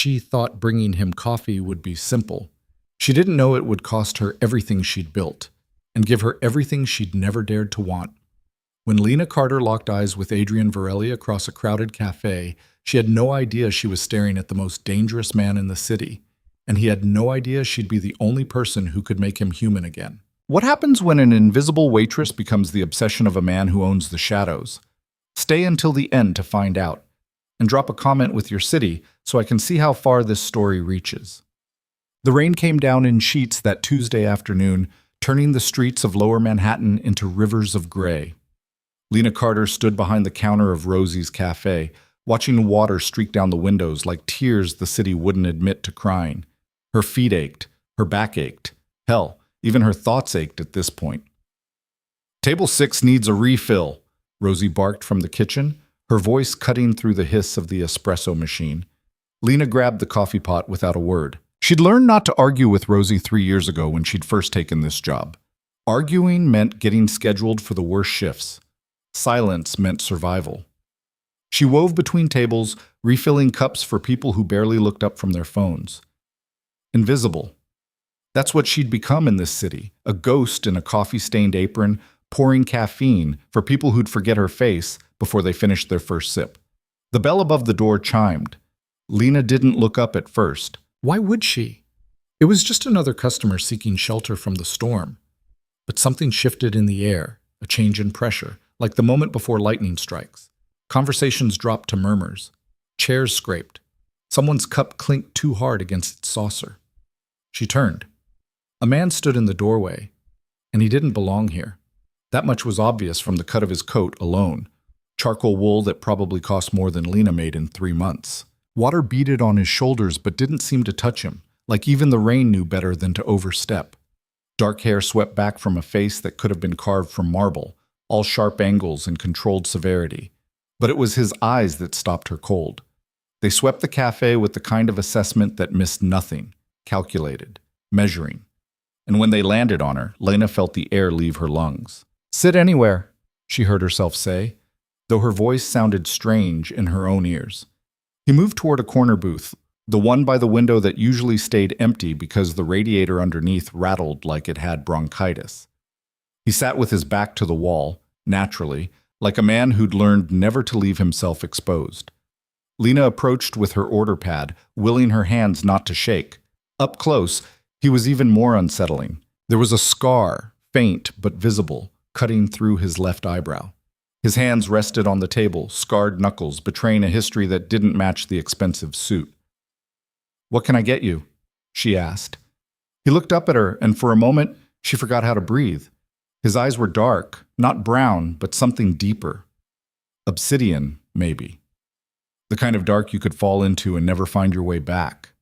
She thought bringing him coffee would be simple. She didn't know it would cost her everything she'd built, and give her everything she'd never dared to want. When Lena Carter locked eyes with Adrian Varelli across a crowded cafe, she had no idea she was staring at the most dangerous man in the city, and he had no idea she'd be the only person who could make him human again. What happens when an invisible waitress becomes the obsession of a man who owns the shadows? Stay until the end to find out, and drop a comment with your city so I can see how far this story reaches. The rain came down in sheets that Tuesday afternoon, turning the streets of Lower Manhattan into rivers of gray. Lena Carter stood behind the counter of Rosie's cafe, watching water streak down the windows like tears the city wouldn't admit to crying. Her feet ached, her back ached. Hell, even her thoughts ached at this point. "Table 6 needs a refill," Rosie barked from the kitchen, her voice cutting through the hiss of the espresso machine. Lena grabbed the coffee pot without a word. She'd learned not to argue with Rosie 3 years ago when she'd first taken this job. Arguing meant getting scheduled for the worst shifts. Silence meant survival. She wove between tables, refilling cups for people who barely looked up from their phones. Invisible. That's what she'd become in this city, a ghost in a coffee-stained apron, pouring caffeine for people who'd forget her face before they finished their first sip. The bell above the door chimed. Lena didn't look up at first. Why would she? It was just another customer seeking shelter from the storm. But something shifted in the air, a change in pressure, like the moment before lightning strikes. Conversations dropped to murmurs. Chairs scraped. Someone's cup clinked too hard against its saucer. She turned. A man stood in the doorway, and he didn't belong here. That much was obvious from the cut of his coat alone. Charcoal wool that probably cost more than Lena made in 3 months. Water beaded on his shoulders but didn't seem to touch him, like even the rain knew better than to overstep. Dark hair swept back from a face that could have been carved from marble, all sharp angles and controlled severity. But it was his eyes that stopped her cold. They swept the cafe with the kind of assessment that missed nothing, calculated, measuring. And when they landed on her, Lena felt the air leave her lungs. "Sit anywhere," she heard herself say, though her voice sounded strange in her own ears. He moved toward a corner booth, the one by the window that usually stayed empty because the radiator underneath rattled like it had bronchitis. He sat with his back to the wall, naturally, like a man who'd learned never to leave himself exposed. Lena approached with her order pad, willing her hands not to shake. Up close, he was even more unsettling. There was a scar, faint but visible, cutting through his left eyebrow. His hands rested on the table, scarred knuckles betraying a history that didn't match the expensive suit. "What can I get you?" she asked. He looked up at her, and for a moment, she forgot how to breathe. His eyes were dark, not brown, but something deeper. Obsidian, maybe. The kind of dark you could fall into and never find your way back.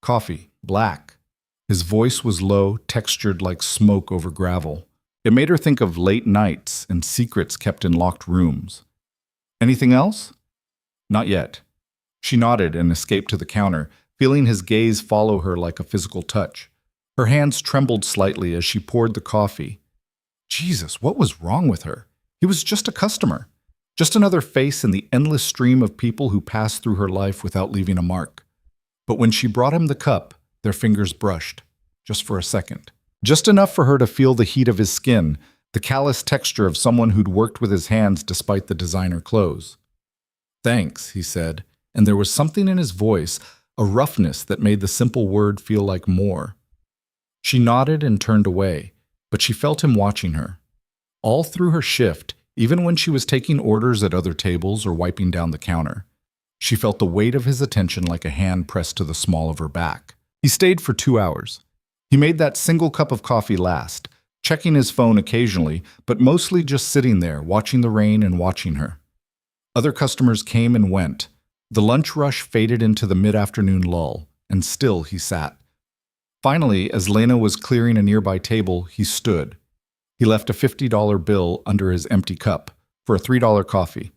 "Coffee, black." His voice was low, textured like smoke over gravel. It made her think of late nights and secrets kept in locked rooms. "Anything else?" "Not yet." She nodded and escaped to the counter, feeling his gaze follow her like a physical touch. Her hands trembled slightly as she poured the coffee. Jesus, what was wrong with her? He was just a customer. Just another face in the endless stream of people who passed through her life without leaving a mark. But when she brought him the cup, their fingers brushed, just for a second. Just enough for her to feel the heat of his skin, the callous texture of someone who'd worked with his hands despite the designer clothes. "Thanks," he said, and there was something in his voice, a roughness that made the simple word feel like more. She nodded and turned away, but she felt him watching her. All through her shift, even when she was taking orders at other tables or wiping down the counter, she felt the weight of his attention like a hand pressed to the small of her back. He stayed for 2 hours. He made that single cup of coffee last, checking his phone occasionally, but mostly just sitting there, watching the rain and watching her. Other customers came and went. The lunch rush faded into the mid-afternoon lull, and still he sat. Finally, as Lena was clearing a nearby table, he stood. He left a $50 bill under his empty cup for a $3 coffee.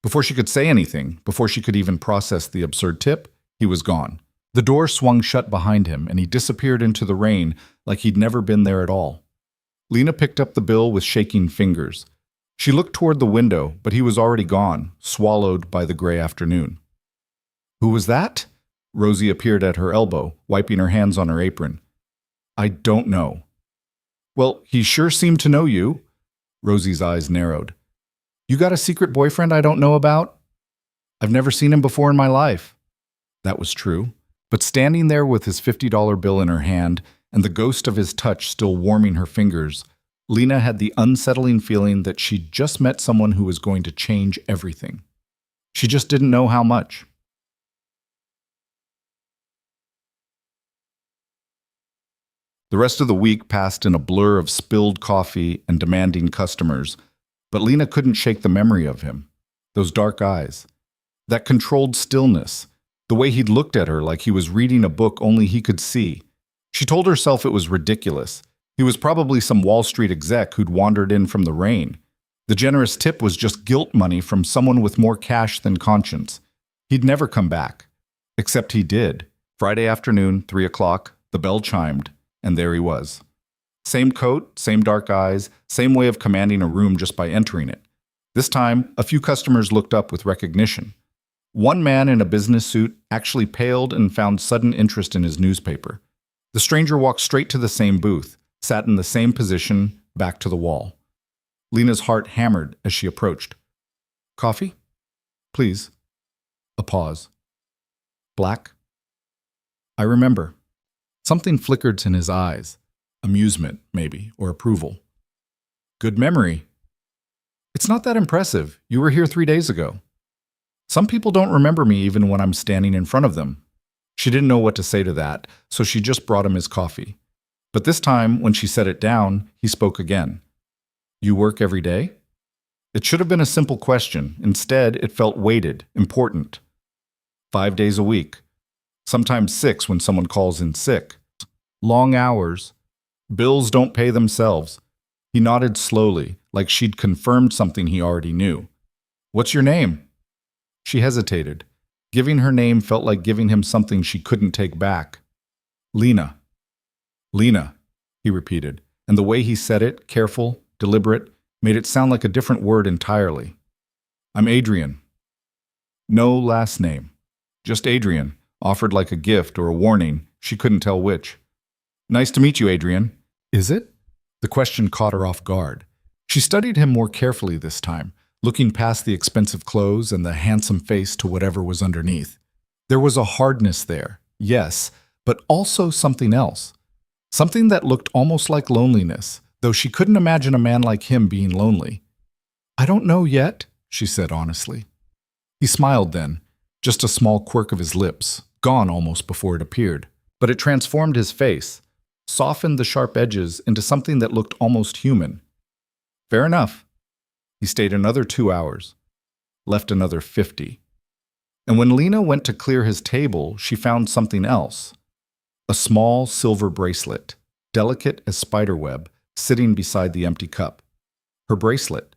Before she could say anything, before she could even process the absurd tip, he was gone. The door swung shut behind him, and he disappeared into the rain like he'd never been there at all. Lena picked up the bill with shaking fingers. She looked toward the window, but he was already gone, swallowed by the gray afternoon. "Who was that?" Rosie appeared at her elbow, wiping her hands on her apron. I don't know. Well, he sure seemed to know you. Rosie's eyes narrowed. You got a secret boyfriend I don't know about? I've never seen him before in my life. That was true, but standing there with his $50 bill in her hand and the ghost of his touch still warming her fingers, Lena had the unsettling feeling that she'd just met someone who was going to change everything. She just didn't know how much. The rest of the week passed in a blur of spilled coffee and demanding customers, but Lena couldn't shake the memory of him. Those dark eyes, that controlled stillness, the way he'd looked at her like he was reading a book only he could see. She told herself it was ridiculous. He was probably some Wall Street exec who'd wandered in from the rain. The generous tip was just guilt money from someone with more cash than conscience. He'd never come back. Except he did. Friday afternoon, 3 o'clock, the bell chimed. And there he was. Same coat, same dark eyes, same way of commanding a room just by entering it. This time, a few customers looked up with recognition. One man in a business suit actually paled and found sudden interest in his newspaper. The stranger walked straight to the same booth, sat in the same position, back to the wall. Lena's heart hammered as she approached. Coffee? Please. A pause. Black? I remember. Something flickered in his eyes. Amusement, maybe, or approval. Good memory. It's not that impressive. You were here 3 days ago. Some people don't remember me even when I'm standing in front of them. She didn't know what to say to that, so she just brought him his coffee. But this time, when she set it down, he spoke again. You work every day? It should have been a simple question. Instead, it felt weighted, important. 5 days a week. Sometimes 6 when someone calls in sick. Long hours. Bills don't pay themselves. He nodded slowly, like she'd confirmed something he already knew. What's your name? She hesitated. Giving her name felt like giving him something she couldn't take back. Lena. Lena, he repeated, and the way he said it, careful, deliberate, made it sound like a different word entirely. I'm Adrian. No last name. Just Adrian, offered like a gift or a warning, she couldn't tell which. Nice to meet you, Adrian. Is it? The question caught her off guard. She studied him more carefully this time, looking past the expensive clothes and the handsome face to whatever was underneath. There was a hardness there, yes, but also something else. Something that looked almost like loneliness, though she couldn't imagine a man like him being lonely. I don't know yet, she said honestly. He smiled then, just a small quirk of his lips, gone almost before it appeared. But it transformed his face, softened the sharp edges into something that looked almost human. Fair enough. He stayed another 2 hours, left another 50. And when Lena went to clear his table, she found something else. A small silver bracelet, delicate as spiderweb, sitting beside the empty cup. Her bracelet,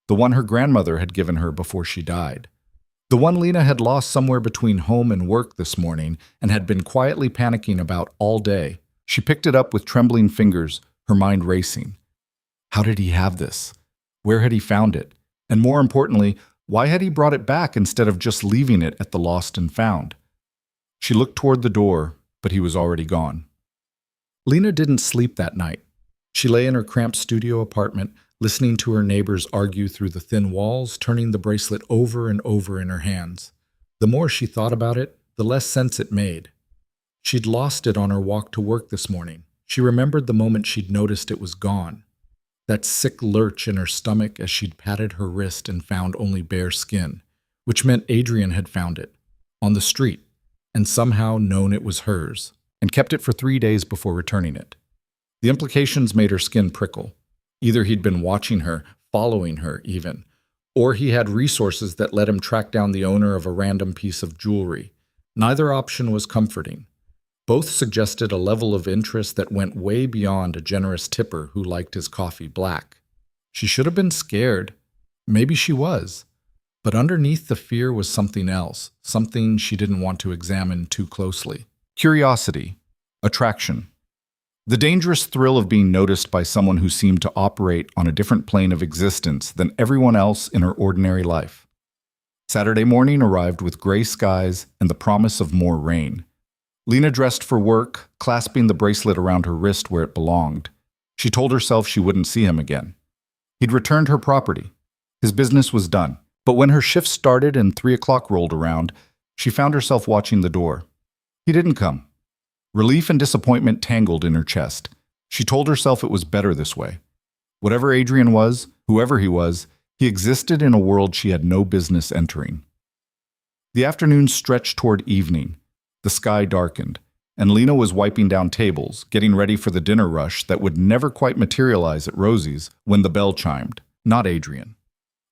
the one her grandmother had given her before she died. The one Lena had lost somewhere between home and work this morning and had been quietly panicking about all day. She picked it up with trembling fingers, her mind racing. How did he have this? Where had he found it? And more importantly, why had he brought it back instead of just leaving it at the lost and found? She looked toward the door, but he was already gone. Lena didn't sleep that night. She lay in her cramped studio apartment, listening to her neighbors argue through the thin walls, turning the bracelet over and over in her hands. The more she thought about it, the less sense it made. She'd lost it on her walk to work this morning. She remembered the moment she'd noticed it was gone. That sick lurch in her stomach as she'd patted her wrist and found only bare skin, which meant Adrian had found it, on the street, and somehow known it was hers, and kept it for 3 days before returning it. The implications made her skin prickle. Either he'd been watching her, following her even, or he had resources that let him track down the owner of a random piece of jewelry. Neither option was comforting. Both suggested a level of interest that went way beyond a generous tipper who liked his coffee black. She should have been scared. Maybe she was. But underneath the fear was something else, something she didn't want to examine too closely. Curiosity. Attraction. The dangerous thrill of being noticed by someone who seemed to operate on a different plane of existence than everyone else in her ordinary life. Saturday morning arrived with gray skies and the promise of more rain. Lena dressed for work, clasping the bracelet around her wrist where it belonged. She told herself she wouldn't see him again. He'd returned her property. His business was done. But when her shift started and 3 o'clock rolled around, she found herself watching the door. He didn't come. Relief and disappointment tangled in her chest. She told herself it was better this way. Whatever Adrian was, whoever he existed in a world she had no business entering. The afternoon stretched toward evening. The sky darkened, and Lena was wiping down tables, getting ready for the dinner rush that would never quite materialize at Rosie's when the bell chimed. Not Adrian.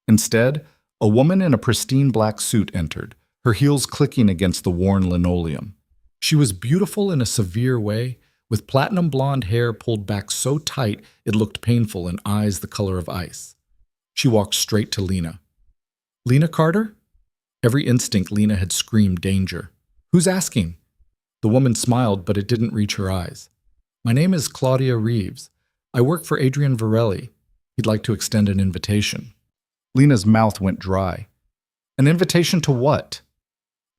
Instead, a woman in a pristine black suit entered, her heels clicking against the worn linoleum. She was beautiful in a severe way, with platinum blonde hair pulled back so tight it looked painful and eyes the color of ice. She walked straight to Lena. "Lena Carter?" Every instinct Lena had screamed danger. "Who's asking?" The woman smiled, but it didn't reach her eyes. "My name is Claudia Reeves. I work for Adrian Varelli. He'd like to extend an invitation." Lena's mouth went dry. An invitation to what?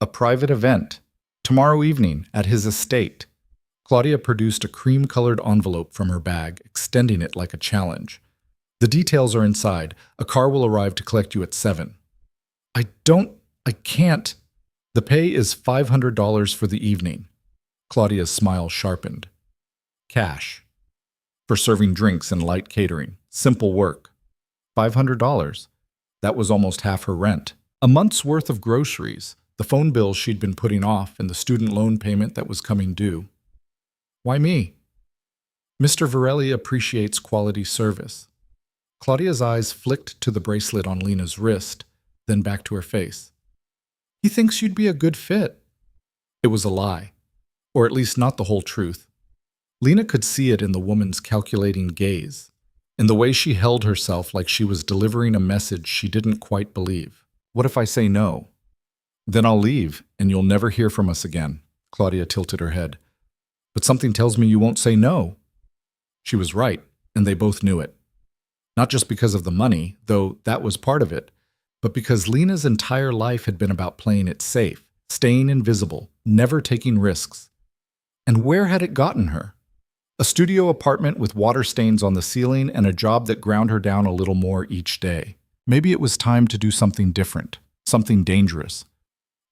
A private event. Tomorrow evening, at his estate. Claudia produced a cream-colored envelope from her bag, extending it like a challenge. "The details are inside. A car will arrive to collect you at 7. I can't. The pay is $500 for the evening." Claudia's smile sharpened. "Cash. For serving drinks and light catering. Simple work. $500. That was almost half her rent. A month's worth of groceries, the phone bill she'd been putting off, and the student loan payment that was coming due. Why me? Mr. Varelli appreciates quality service." Claudia's eyes flicked to the bracelet on Lena's wrist, then back to her face. "He thinks you'd be a good fit." It was a lie, or at least not the whole truth. Lena could see it in the woman's calculating gaze, in the way she held herself like she was delivering a message she didn't quite believe. "What if I say no?" "Then I'll leave, and you'll never hear from us again." Claudia tilted her head. "But something tells me you won't say no." She was right, and they both knew it. Not just because of the money, though that was part of it, but because Lena's entire life had been about playing it safe, staying invisible, never taking risks. And where had it gotten her? A studio apartment with water stains on the ceiling and a job that ground her down a little more each day. Maybe it was time to do something different, something dangerous.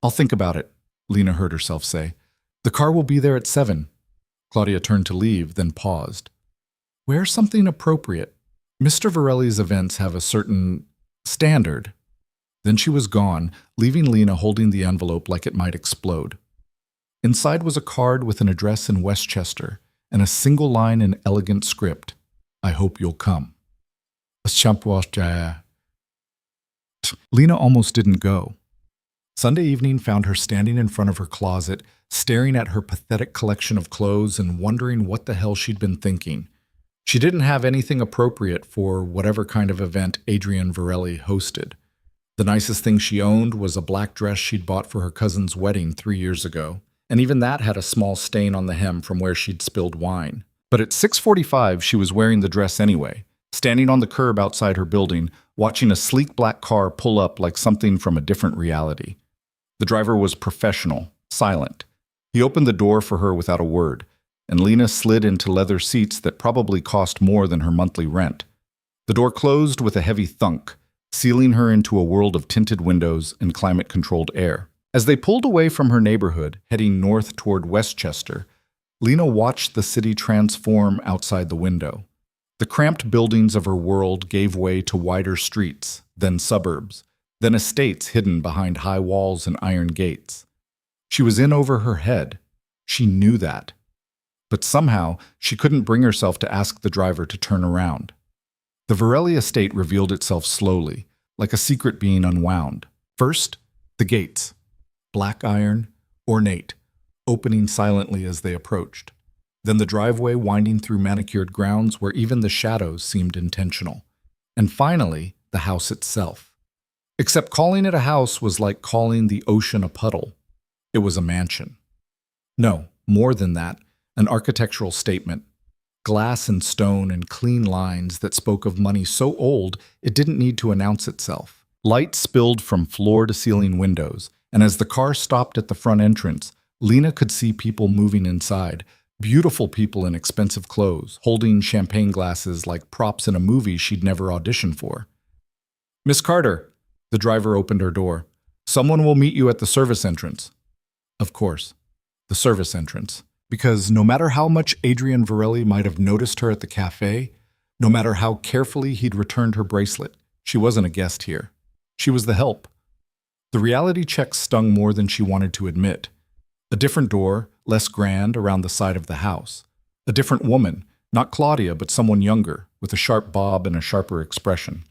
"I'll think about it," Lena heard herself say. "The car will be there at 7. Claudia turned to leave, then paused. "Wear something appropriate. Mr. Varelli's events have a certain standard." Then she was gone, leaving Lena holding the envelope like it might explode. Inside was a card with an address in Westchester and a single line in elegant script. "I hope you'll come." Lena almost didn't go. Sunday evening found her standing in front of her closet, staring at her pathetic collection of clothes and wondering what the hell she'd been thinking. She didn't have anything appropriate for whatever kind of event Adrian Varelli hosted. The nicest thing she owned was a black dress she'd bought for her cousin's wedding 3 years ago, and even that had a small stain on the hem from where she'd spilled wine. But at 6:45, she was wearing the dress anyway, standing on the curb outside her building, watching a sleek black car pull up like something from a different reality. The driver was professional, silent. He opened the door for her without a word, and Lena slid into leather seats that probably cost more than her monthly rent. The door closed with a heavy thunk, sealing her into a world of tinted windows and climate-controlled air. As they pulled away from her neighborhood, heading north toward Westchester, Lena watched the city transform outside the window. The cramped buildings of her world gave way to wider streets, then suburbs, then estates hidden behind high walls and iron gates. She was in over her head. She knew that. But somehow, she couldn't bring herself to ask the driver to turn around. The Varelli estate revealed itself slowly, like a secret being unwound. First, the gates. Black iron, ornate, opening silently as they approached. Then the driveway winding through manicured grounds where even the shadows seemed intentional. And finally, the house itself. Except calling it a house was like calling the ocean a puddle. It was a mansion. No, more than that, an architectural statement. Glass and stone and clean lines that spoke of money so old it didn't need to announce itself. Light spilled from floor-to-ceiling windows, and as the car stopped at the front entrance, Lena could see people moving inside, beautiful people in expensive clothes, holding champagne glasses like props in a movie she'd never auditioned for. "Miss Carter," the driver opened her door. "Someone will meet you at the service entrance." Of course, the service entrance. Because no matter how much Adrian Varelli might have noticed her at the cafe, no matter how carefully he'd returned her bracelet, she wasn't a guest here. She was the help. The reality check stung more than she wanted to admit. A different door, less grand, around the side of the house. A different woman, not Claudia, but someone younger, with a sharp bob and a sharper expression.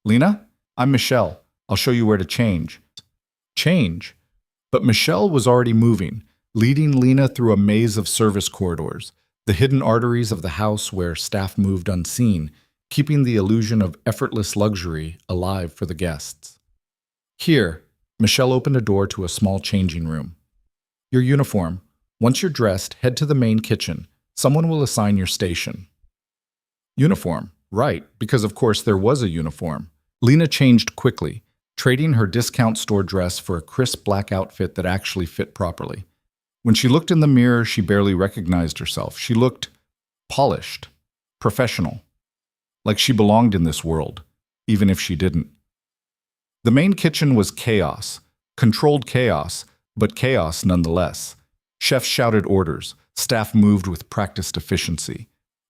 "Lena, I'm Michelle. I'll show you where to change." Change? But Michelle was already moving, leading Lena through a maze of service corridors, the hidden arteries of the house where staff moved unseen, keeping the illusion of effortless luxury alive for the guests. Here, Michelle opened a door to a small changing room. "Your uniform. Once you're dressed, head to the main kitchen. Someone will assign your station." Uniform. Right, because of course there was a uniform. Lena changed quickly, trading her discount store dress for a crisp black outfit that actually fit properly. When she looked in the mirror, she barely recognized herself. She looked polished, professional, like she belonged in this world, even if she didn't. The main kitchen was chaos, controlled chaos, but chaos nonetheless. Chefs shouted orders, staff moved with practiced efficiency.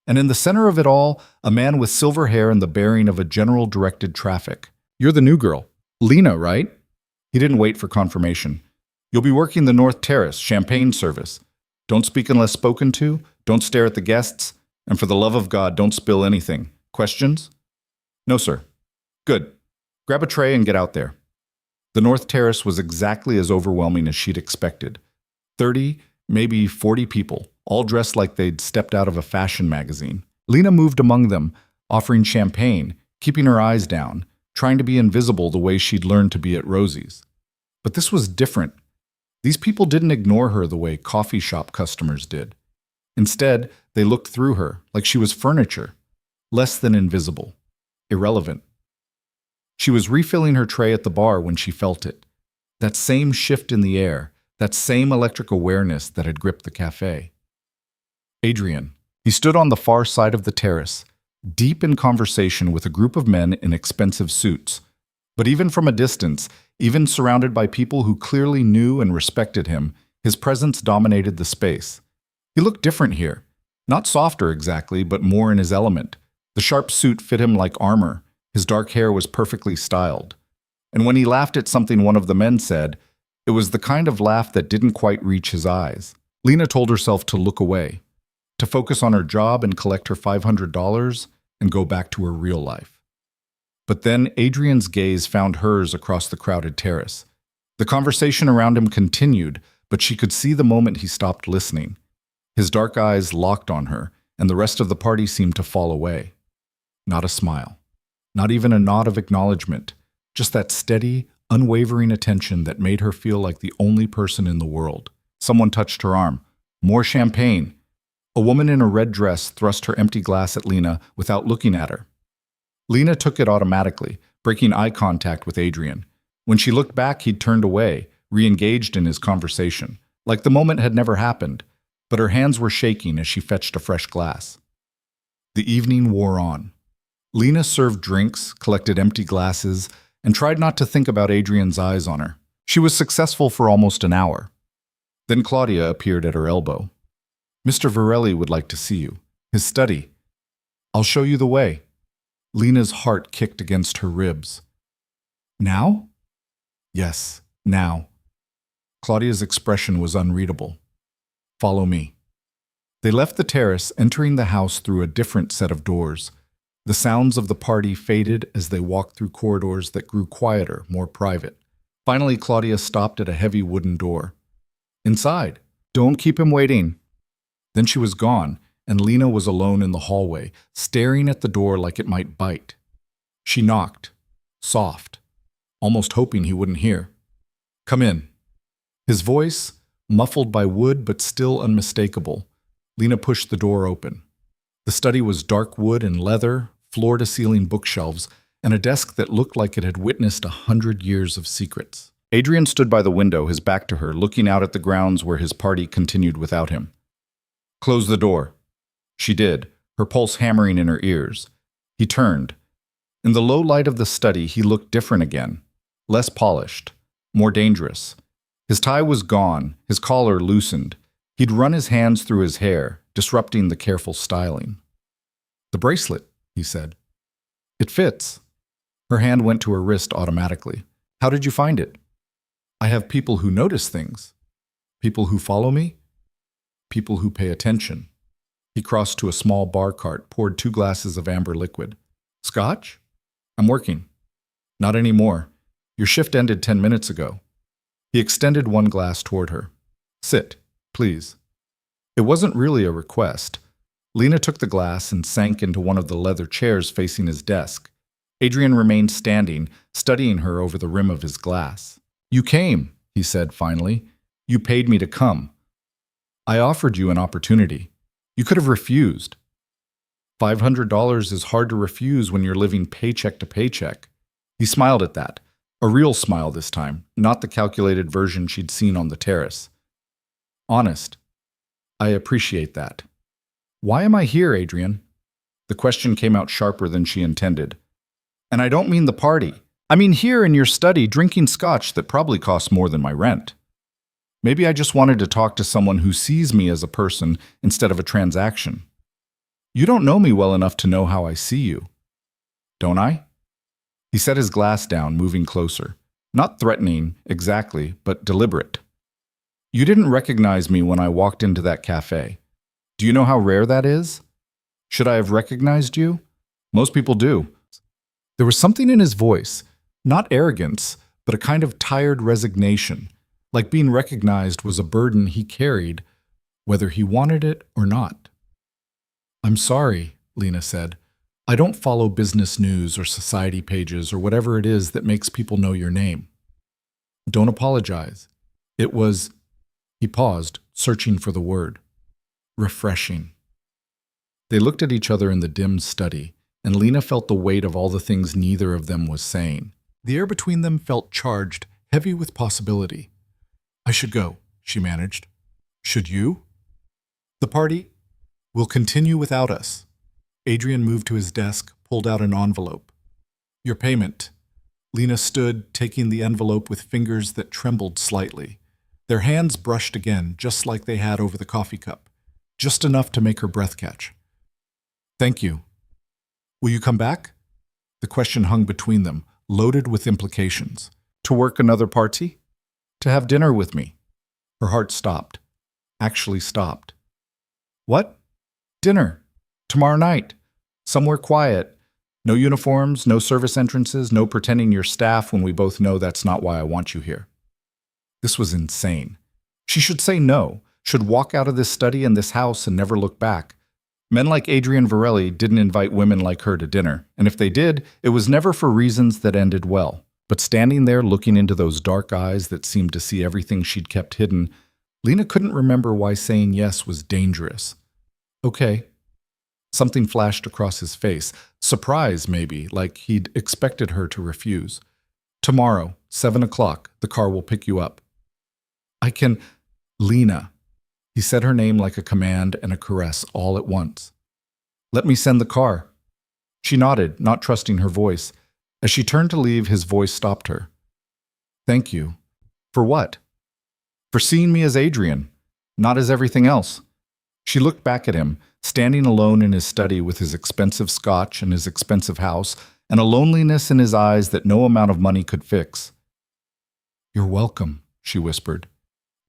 And in the center of it all, a man with silver hair and the bearing of a general directed traffic. "You're the new girl. Lena, right?" He didn't wait for confirmation. "You'll be working the North Terrace, champagne service. Don't speak unless spoken to, don't stare at the guests, and for the love of God, don't spill anything. Questions?" "No, sir." "Good. Grab a tray and get out there." The North Terrace was exactly as overwhelming as she'd expected. 30, maybe 40 people, all dressed like they'd stepped out of a fashion magazine. Lena moved among them, offering champagne, keeping her eyes down, trying to be invisible the way she'd learned to be at Rosie's. But this was different. These people didn't ignore her the way coffee shop customers did. Instead, they looked through her, like she was furniture, less than invisible, irrelevant. She was refilling her tray at the bar when she felt it. That same shift in the air, that same electric awareness that had gripped the cafe. Adrian. He stood on the far side of the terrace, deep in conversation with a group of men in expensive suits. But even from a distance, even surrounded by people who clearly knew and respected him, his presence dominated the space. He looked different here. Not softer exactly, but more in his element. The sharp suit fit him like armor. His dark hair was perfectly styled. And when he laughed at something one of the men said, it was the kind of laugh that didn't quite reach his eyes. Lena told herself to look away, to focus on her job and collect her $500 and go back to her real life. But then Adrian's gaze found hers across the crowded terrace. The conversation around him continued, but she could see the moment he stopped listening. His dark eyes locked on her, and the rest of the party seemed to fall away. Not a smile. Not even a nod of acknowledgement. Just that steady, unwavering attention that made her feel like the only person in the world. Someone touched her arm. More champagne. A woman in a red dress thrust her empty glass at Lena without looking at her. Lena took it automatically, breaking eye contact with Adrian. When she looked back, he'd turned away, re-engaged in his conversation, like the moment had never happened, but her hands were shaking as she fetched a fresh glass. The evening wore on. Lena served drinks, collected empty glasses, and tried not to think about Adrian's eyes on her. She was successful for almost an hour. Then Claudia appeared at her elbow. "Mr. Varelli would like to see you. His study. I'll show you the way." Lena's heart kicked against her ribs. "Now?" "Yes, now." Claudia's expression was unreadable. "Follow me." They left the terrace, entering the house through a different set of doors. The sounds of the party faded as they walked through corridors that grew quieter, more private. Finally, Claudia stopped at a heavy wooden door. "Inside. Don't keep him waiting." Then she was gone, and Lena was alone in the hallway, staring at the door like it might bite. She knocked, soft, almost hoping he wouldn't hear. "Come in." His voice, muffled by wood but still unmistakable. Lena pushed the door open. The study was dark wood and leather, floor-to-ceiling bookshelves, and a desk that looked like it had witnessed 100 years of secrets. Adrian stood by the window, his back to her, looking out at the grounds where his party continued without him. "Close the door." She did, her pulse hammering in her ears. He turned. In the low light of the study, he looked different again. Less polished, more dangerous. His tie was gone, his collar loosened. He'd run his hands through his hair, disrupting the careful styling. "The bracelet," he said. "It fits." Her hand went to her wrist automatically. "How did you find it?" "I have people who notice things. People who follow me. People who pay attention." He crossed to a small bar cart, poured 2 glasses of amber liquid. "Scotch?" "I'm working." "Not anymore. Your shift ended 10 minutes ago." He extended 1 glass toward her. "Sit, please." It wasn't really a request. Lena took the glass and sank into one of the leather chairs facing his desk. Adrian remained standing, studying her over the rim of his glass. "You came," he said finally. "You paid me to come. I offered you an opportunity. You could have refused. $500 is hard to refuse when you're living paycheck to paycheck." He smiled at that. A real smile this time, not the calculated version she'd seen on the terrace. "Honest. I appreciate that." "Why am I here, Adrian?" The question came out sharper than she intended. "And I don't mean the party. I mean here in your study drinking scotch that probably costs more than my rent. Maybe I just wanted to talk to someone who sees me as a person instead of a transaction. You don't know me well enough to know how I see you. Don't I?" He set his glass down, moving closer. Not threatening, exactly, but deliberate. "You didn't recognize me when I walked into that cafe. Do you know how rare that is? Should I have recognized you? Most people do." There was something in his voice, not arrogance, but a kind of tired resignation, like being recognized was a burden he carried, whether he wanted it or not. "I'm sorry," Lena said. "I don't follow business news or society pages or whatever it is that makes people know your name." "Don't apologize. It was—" He paused, searching for the word. "Refreshing." They looked at each other in the dim study, and Lena felt the weight of all the things neither of them was saying. The air between them felt charged, heavy with possibility. "I should go," she managed. "Should you?" "The party will continue without us." Adrian moved to his desk, pulled out an envelope. "Your payment." Lena stood, taking the envelope with fingers that trembled slightly. Their hands brushed again, just like they had over the coffee cup, just enough to make her breath catch. "Thank you. Will you come back?" The question hung between them, loaded with implications. "To work another party? To have dinner with me?" Her heart stopped. Actually stopped. "What?" "Dinner. Tomorrow night. Somewhere quiet. No uniforms, no service entrances, no pretending you're staff when we both know that's not why I want you here." This was insane. She should say no, should walk out of this study and this house and never look back. Men like Adrian Varelli didn't invite women like her to dinner, and if they did, it was never for reasons that ended well. But standing there looking into those dark eyes that seemed to see everything she'd kept hidden, Lena couldn't remember why saying yes was dangerous. "Okay." Something flashed across his face. Surprise, maybe, like he'd expected her to refuse. "Tomorrow, 7 o'clock, the car will pick you up." "I can—" "Lena." He said her name like a command and a caress all at once. "Let me send the car." She nodded, not trusting her voice. As she turned to leave, his voice stopped her. "Thank you." "For what?" "For seeing me as Adrian, not as everything else." She looked back at him, standing alone in his study with his expensive scotch and his expensive house, and a loneliness in his eyes that no amount of money could fix. "You're welcome," she whispered.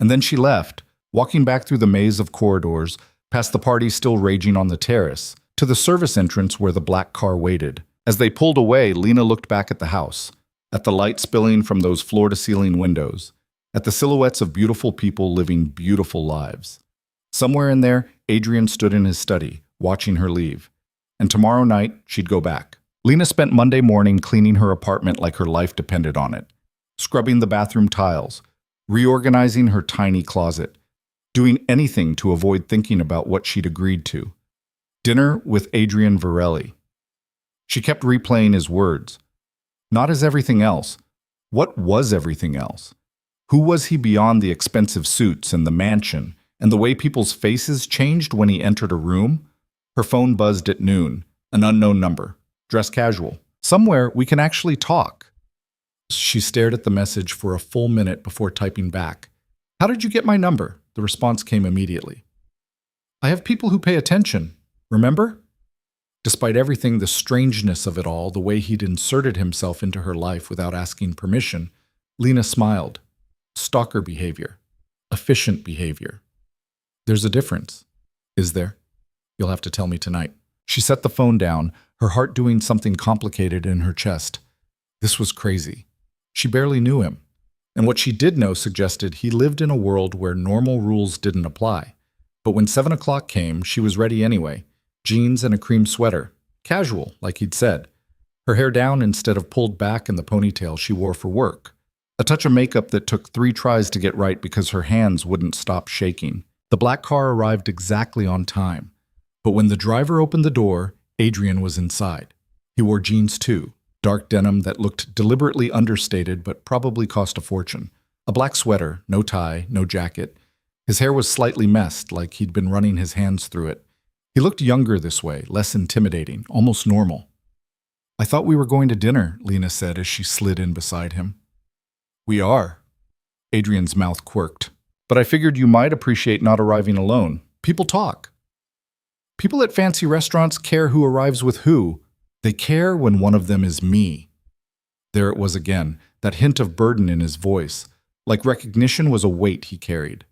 And then she left, walking back through the maze of corridors, past the party still raging on the terrace, to the service entrance where the black car waited. As they pulled away, Lena looked back at the house, at the light spilling from those floor-to-ceiling windows, at the silhouettes of beautiful people living beautiful lives. Somewhere in there, Adrian stood in his study, watching her leave. And tomorrow night, she'd go back. Lena spent Monday morning cleaning her apartment like her life depended on it, scrubbing the bathroom tiles, reorganizing her tiny closet, doing anything to avoid thinking about what she'd agreed to. Dinner with Adrian Varelli. She kept replaying his words, Not as everything else. What was everything else? Who was he beyond the expensive suits and the mansion, and the way people's faces changed when he entered a room? Her phone buzzed at noon. An unknown number. Dress casual. Somewhere we can actually talk. She stared at the message for a full minute before typing back. How did you get my number? The response came immediately. I have people who pay attention. Remember? Despite everything, the strangeness of it all, the way he'd inserted himself into her life without asking permission, Lena smiled. Stalker behavior. Efficient behavior. There's a difference. Is there? You'll have to tell me tonight. She set the phone down, her heart doing something complicated in her chest. This was crazy. She barely knew him. And what she did know suggested he lived in a world where normal rules didn't apply. But when 7 o'clock came, she was ready anyway. Jeans and a cream sweater. Casual, like he'd said. Her hair down instead of pulled back in the ponytail she wore for work. A touch of makeup that took 3 tries to get right because her hands wouldn't stop shaking. The black car arrived exactly on time. But when the driver opened the door, Adrian was inside. He wore jeans too. Dark denim that looked deliberately understated but probably cost a fortune. A black sweater, no tie, no jacket. His hair was slightly messed, like he'd been running his hands through it. He looked younger this way, less intimidating, almost normal. I thought we were going to dinner, Lena said as she slid in beside him. We are. Adrian's mouth quirked. But I figured you might appreciate not arriving alone. People talk. People at fancy restaurants care who arrives with who. They care when one of them is me. There it was again, that hint of burden in his voice, like recognition was a weight he carried.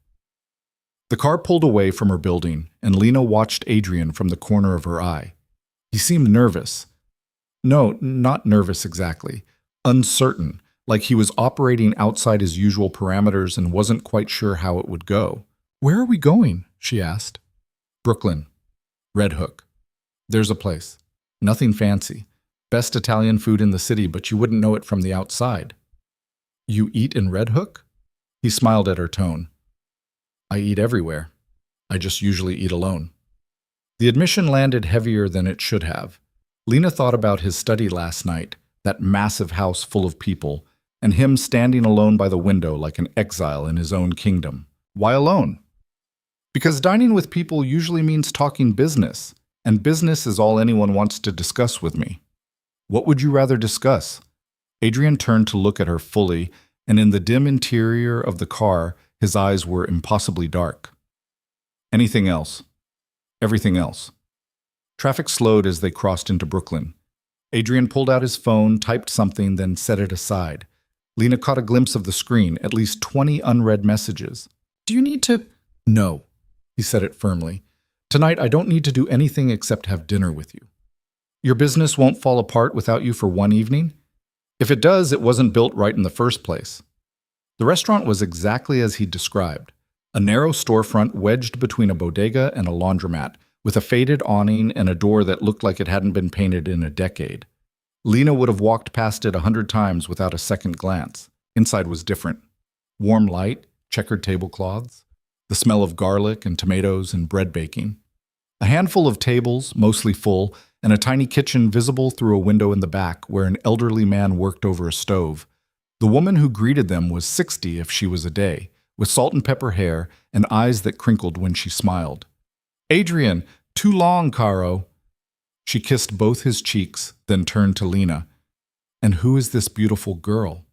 The car pulled away from her building, and Lena watched Adrian from the corner of her eye. He seemed nervous. No, not nervous exactly. Uncertain, like he was operating outside his usual parameters and wasn't quite sure how it would go. Where are we going? She asked. Brooklyn. Red Hook. There's a place. Nothing fancy. Best Italian food in the city, but you wouldn't know it from the outside. You eat in Red Hook? He smiled at her tone. I eat everywhere. I just usually eat alone. The admission landed heavier than it should have. Lena thought about his study last night, that massive house full of people, and him standing alone by the window like an exile in his own kingdom. Why alone? Because dining with people usually means talking business, and business is all anyone wants to discuss with me. What would you rather discuss? Adrian turned to look at her fully, and in the dim interior of the car, his eyes were impossibly dark. Anything else? Everything else. Traffic slowed as they crossed into Brooklyn. Adrian pulled out his phone, typed something, then set it aside. Lena caught a glimpse of the screen, at least 20 unread messages. Do you need to? No, he said it firmly. Tonight I don't need to do anything except have dinner with you. Your business won't fall apart without you for one evening? If it does, it wasn't built right in the first place. The restaurant was exactly as he'd described. A narrow storefront wedged between a bodega and a laundromat, with a faded awning and a door that looked like it hadn't been painted in a decade. Lena would have walked past it 100 times without a second glance. Inside was different. Warm light, checkered tablecloths, the smell of garlic and tomatoes and bread baking. A handful of tables, mostly full, and a tiny kitchen visible through a window in the back where an elderly man worked over a stove. The woman who greeted them was 60 if she was a day, with salt and pepper hair and eyes that crinkled when she smiled. Adrian, too long, Caro. She kissed both his cheeks, then turned to Lena. And who is this beautiful girl?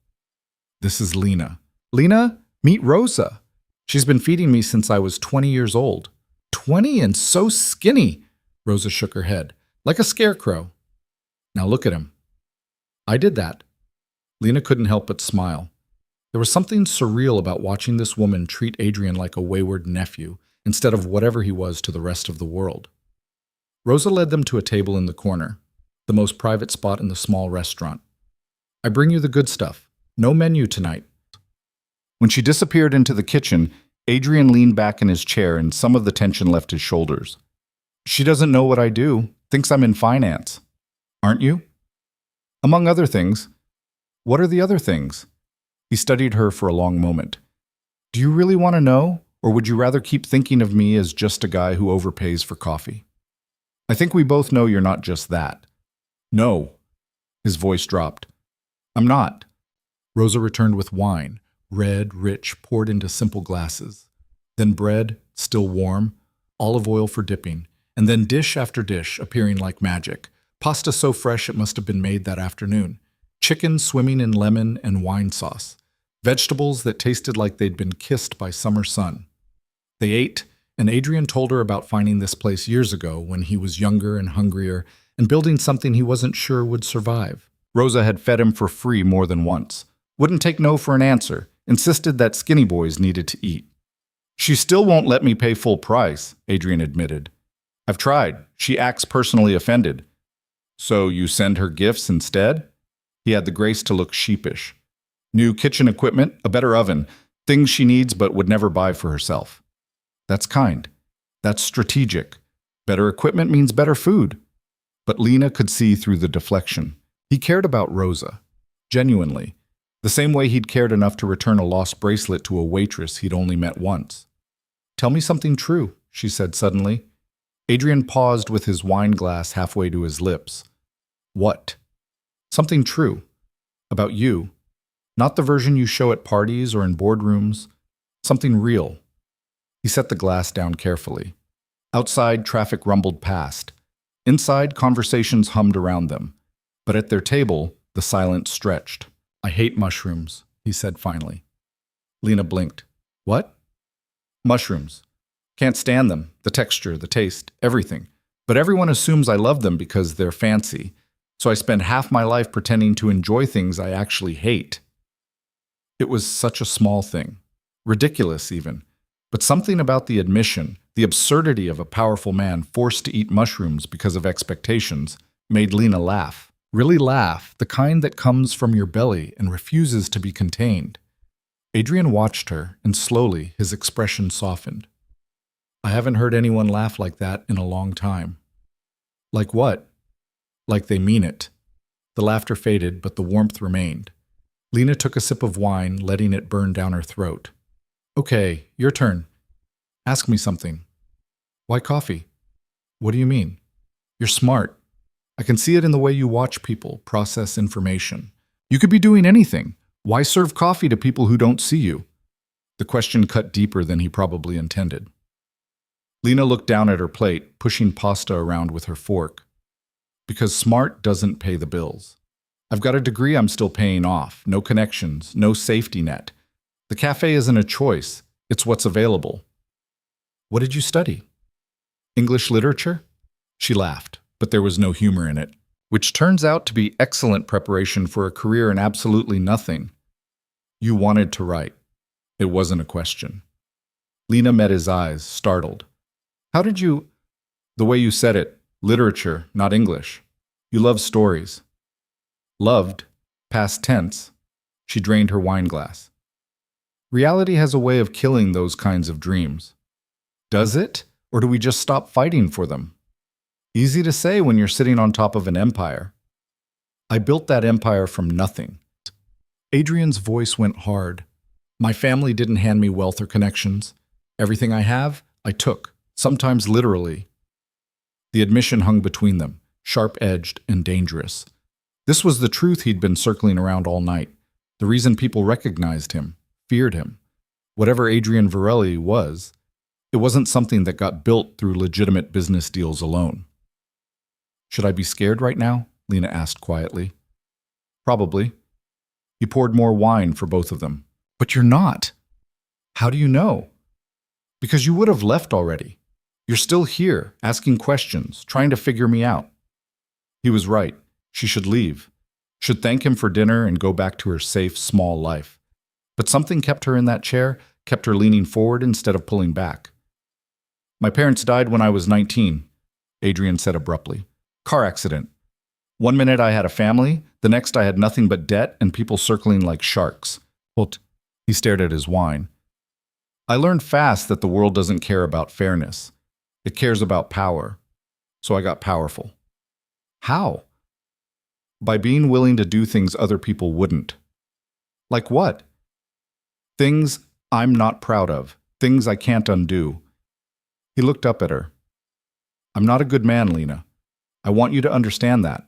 This is Lena. Lena, meet Rosa. She's been feeding me since I was 20 years old. 20 and so skinny. Rosa shook her head, like a scarecrow. Now look at him. I did that. Lena couldn't help but smile. There was something surreal about watching this woman treat Adrian like a wayward nephew, instead of whatever he was to the rest of the world. Rosa led them to a table in the corner, the most private spot in the small restaurant. I bring you the good stuff. No menu tonight. When she disappeared into the kitchen, Adrian leaned back in his chair and some of the tension left his shoulders. She doesn't know what I do, thinks I'm in finance. Aren't you? Among other things. What are the other things? He studied her for a long moment. Do you really want to know, or would you rather keep thinking of me as just a guy who overpays for coffee? I think we both know you're not just that. No. His voice dropped. I'm not. Rosa returned with wine, red, rich, poured into simple glasses. Then bread, still warm, olive oil for dipping, and then dish after dish appearing like magic. Pasta so fresh it must have been made that afternoon. Chicken swimming in lemon and wine sauce. Vegetables that tasted like they'd been kissed by summer sun. They ate, and Adrian told her about finding this place years ago when he was younger and hungrier and building something he wasn't sure would survive. Rosa had fed him for free more than once. Wouldn't take no for an answer. Insisted that skinny boys needed to eat. She still won't let me pay full price, Adrian admitted. I've tried. She acts personally offended. So you send her gifts instead? He had the grace to look sheepish. New kitchen equipment, a better oven, things she needs but would never buy for herself. That's kind. That's strategic. Better equipment means better food. But Lena could see through the deflection. He cared about Rosa. Genuinely. The same way he'd cared enough to return a lost bracelet to a waitress he'd only met once. Tell me something true, she said suddenly. Adrian paused with his wine glass halfway to his lips. What? Something true. About you. Not the version you show at parties or in boardrooms. Something real. He set the glass down carefully. Outside, traffic rumbled past. Inside, conversations hummed around them. But at their table, the silence stretched. I hate mushrooms, he said finally. Lena blinked. What? Mushrooms. Can't stand them. The texture, the taste, everything. But everyone assumes I love them because they're fancy. So I spend half my life pretending to enjoy things I actually hate. It was such a small thing. Ridiculous, even. But something about the admission, the absurdity of a powerful man forced to eat mushrooms because of expectations, made Lena laugh. Really laugh, the kind that comes from your belly and refuses to be contained. Adrian watched her, and slowly his expression softened. I haven't heard anyone laugh like that in a long time. Like what? Like they mean it. The laughter faded, but the warmth remained. Lena took a sip of wine, letting it burn down her throat. Okay, your turn. Ask me something. Why coffee? What do you mean? You're smart. I can see it in the way you watch people, process information. You could be doing anything. Why serve coffee to people who don't see you? The question cut deeper than he probably intended. Lena looked down at her plate, pushing pasta around with her fork. Because smart doesn't pay the bills. I've got a degree I'm still paying off, no connections, no safety net. The cafe isn't a choice, it's what's available. What did you study? English literature? She laughed, but there was no humor in it, which turns out to be excellent preparation for a career in absolutely nothing. You wanted to write. It wasn't a question. Lena met his eyes, startled. How did you... The way you said it, literature, not English. You love stories. Loved, past tense. She drained her wine glass. Reality has a way of killing those kinds of dreams. Does it? Or do we just stop fighting for them? Easy to say when you're sitting on top of an empire. I built that empire from nothing. Adrian's voice went hard. My family didn't hand me wealth or connections. Everything I have, I took, sometimes literally. The admission hung between them, sharp-edged and dangerous. This was the truth he'd been circling around all night, the reason people recognized him, feared him. Whatever Adrian Varelli was, it wasn't something that got built through legitimate business deals alone. Should I be scared right now? Lena asked quietly. Probably. He poured more wine for both of them. But you're not. How do you know? Because you would have left already. You're still here, asking questions, trying to figure me out. He was right. She should leave. Should thank him for dinner and go back to her safe, small life. But something kept her in that chair, kept her leaning forward instead of pulling back. My parents died when I was 19, Adrian said abruptly. Car accident. One minute I had a family, the next I had nothing but debt and people circling like sharks. He stared at his wine. I learned fast that the world doesn't care about fairness. It cares about power. So I got powerful. How? By being willing to do things other people wouldn't. Like what? Things I'm not proud of. Things I can't undo. He looked up at her. I'm not a good man, Lena. I want you to understand that.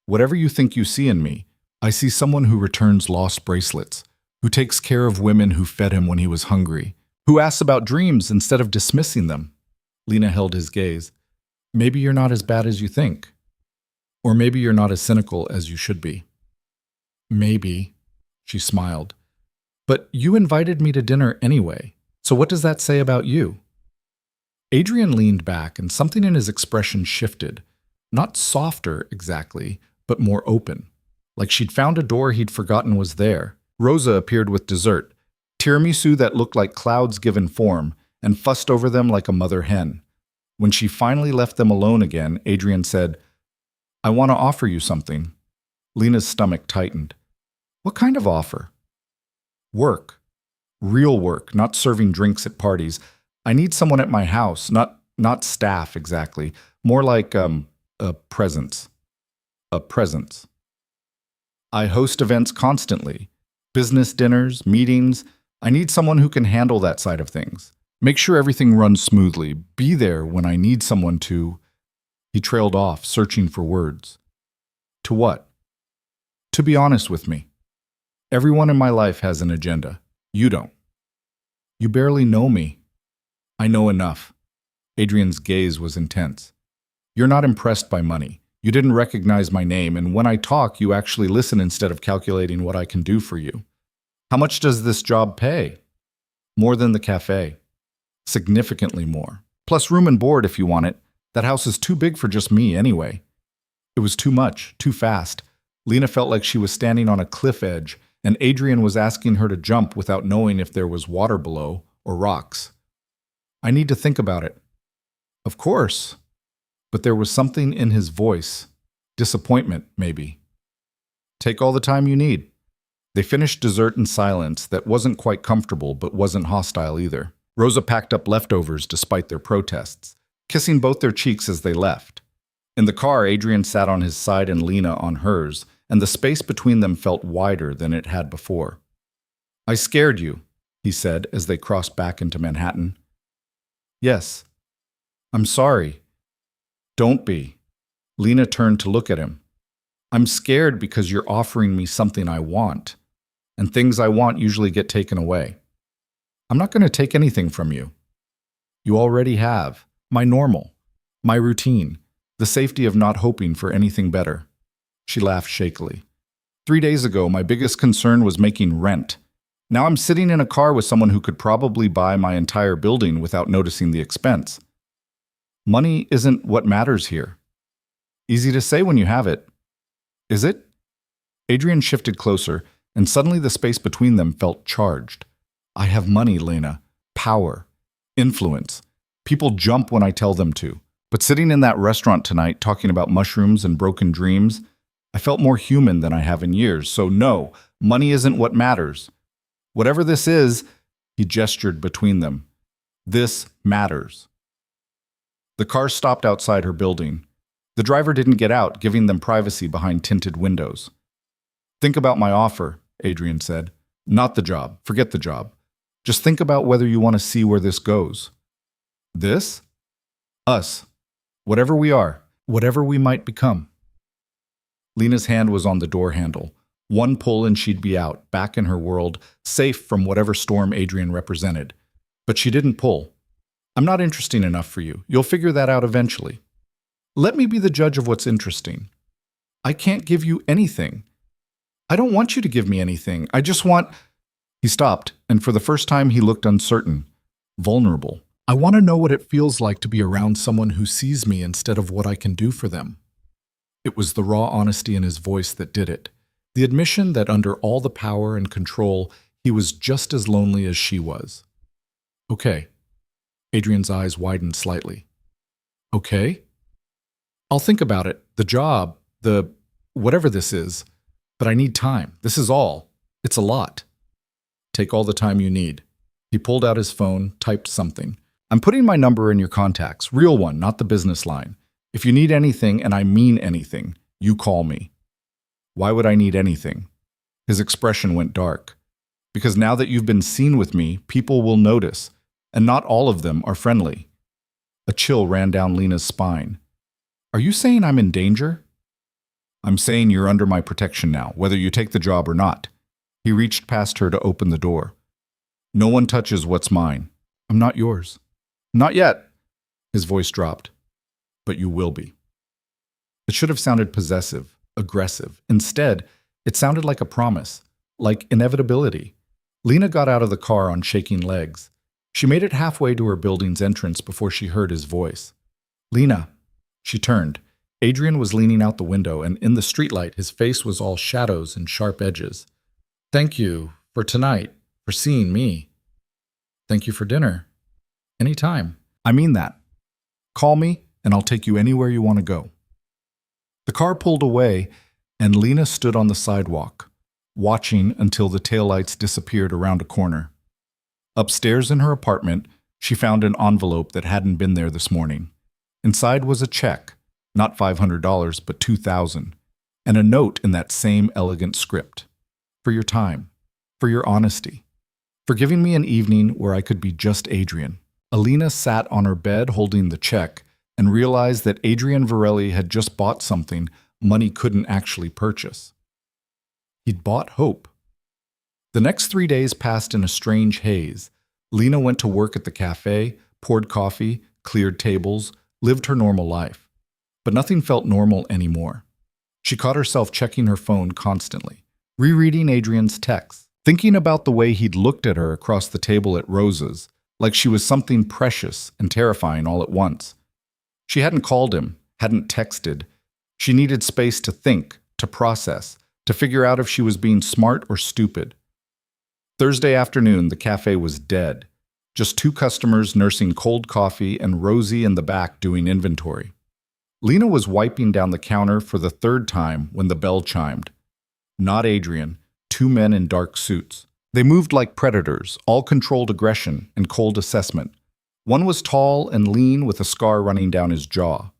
Whatever you think you see in me, I see someone who returns lost bracelets, who takes care of women who fed him when he was hungry, who asks about dreams instead of dismissing them. Lena held his gaze. Maybe you're not as bad as you think. Or maybe you're not as cynical as you should be. Maybe, she smiled. But you invited me to dinner anyway, so what does that say about you? Adrian leaned back and something in his expression shifted. Not softer exactly, but more open. Like she'd found a door he'd forgotten was there. Rosa appeared with dessert, tiramisu that looked like clouds given form, and fussed over them like a mother hen. When she finally left them alone again, Adrian said, I want to offer you something. Lena's stomach tightened. What kind of offer? Work. Real work, not serving drinks at parties. I need someone at my house, not staff exactly. More like a presence. A presence. I host events constantly. Business dinners, meetings. I need someone who can handle that side of things. Make sure everything runs smoothly. Be there when I need someone to... He trailed off, searching for words. To what? To be honest with me. Everyone in my life has an agenda. You don't. You barely know me. I know enough. Adrian's gaze was intense. You're not impressed by money. You didn't recognize my name, and when I talk, you actually listen instead of calculating what I can do for you. How much does this job pay? More than the cafe. Significantly more. Plus room and board if you want it. That house is too big for just me anyway. It was too much, too fast. Lena felt like she was standing on a cliff edge, and Adrian was asking her to jump without knowing if there was water below or rocks. I need to think about it. Of course. But there was something in his voice. Disappointment, maybe. Take all the time you need. They finished dessert in silence that wasn't quite comfortable but wasn't hostile either. Rosa packed up leftovers despite their protests, kissing both their cheeks as they left. In the car, Adrian sat on his side and Lena on hers, and the space between them felt wider than it had before. I scared you, he said as they crossed back into Manhattan. Yes. I'm sorry. Don't be. Lena turned to look at him. I'm scared because you're offering me something I want, and things I want usually get taken away. I'm not going to take anything from you. You already have. My normal. My routine. The safety of not hoping for anything better. She laughed shakily. 3 days ago, my biggest concern was making rent. Now I'm sitting in a car with someone who could probably buy my entire building without noticing the expense. Money isn't what matters here. Easy to say when you have it. Is it? Adrian shifted closer, and suddenly the space between them felt charged. I have money, Lena. Power. Influence. People jump when I tell them to. But sitting in that restaurant tonight talking about mushrooms and broken dreams, I felt more human than I have in years. So no, money isn't what matters. Whatever this is, he gestured between them. This matters. The car stopped outside her building. The driver didn't get out, giving them privacy behind tinted windows. Think about my offer, Adrian said. Not the job. Forget the job. Just think about whether you want to see where this goes. This? Us. Whatever we are. Whatever we might become. Lena's hand was on the door handle. One pull and she'd be out, back in her world, safe from whatever storm Adrian represented. But she didn't pull. I'm not interesting enough for you. You'll figure that out eventually. Let me be the judge of what's interesting. I can't give you anything. I don't want you to give me anything. I just want... He stopped, and for the first time he looked uncertain, vulnerable. I want to know what it feels like to be around someone who sees me instead of what I can do for them. It was the raw honesty in his voice that did it. The admission that under all the power and control, he was just as lonely as she was. Okay. Adrian's eyes widened slightly. Okay? I'll think about it. The job, whatever this is. But I need time. This is all. It's a lot. Take all the time you need. He pulled out his phone, typed something. I'm putting my number in your contacts. Real one, not the business line. If you need anything, and I mean anything, you call me. Why would I need anything? His expression went dark. Because now that you've been seen with me, people will notice. And not all of them are friendly. A chill ran down Lena's spine. Are you saying I'm in danger? I'm saying you're under my protection now, whether you take the job or not. He reached past her to open the door. No one touches what's mine. I'm not yours. Not yet. His voice dropped. But you will be. It should have sounded possessive, aggressive. Instead, it sounded like a promise, like inevitability. Lena got out of the car on shaking legs. She made it halfway to her building's entrance before she heard his voice. Lena. She turned. Adrian was leaning out the window, and in the streetlight, his face was all shadows and sharp edges. Thank you for tonight, for seeing me. Thank you for dinner. Anytime. I mean that. Call me, and I'll take you anywhere you want to go. The car pulled away, and Lena stood on the sidewalk, watching until the taillights disappeared around a corner. Upstairs in her apartment, she found an envelope that hadn't been there this morning. Inside was a check, not $500, but $2,000, and a note in that same elegant script. For your time, for your honesty, for giving me an evening where I could be just Adrian. Alina sat on her bed holding the check and realized that Adrian Varelli had just bought something money couldn't actually purchase. He'd bought hope. The next 3 days passed in a strange haze. Lena went to work at the cafe, poured coffee, cleared tables, lived her normal life. But nothing felt normal anymore. She caught herself checking her phone constantly, rereading Adrian's texts, thinking about the way he'd looked at her across the table at Rosa's, like she was something precious and terrifying all at once. She hadn't called him, hadn't texted. She needed space to think, to process, to figure out if she was being smart or stupid. Thursday afternoon, the cafe was dead. Just 2 customers nursing cold coffee and Rosie in the back doing inventory. Lena was wiping down the counter for the 3rd time when the bell chimed. Not Adrian, 2 men in dark suits. They moved like predators, all controlled aggression and cold assessment. One was tall and lean with a scar running down his jaw.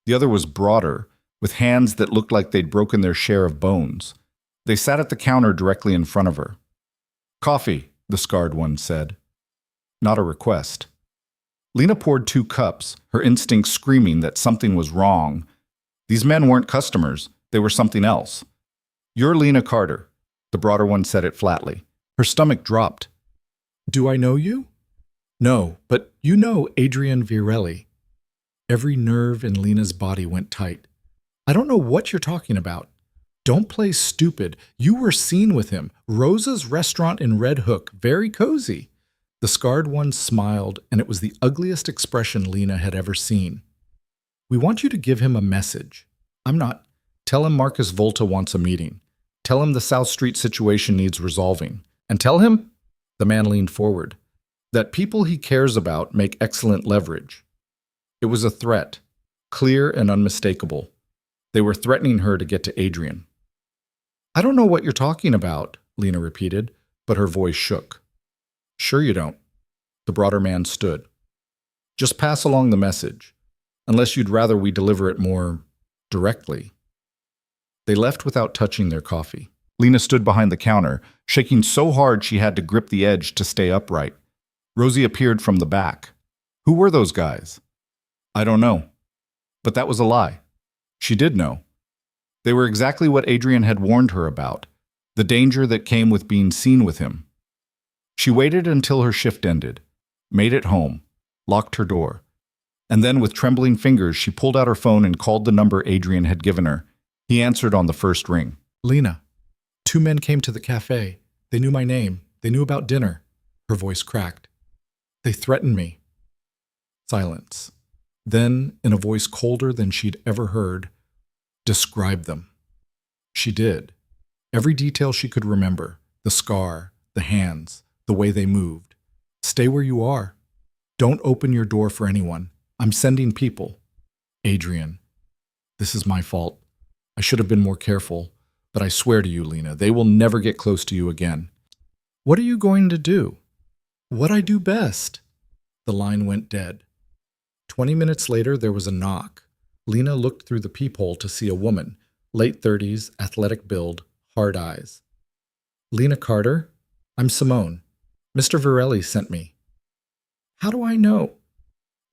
The other was broader, with hands that looked like they'd broken their share of bones. They sat at the counter directly in front of her. Coffee, the scarred one said. Not a request. Lena poured 2 cups, her instincts screaming that something was wrong. These men weren't customers, they were something else. You're Lena Carter, the broader one said it flatly. Her stomach dropped. Do I know you? No, but you know Adrian Varelli. Every nerve in Lena's body went tight. I don't know what you're talking about. Don't play stupid. You were seen with him. Rosa's restaurant in Red Hook, very cozy. The scarred one smiled, and it was the ugliest expression Lena had ever seen. We want you to give him a message. I'm not. Tell him Marcus Volta wants a meeting. Tell him the South Street situation needs resolving. And tell him, the man leaned forward, that people he cares about make excellent leverage. It was a threat, clear and unmistakable. They were threatening her to get to Adrian. I don't know what you're talking about, Lena repeated, but her voice shook. Sure you don't. The broader man stood. Just pass along the message, unless you'd rather we deliver it more directly. They left without touching their coffee. Lena stood behind the counter, shaking so hard she had to grip the edge to stay upright. Rosie appeared from the back. Who were those guys? I don't know. But that was a lie. She did know. They were exactly what Adrian had warned her about, the danger that came with being seen with him. She waited until her shift ended, made it home, locked her door, and then with trembling fingers she pulled out her phone and called the number Adrian had given her. He answered on the first ring. Lena, 2 men came to the cafe. They knew my name. They knew about dinner. Her voice cracked. They threatened me. Silence. Then, in a voice colder than she'd ever heard, describe them. She did. Every detail she could remember, the scar, the hands, the way they moved. Stay where you are. Don't open your door for anyone. I'm sending people. Adrian, this is my fault. I should have been more careful, but I swear to you, Lena, they will never get close to you again. What are you going to do? What I do best. The line went dead. 20 minutes later, there was a knock. Lena looked through the peephole to see a woman, late 30s, athletic build, hard eyes. Lena Carter? I'm Simone. Mr. Varelli sent me. How do I know?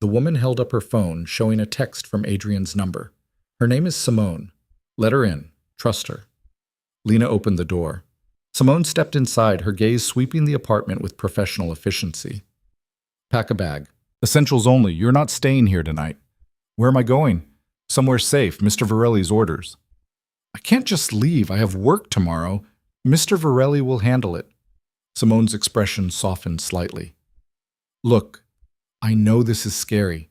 The woman held up her phone, showing a text from Adrian's number. Her name is Simone. Let her in. Trust her. Lena opened the door. Simone stepped inside, her gaze sweeping the apartment with professional efficiency. Pack a bag. Essentials only. You're not staying here tonight. Where am I going? Somewhere safe. Mr. Varelli's orders. I can't just leave. I have work tomorrow. Mr. Varelli will handle it. Simone's expression softened slightly. Look, I know this is scary,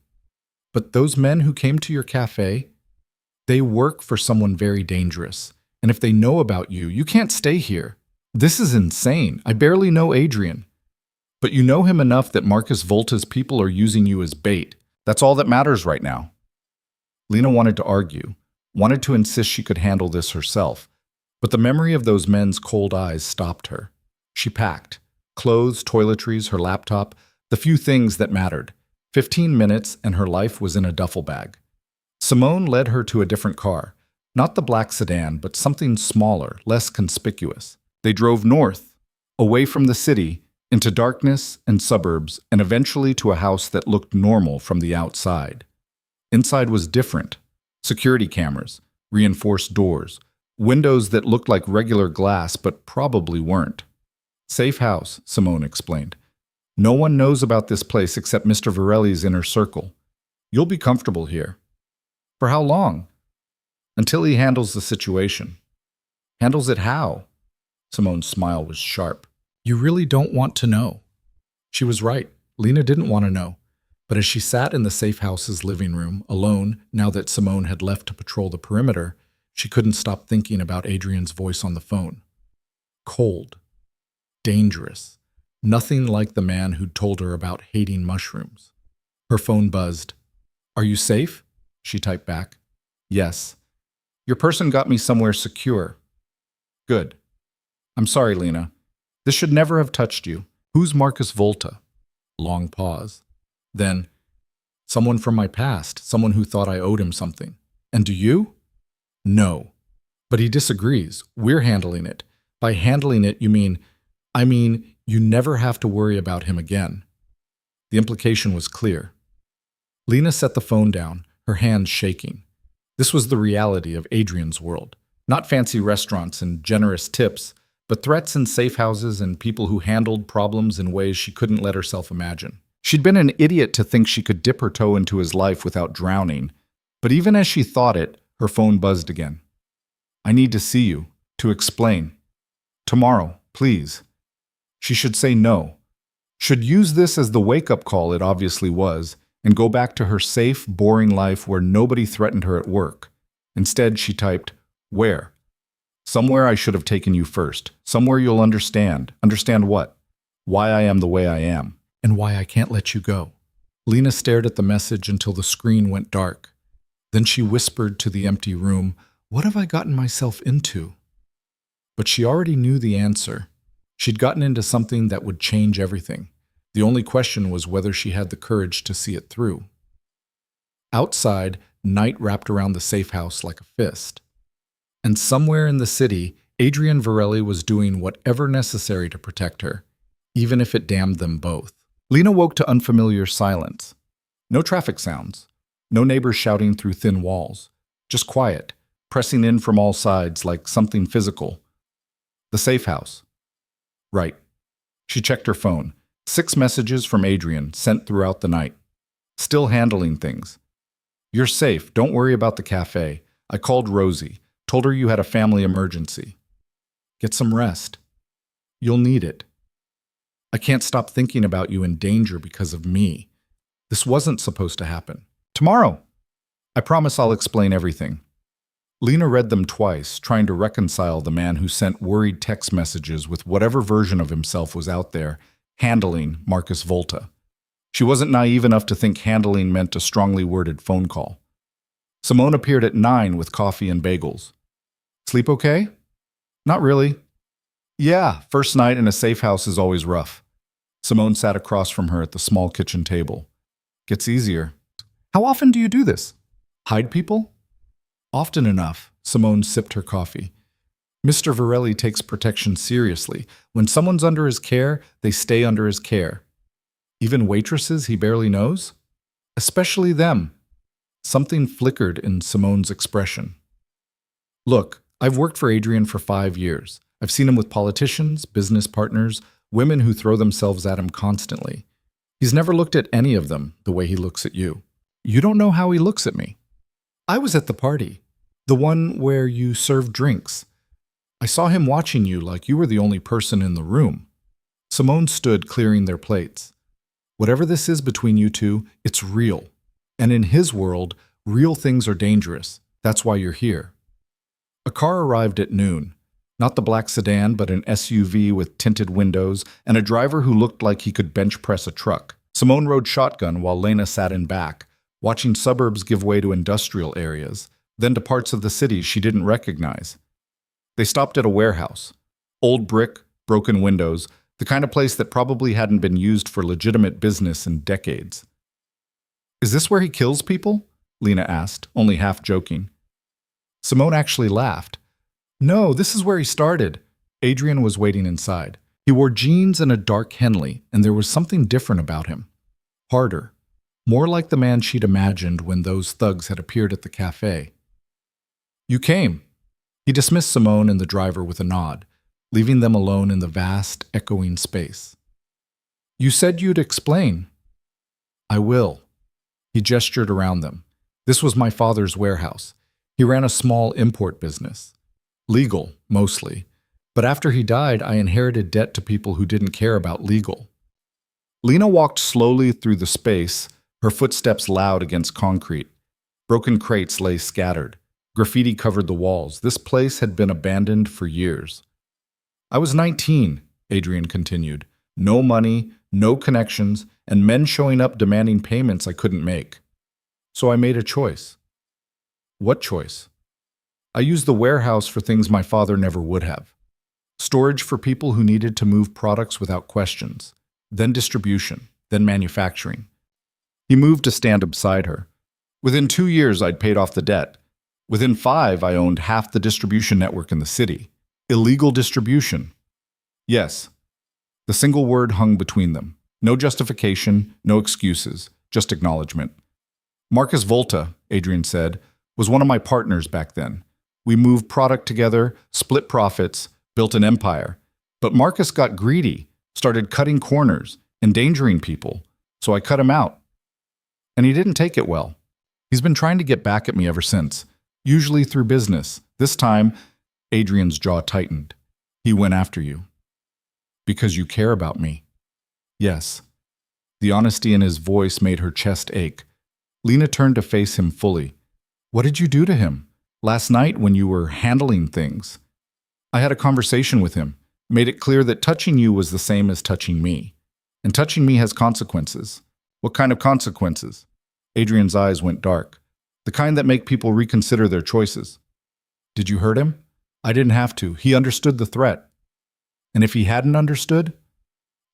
but those men who came to your cafe, they work for someone very dangerous. And if they know about you, you can't stay here. This is insane. I barely know Adrian. But you know him enough that Marcus Volta's people are using you as bait. That's all that matters right now. Lena wanted to argue, wanted to insist she could handle this herself, but the memory of those men's cold eyes stopped her. She packed. Clothes, toiletries, her laptop, the few things that mattered. 15 minutes and her life was in a duffel bag. Simone led her to a different car. Not the black sedan, but something smaller, less conspicuous. They drove north, away from the city, into darkness and suburbs, and eventually to a house that looked normal from the outside. Inside was different. Security cameras, reinforced doors, windows that looked like regular glass but probably weren't. Safe house, Simone explained. No one knows about this place except Mr. Varelli's inner circle. You'll be comfortable here. For how long? Until he handles the situation. Handles it how? Simone's smile was sharp. You really don't want to know. She was right. Lena didn't want to know. But as she sat in the safe house's living room, alone, now that Simone had left to patrol the perimeter, she couldn't stop thinking about Adrian's voice on the phone. Cold. Dangerous. Nothing like the man who'd told her about hating mushrooms. Her phone buzzed. Are you safe? She typed back. Yes. Your person got me somewhere secure. Good. I'm sorry, Lena. This should never have touched you. Who's Marcus Volta? Long pause. Then, someone from my past, someone who thought I owed him something. And do you? No. But he disagrees. We're handling it. By handling it, you mean, you never have to worry about him again. The implication was clear. Lena set the phone down, her hands shaking. This was the reality of Adrian's world. Not fancy restaurants and generous tips, but threats in safe houses and people who handled problems in ways she couldn't let herself imagine. She'd been an idiot to think she could dip her toe into his life without drowning, but even as she thought it, her phone buzzed again. I need to see you, to explain. Tomorrow, please. She should say no. Should use this as the wake-up call it obviously was, and go back to her safe, boring life where nobody threatened her at work. Instead, she typed, where? Somewhere I should have taken you first. Somewhere you'll understand. Understand what? Why I am the way I am. And why I can't let you go. Lena stared at the message until the screen went dark. Then she whispered to the empty room, what have I gotten myself into? But she already knew the answer. She'd gotten into something that would change everything. The only question was whether she had the courage to see it through. Outside, night wrapped around the safe house like a fist. And somewhere in the city, Adrian Varelli was doing whatever necessary to protect her, even if it damned them both. Lena woke to unfamiliar silence. No traffic sounds. No neighbors shouting through thin walls. Just quiet, pressing in from all sides like something physical. The safe house. Right. She checked her phone. 6 messages from Adrian sent throughout the night. Still handling things. You're safe. Don't worry about the cafe. I called Rosie. Told her you had a family emergency. Get some rest. You'll need it. I can't stop thinking about you in danger because of me. This wasn't supposed to happen. Tomorrow. I promise I'll explain everything. Lena read them twice, trying to reconcile the man who sent worried text messages with whatever version of himself was out there, handling Marcus Volta. She wasn't naive enough to think handling meant a strongly worded phone call. Simone appeared at 9 with coffee and bagels. Sleep okay? Not really. Yeah, first night in a safe house is always rough. Simone sat across from her at the small kitchen table. Gets easier. How often do you do this? Hide people? Often enough. Simone sipped her coffee. Mr. Varelli takes protection seriously. When someone's under his care, they stay under his care. Even waitresses he barely knows? Especially them. Something flickered in Simone's expression. Look, I've worked for Adrian for 5 years. I've seen him with politicians, business partners, women who throw themselves at him constantly. He's never looked at any of them the way he looks at you. You don't know how he looks at me. I was at the party, the one where you served drinks. I saw him watching you like you were the only person in the room. Simone stood clearing their plates. Whatever this is between you two, it's real. And in his world, real things are dangerous. That's why you're here. A car arrived at noon. Not the black sedan, but an SUV with tinted windows and a driver who looked like he could bench press a truck. Simone rode shotgun while Lena sat in back, watching suburbs give way to industrial areas, then to parts of the city she didn't recognize. They stopped at a warehouse. Old brick, broken windows, the kind of place that probably hadn't been used for legitimate business in decades. Is this where he kills people? Lena asked, only half joking. Simone actually laughed. No, this is where he started. Adrian was waiting inside. He wore jeans and a dark Henley, and there was something different about him. Harder. More like the man she'd imagined when those thugs had appeared at the cafe. You came. He dismissed Simone and the driver with a nod, leaving them alone in the vast, echoing space. You said you'd explain. I will. He gestured around them. This was my father's warehouse. He ran a small import business. Legal, mostly. But after he died, I inherited debt to people who didn't care about legal. Lena walked slowly through the space, her footsteps loud against concrete. Broken crates lay scattered. Graffiti covered the walls. This place had been abandoned for years. I was 19, Adrian continued. No money, no connections, and men showing up demanding payments I couldn't make. So I made a choice. What choice? I used the warehouse for things my father never would have. Storage for people who needed to move products without questions. Then distribution. Then manufacturing. He moved to stand beside her. Within 2 years, I'd paid off the debt. Within 5, I owned half the distribution network in the city. Illegal distribution. Yes. The single word hung between them. No justification, no excuses, just acknowledgement. Marcus Volta, Adrian said, was one of my partners back then. We moved product together, split profits, built an empire. But Marcus got greedy, started cutting corners, endangering people, so I cut him out. And he didn't take it well. He's been trying to get back at me ever since, usually through business. This time, Adrian's jaw tightened. He went after you. Because you care about me. Yes. The honesty in his voice made her chest ache. Lena turned to face him fully. What did you do to him? Last night when you were handling things. I had a conversation with him, made it clear that touching you was the same as touching me. And touching me has consequences. What kind of consequences? Adrian's eyes went dark. The kind that make people reconsider their choices. Did you hurt him? I didn't have to. He understood the threat. And if he hadn't understood?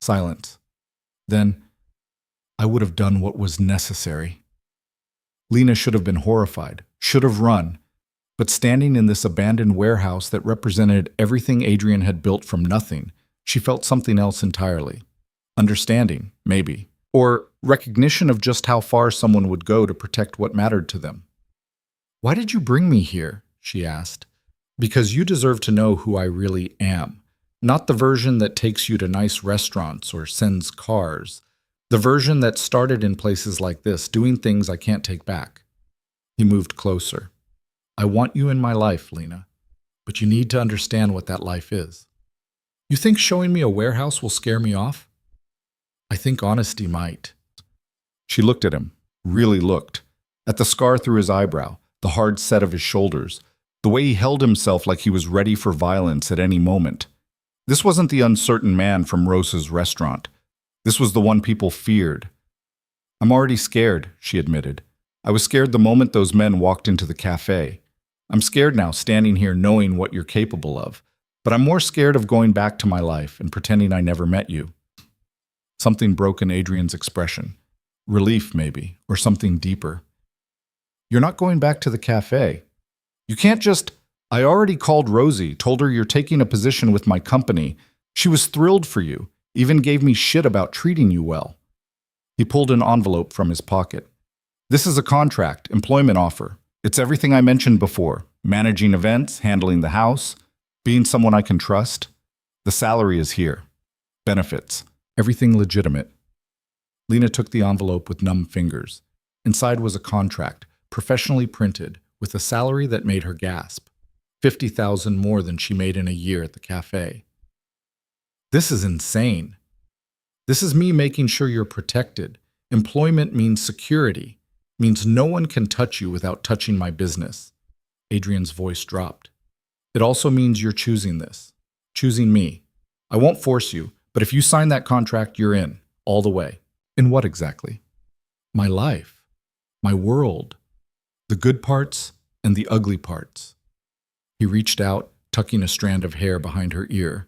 Silence. Then, I would have done what was necessary. Lena should have been horrified, should have run. But standing in this abandoned warehouse that represented everything Adrian had built from nothing, she felt something else entirely. Understanding, maybe. Or recognition of just how far someone would go to protect what mattered to them. Why did you bring me here? She asked. Because you deserve to know who I really am. Not the version that takes you to nice restaurants or sends cars. The version that started in places like this, doing things I can't take back. He moved closer. I want you in my life, Lena. But you need to understand what that life is. You think showing me a warehouse will scare me off? I think honesty might. She looked at him, really looked. At the scar through his eyebrow, the hard set of his shoulders, the way he held himself like he was ready for violence at any moment. This wasn't the uncertain man from Rosa's restaurant. This was the one people feared. I'm already scared, she admitted. I was scared the moment those men walked into the cafe. I'm scared now, standing here knowing what you're capable of. But I'm more scared of going back to my life and pretending I never met you. Something broke in Adrian's expression. Relief, maybe, or something deeper. You're not going back to the cafe. You can't just... I already called Rosie, told her you're taking a position with my company. She was thrilled for you, even gave me shit about treating you well. He pulled an envelope from his pocket. This is a contract, employment offer. It's everything I mentioned before. Managing events, handling the house, being someone I can trust. The salary is here. Benefits. Everything legitimate. Lena took the envelope with numb fingers. Inside was a contract, professionally printed, with a salary that made her gasp. 50,000 more than she made in a year at the cafe. This is insane. This is me making sure you're protected. Employment means security, means no one can touch you without touching my business. Adrian's voice dropped. It also means you're choosing this, choosing me. I won't force you, but if you sign that contract, you're in, all the way. In what exactly? My life, my world, the good parts and the ugly parts. He reached out, tucking a strand of hair behind her ear.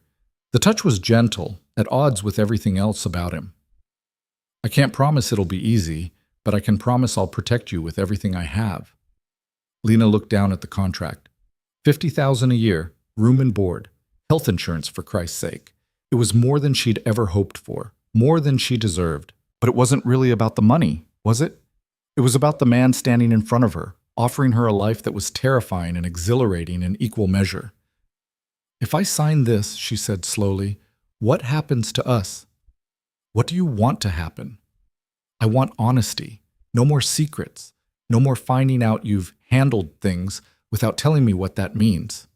The touch was gentle, at odds with everything else about him. I can't promise it'll be easy, but I can promise I'll protect you with everything I have. Lena looked down at the contract. 50,000 a year, room and board, health insurance for Christ's sake. It was more than she'd ever hoped for, more than she deserved. But it wasn't really about the money, was it? It was about the man standing in front of her, offering her a life that was terrifying and exhilarating in equal measure. If I sign this, she said slowly, what happens to us? What do you want to happen? I want honesty, no more secrets, no more finding out you've handled things without telling me what that means.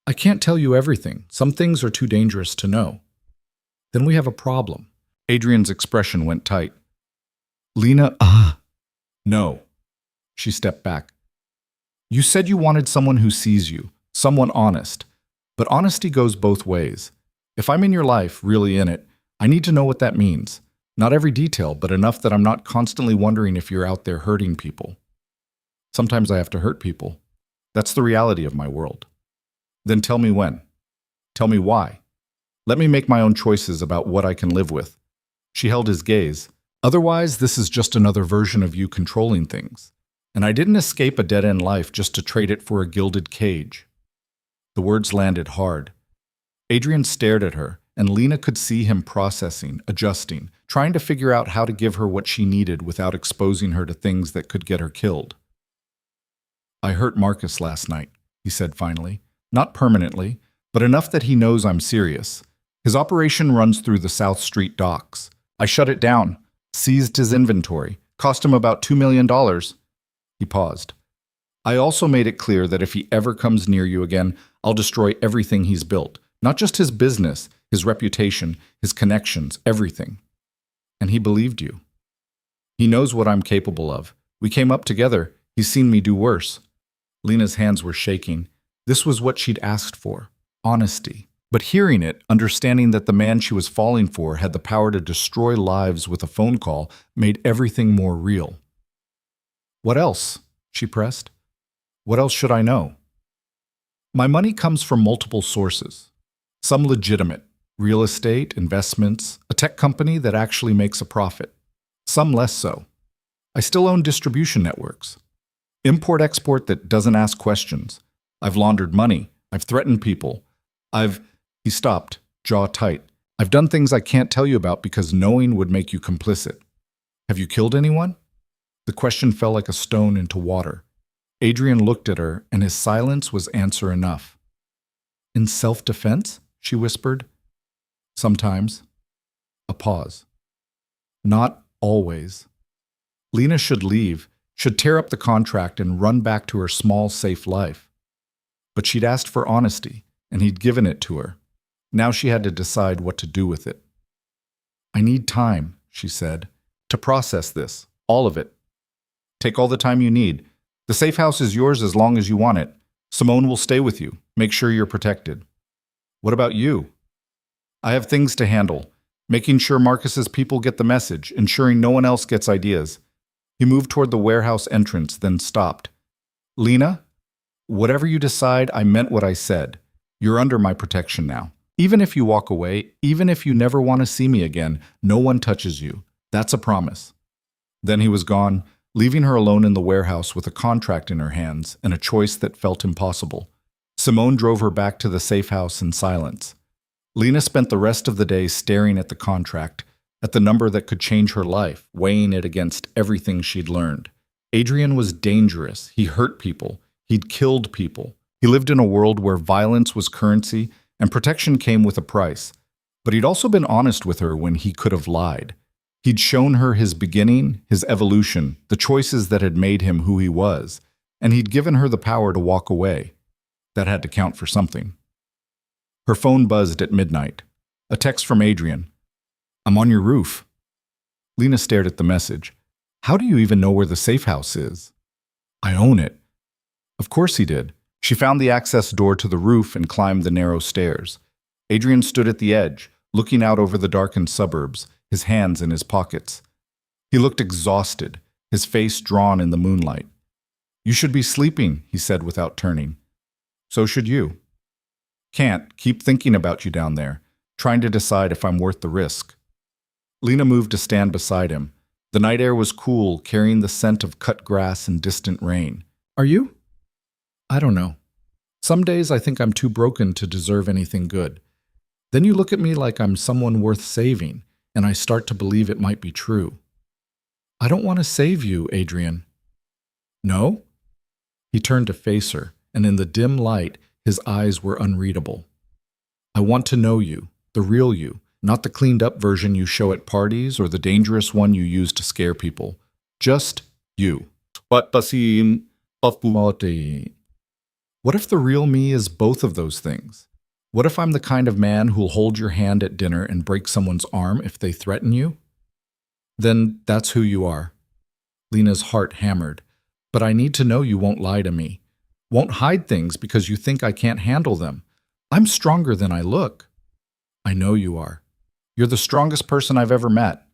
I can't tell you everything. Some things are too dangerous to know. Then we have a problem. Adrian's expression went tight. Lena, no. She stepped back. You said you wanted someone who sees you, someone honest. But honesty goes both ways. If I'm in your life, really in it, I need to know what that means. Not every detail, but enough that I'm not constantly wondering if you're out there hurting people. Sometimes I have to hurt people. That's the reality of my world. Then tell me when. Tell me why. Let me make my own choices about what I can live with. She held his gaze. Otherwise, this is just another version of you controlling things. And I didn't escape a dead-end life just to trade it for a gilded cage. The words landed hard. Adrian stared at her, and Lena could see him processing, adjusting, trying to figure out how to give her what she needed without exposing her to things that could get her killed. I hurt Marcus last night, he said finally. Not permanently, but enough that he knows I'm serious. His operation runs through the South Street docks. I shut it down, seized his inventory, cost him about $2 million. He paused. I also made it clear that if he ever comes near you again, I'll destroy everything he's built. Not just his business, his reputation, his connections, everything. And he believed you. He knows what I'm capable of. We came up together. He's seen me do worse. Lena's hands were shaking. This was what she'd asked for, honesty. But hearing it, understanding that the man she was falling for had the power to destroy lives with a phone call, made everything more real. What else? She pressed. What else should I know? My money comes from multiple sources. Some legitimate, real estate, investments, a tech company that actually makes a profit. Some less so. I still own distribution networks. Import-export that doesn't ask questions. I've laundered money. I've threatened people. He stopped, jaw tight. I've done things I can't tell you about because knowing would make you complicit. Have you killed anyone? The question fell like a stone into water. Adrian looked at her, and his silence was answer enough. In self-defense? She whispered. Sometimes. A pause. Not always. Lena should leave, should tear up the contract and run back to her small, safe life. But she'd asked for honesty, and he'd given it to her. Now she had to decide what to do with it. I need time, she said, to process this, all of it. Take all the time you need. The safe house is yours as long as you want it. Simone will stay with you. Make sure you're protected. What about you? I have things to handle. Making sure Marcus's people get the message, ensuring no one else gets ideas. He moved toward the warehouse entrance, then stopped. Lena, whatever you decide, I meant what I said. You're under my protection now. Even if you walk away, even if you never want to see me again, no one touches you. That's a promise. Then he was gone, leaving her alone in the warehouse with a contract in her hands and a choice that felt impossible. Simone drove her back to the safe house in silence. Lena spent the rest of the day staring at the contract, at the number that could change her life, weighing it against everything she'd learned. Adrian was dangerous. He hurt people. He'd killed people. He lived in a world where violence was currency and protection came with a price. But he'd also been honest with her when he could have lied. He'd shown her his beginning, his evolution, the choices that had made him who he was, and he'd given her the power to walk away. That had to count for something. Her phone buzzed at midnight. A text from Adrian. "I'm on your roof." Lena stared at the message. "How do you even know where the safe house is?" "I own it." Of course he did. She found the access door to the roof and climbed the narrow stairs. Adrian stood at the edge, looking out over the darkened suburbs, his hands in his pockets. He looked exhausted, his face drawn in the moonlight. "You should be sleeping," he said without turning. "So should you." "Can't. Keep thinking about you down there, trying to decide if I'm worth the risk." Lena moved to stand beside him. The night air was cool, carrying the scent of cut grass and distant rain. "Are you?" "I don't know. Some days I think I'm too broken to deserve anything good. Then you look at me like I'm someone worth saving, and I start to believe it might be true." "I don't want to save you, Adrian." "No?" He turned to face her, and in the dim light, his eyes were unreadable. "I want to know you, the real you, not the cleaned-up version you show at parties or the dangerous one you use to scare people. Just you." What if the real me is both of those things? What if I'm the kind of man who'll hold your hand at dinner and break someone's arm if they threaten you? Then that's who you are. Lena's heart hammered. "But I need to know you won't lie to me. Won't hide things because you think I can't handle them. I'm stronger than I look." "I know you are. You're the strongest person I've ever met."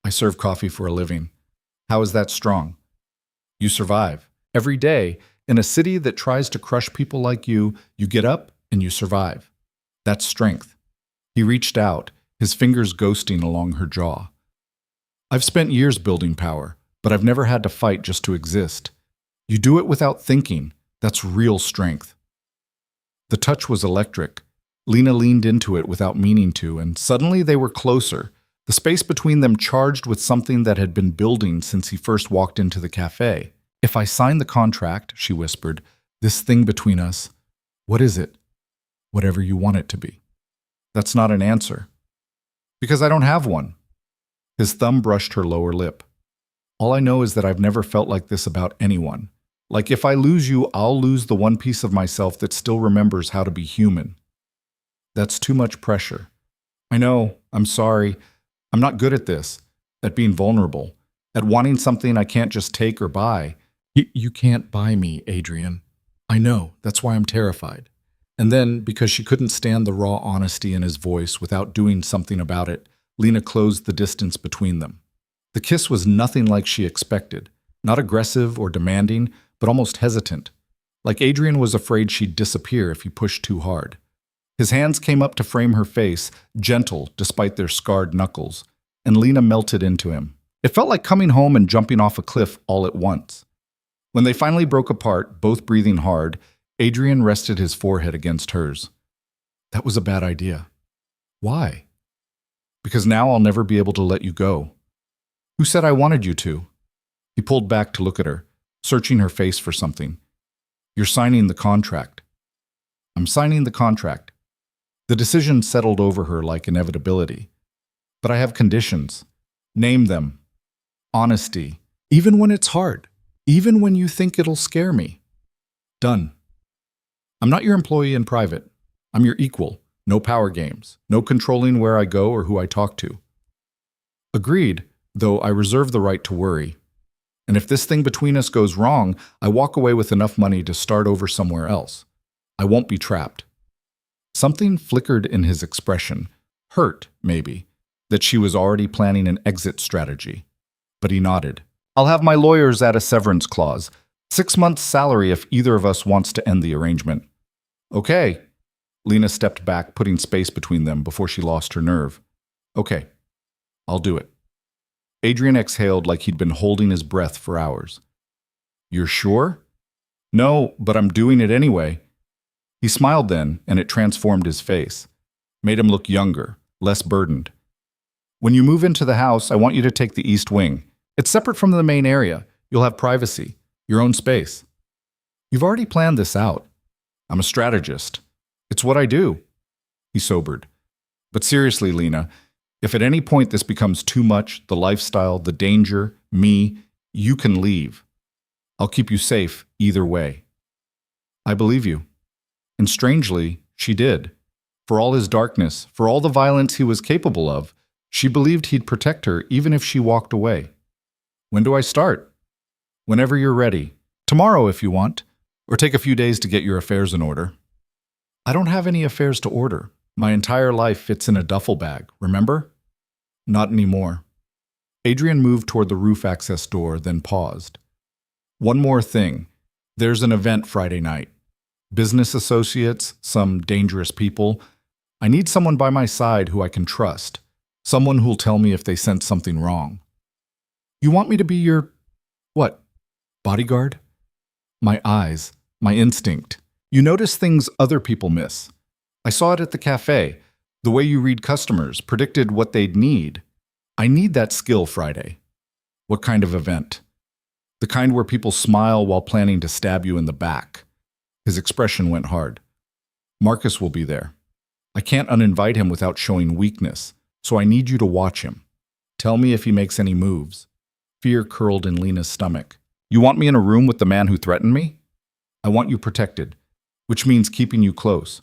"I serve coffee for a living." "How is that strong?" "You survive. Every day, in a city that tries to crush people like you get up and you survive. That's strength." He reached out, his fingers ghosting along her jaw. "I've spent years building power, but I've never had to fight just to exist. You do it without thinking. That's real strength." The touch was electric. Lena leaned into it without meaning to, and suddenly they were closer, the space between them charged with something that had been building since he first walked into the cafe. "If I sign the contract," she whispered, "this thing between us, what is it?" "Whatever you want it to be." "That's not an answer." "Because I don't have one." His thumb brushed her lower lip. "All I know is that I've never felt like this about anyone. Like if I lose you, I'll lose the one piece of myself that still remembers how to be human." "That's too much pressure." "I know. I'm sorry. I'm not good at this, at being vulnerable, at wanting something I can't just take or buy." You can't buy me, Adrian. I know. That's why I'm terrified." And then, because she couldn't stand the raw honesty in his voice without doing something about it, Lena closed the distance between them. The kiss was nothing like she expected, not aggressive or demanding, but almost hesitant, like Adrian was afraid she'd disappear if he pushed too hard. His hands came up to frame her face, gentle despite their scarred knuckles, and Lena melted into him. It felt like coming home and jumping off a cliff all at once. When they finally broke apart, both breathing hard, Adrian rested his forehead against hers. "That was a bad idea." "Why?" "Because now I'll never be able to let you go." "Who said I wanted you to?" He pulled back to look at her, searching her face for something. "You're signing the contract." "I'm signing the contract." The decision settled over her like inevitability. "But I have conditions." "Name them." "Honesty. Even when it's hard. Even when you think it'll scare me." "Done." "I'm not your employee in private. I'm your equal. No power games. No controlling where I go or who I talk to." "Agreed, though I reserve the right to worry. And if this thing between us goes wrong, I walk away with enough money to start over somewhere else. I won't be trapped." Something flickered in his expression, hurt, maybe, that she was already planning an exit strategy. But he nodded. "I'll have my lawyers add a severance clause. 6 months' salary if either of us wants to end the arrangement." "Okay." Lena stepped back, putting space between them before she lost her nerve. "Okay, I'll do it." Adrian exhaled like he'd been holding his breath for hours. "You're sure?" "No, but I'm doing it anyway." He smiled then, and it transformed his face. Made him look younger, less burdened. "When you move into the house, I want you to take the east wing. It's separate from the main area. You'll have privacy, your own space." You've already planned this out. I'm a strategist. It's what I do. He sobered. But seriously, Lena, if at any point this becomes too much, the lifestyle, the danger, me, you can leave. I'll keep you safe either way. I believe you. And strangely, she did. For all his darkness, for all the violence he was capable of, she believed he'd protect her even if she walked away. When do I start? Whenever you're ready. Tomorrow if you want. Or take a few days to get your affairs in order. I don't have any affairs to order. My entire life fits in a duffel bag, remember? Not anymore. Adrian moved toward the roof access door, then paused. One more thing. There's an event Friday night. Business associates, some dangerous people. I need someone by my side who I can trust. Someone who'll tell me if they sense something wrong. You want me to be your, what, bodyguard? My eyes, my instinct. You notice things other people miss. I saw it at the cafe. The way you read customers, predicted what they'd need. I need that skill Friday. What kind of event? The kind where people smile while planning to stab you in the back. His expression went hard. Marcus will be there. I can't uninvite him without showing weakness, so I need you to watch him. Tell me if he makes any moves. Fear curled in Lena's stomach. You want me in a room with the man who threatened me? I want you protected, which means keeping you close.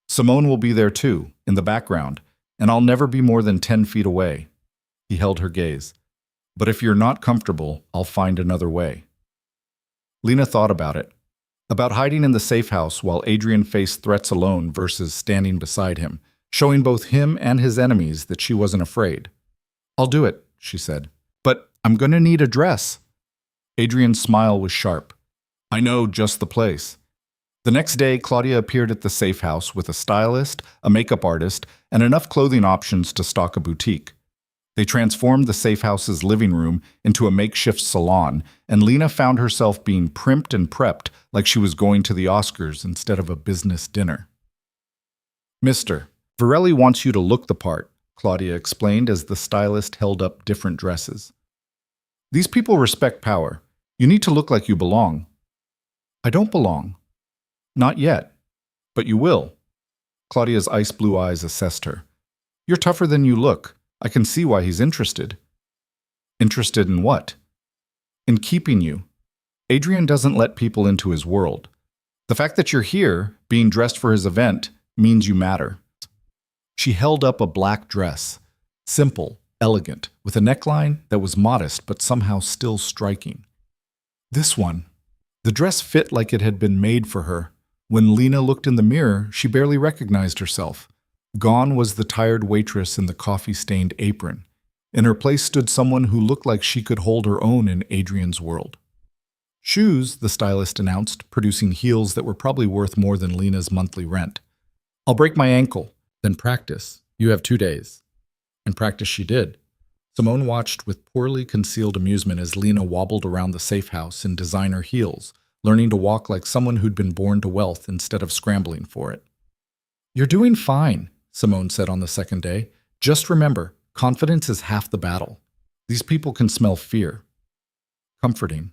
Simone will be there too, in the background, and I'll never be more than 10 feet away. He held her gaze. But if you're not comfortable, I'll find another way. Lena thought about it. About hiding in the safe house while Adrian faced threats alone versus standing beside him, showing both him and his enemies that she wasn't afraid. I'll do it, she said. But I'm going to need a dress. Adrian's smile was sharp. I know just the place. The next day, Claudia appeared at the safe house with a stylist, a makeup artist, and enough clothing options to stock a boutique. They transformed the safe house's living room into a makeshift salon, and Lena found herself being primped and prepped like she was going to the Oscars instead of a business dinner. Mr. Varelli wants you to look the part, Claudia explained as the stylist held up different dresses. These people respect power. You need to look like you belong. I don't belong. Not yet. But you will. Claudia's ice blue eyes assessed her. You're tougher than you look. I can see why he's interested. Interested in what? In keeping you. Adrian doesn't let people into his world. The fact that you're here, being dressed for his event, means you matter. She held up a black dress. Simple, elegant, with a neckline that was modest but somehow still striking. This one. The dress fit like it had been made for her. When Lena looked in the mirror, she barely recognized herself. Gone was the tired waitress in the coffee-stained apron. In her place stood someone who looked like she could hold her own in Adrian's world. Shoes, the stylist announced, producing heels that were probably worth more than Lena's monthly rent. I'll break my ankle, then practice. You have 2 days. And practice she did. Simone watched with poorly concealed amusement as Lena wobbled around the safe house in designer heels, learning to walk like someone who'd been born to wealth instead of scrambling for it. You're doing fine, Simone said on the second day. Just remember, confidence is half the battle. These people can smell fear. Comforting.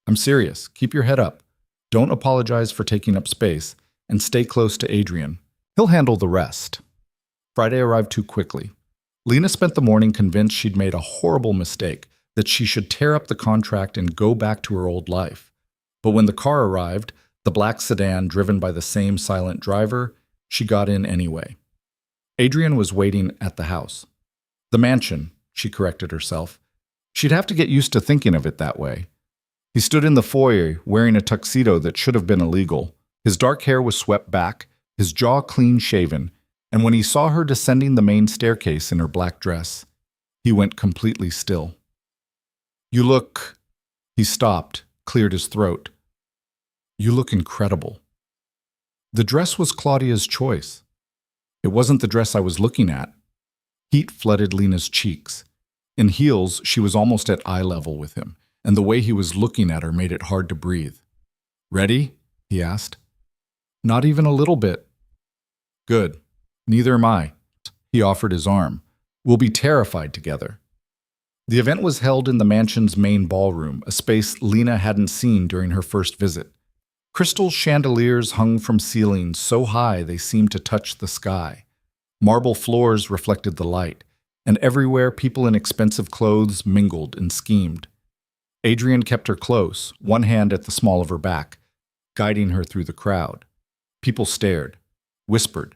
I'm serious. Keep your head up. Don't apologize for taking up space, and stay close to Adrian. He'll handle the rest. Friday arrived too quickly. Lena spent the morning convinced she'd made a horrible mistake, that she should tear up the contract and go back to her old life. But when the car arrived, the black sedan driven by the same silent driver, she got in anyway. Adrian was waiting at the house. The mansion, she corrected herself. She'd have to get used to thinking of it that way. He stood in the foyer wearing a tuxedo that should have been illegal. His dark hair was swept back, his jaw clean-shaven, and when he saw her descending the main staircase in her black dress, he went completely still. You look... He stopped, cleared his throat. You look incredible. The dress was Claudia's choice. It wasn't the dress I was looking at. Heat flooded Lena's cheeks. In heels, she was almost at eye level with him, and the way he was looking at her made it hard to breathe. Ready? He asked. Not even a little bit. Good. Neither am I. He offered his arm. We'll be terrified together. The event was held in the mansion's main ballroom, a space Lena hadn't seen during her first visit. Crystal chandeliers hung from ceilings so high they seemed to touch the sky. Marble floors reflected the light, and everywhere people in expensive clothes mingled and schemed. Adrian kept her close, one hand at the small of her back, guiding her through the crowd. People stared, whispered,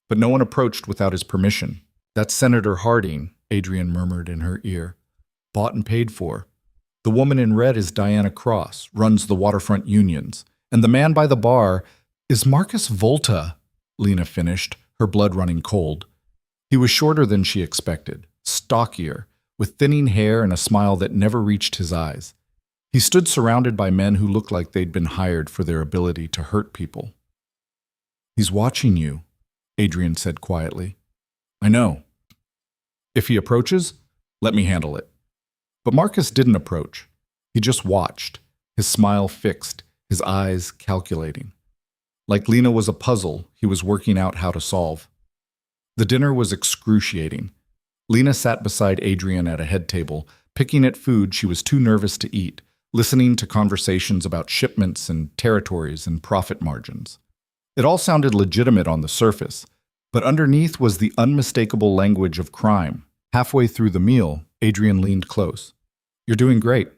but no one approached without his permission. "That's Senator Harding," Adrian murmured in her ear. "Bought and paid for. The woman in red is Diana Cross, runs the waterfront unions. And the man by the bar is Marcus Volta," Lena finished, her blood running cold. He was shorter than she expected, stockier, with thinning hair and a smile that never reached his eyes. He stood surrounded by men who looked like they'd been hired for their ability to hurt people. "He's watching you," Adrian said quietly. "I know. If he approaches, let me handle it." But Marcus didn't approach. He just watched, his smile fixed, his eyes calculating. Like Lena was a puzzle he was working out how to solve. The dinner was excruciating. Lena sat beside Adrian at a head table, picking at food she was too nervous to eat, listening to conversations about shipments and territories and profit margins. It all sounded legitimate on the surface, but underneath was the unmistakable language of crime. Halfway through the meal, Adrian leaned close. "You're doing great."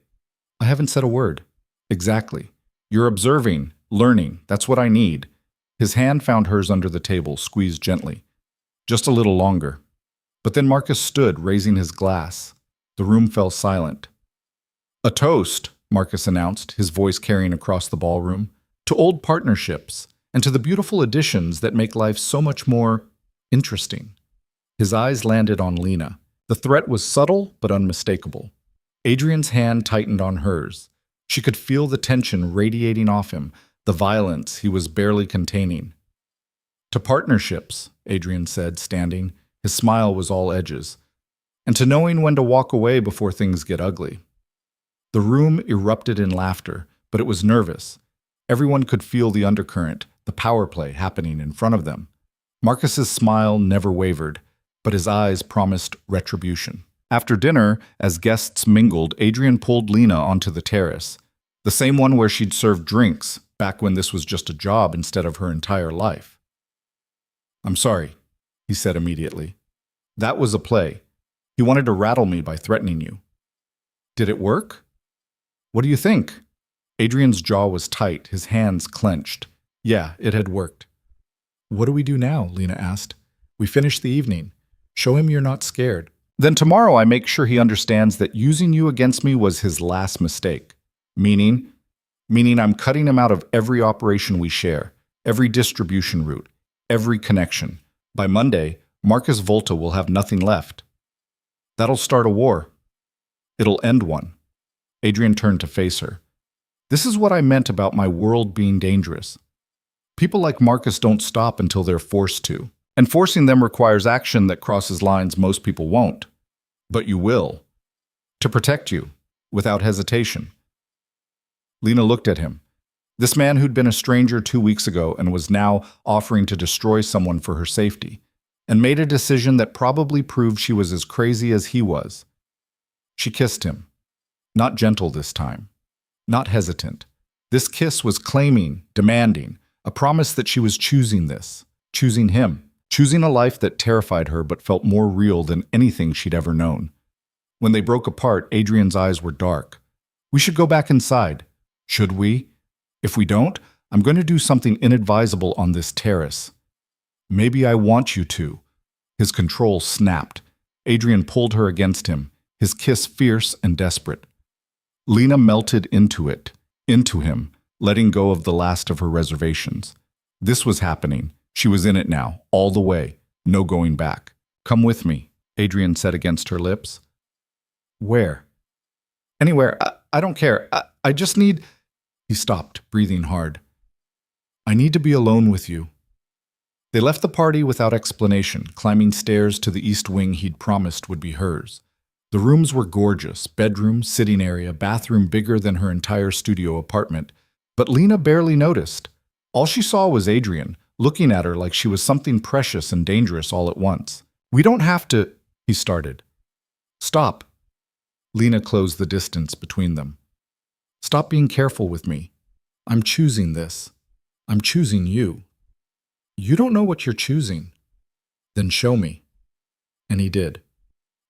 "I haven't said a word." "Exactly. You're observing, learning. That's what I need." His hand found hers under the table, squeezed gently. "Just a little longer." But then Marcus stood, raising his glass. The room fell silent. "A toast," Marcus announced, his voice carrying across the ballroom, "to old partnerships, and to the beautiful additions that make life so much more interesting." His eyes landed on Lena. The threat was subtle but unmistakable. Adrian's hand tightened on hers. She could feel the tension radiating off him, the violence he was barely containing. "To partnerships," Adrian said, standing. His smile was all edges. "And to knowing when to walk away before things get ugly." The room erupted in laughter, but it was nervous. Everyone could feel the undercurrent, the power play happening in front of them. Marcus's smile never wavered, but his eyes promised retribution. After dinner, as guests mingled, Adrian pulled Lena onto the terrace, the same one where she'd served drinks, back when this was just a job instead of her entire life. "I'm sorry," he said immediately. "That was a play. He wanted to rattle me by threatening you." "Did it work?" "What do you think?" Adrian's jaw was tight, his hands clenched. Yeah, it had worked. "What do we do now?" Lena asked. "We finish the evening. Show him you're not scared. Then tomorrow I make sure he understands that using you against me was his last mistake. Meaning I'm cutting him out of every operation we share, every distribution route, every connection. By Monday, Marcus Volta will have nothing left. That'll start a war. It'll end one." Adrian turned to face her. "This is what I meant about my world being dangerous. People like Marcus don't stop until they're forced to. And forcing them requires action that crosses lines most people won't. But you will. To protect you, without hesitation." Lena looked at him. This man who'd been a stranger 2 weeks ago and was now offering to destroy someone for her safety, and made a decision that probably proved she was as crazy as he was. She kissed him. Not gentle this time. Not hesitant. This kiss was claiming, demanding, a promise that she was choosing this, choosing him. Choosing a life that terrified her but felt more real than anything she'd ever known. When they broke apart, Adrian's eyes were dark. "We should go back inside." "Should we? If we don't, I'm going to do something inadvisable on this terrace." "Maybe I want you to." His control snapped. Adrian pulled her against him, his kiss fierce and desperate. Lena melted into it, into him, letting go of the last of her reservations. This was happening. She was in it now, all the way, no going back. "Come with me," Adrian said against her lips. "Where?" "Anywhere. I don't care. I just need—" He stopped, breathing hard. "I need to be alone with you." They left the party without explanation, climbing stairs to the east wing he'd promised would be hers. The rooms were gorgeous, bedroom, sitting area, bathroom bigger than her entire studio apartment. But Lena barely noticed. All she saw was Adrian, looking at her like she was something precious and dangerous all at once. "We don't have to," he started. "Stop." Lena closed the distance between them. "Stop being careful with me." I'm choosing this. I'm choosing you. You don't know what you're choosing. Then show me. And he did.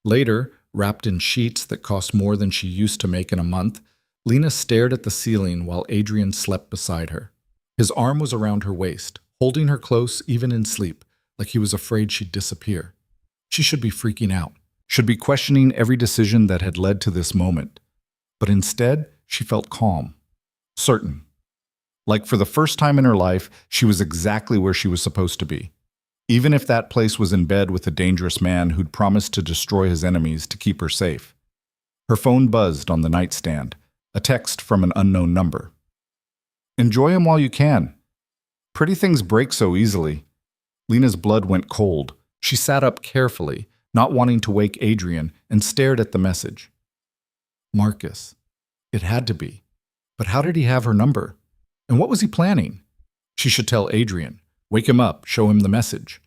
Later, wrapped in sheets that cost more than she used to make in a month, Lena stared at the ceiling while Adrian slept beside her. His arm was around her waist, holding her close even in sleep, like he was afraid she'd disappear. She should be freaking out, should be questioning every decision that had led to this moment. But instead, she felt calm, certain. Like for the first time in her life, she was exactly where she was supposed to be. Even if that place was in bed with a dangerous man who'd promised to destroy his enemies to keep her safe. Her phone buzzed on the nightstand, a text from an unknown number. Enjoy him while you can. Pretty things break so easily. Lena's blood went cold. She sat up carefully, not wanting to wake Adrian, and stared at the message. Marcus. It had to be. But how did he have her number? And what was he planning? She should tell Adrian. Wake him up, show him the message.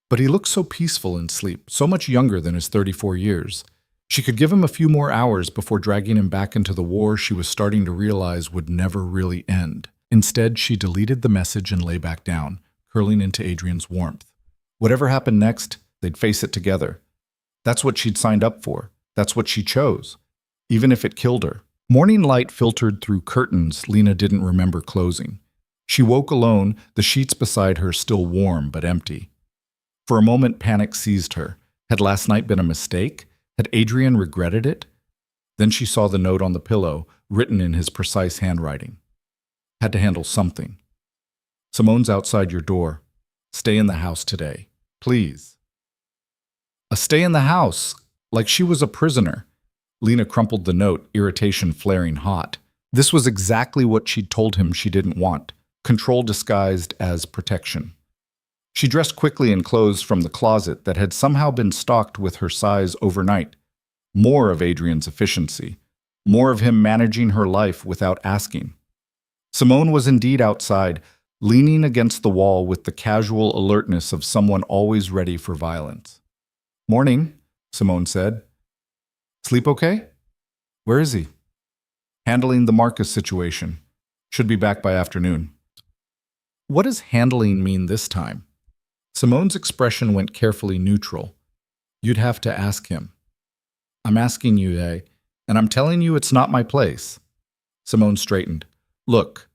But he looked so peaceful in sleep, so much younger than his 34 years. She could give him a few more hours before dragging him back into the war she was starting to realize would never really end. Instead, she deleted the message and lay back down, curling into Adrian's warmth. Whatever happened next, they'd face it together. That's what she'd signed up for. That's what she chose, even if it killed her. Morning light filtered through curtains Lena didn't remember closing. She woke alone, the sheets beside her still warm but empty. For a moment, panic seized her. Had last night been a mistake? Had Adrian regretted it? Then she saw the note on the pillow, written in his precise handwriting. Had to handle something. Simone's outside your door. Stay in the house today. Please. A stay in the house, like she was a prisoner. Lena crumpled the note, irritation flaring hot. This was exactly what she'd told him she didn't want. Control disguised as protection. She dressed quickly in clothes from the closet that had somehow been stocked with her size overnight. More of Adrian's efficiency. More of him managing her life without asking. Simone was indeed outside, leaning against the wall with the casual alertness of someone always ready for violence. Morning, Simone said. Sleep okay? Where is he? Handling the Marcus situation. Should be back by afternoon. What does handling mean this time? Simone's expression went carefully neutral. You'd have to ask him. I'm asking you, and I'm telling you it's not my place. Simone straightened. Look,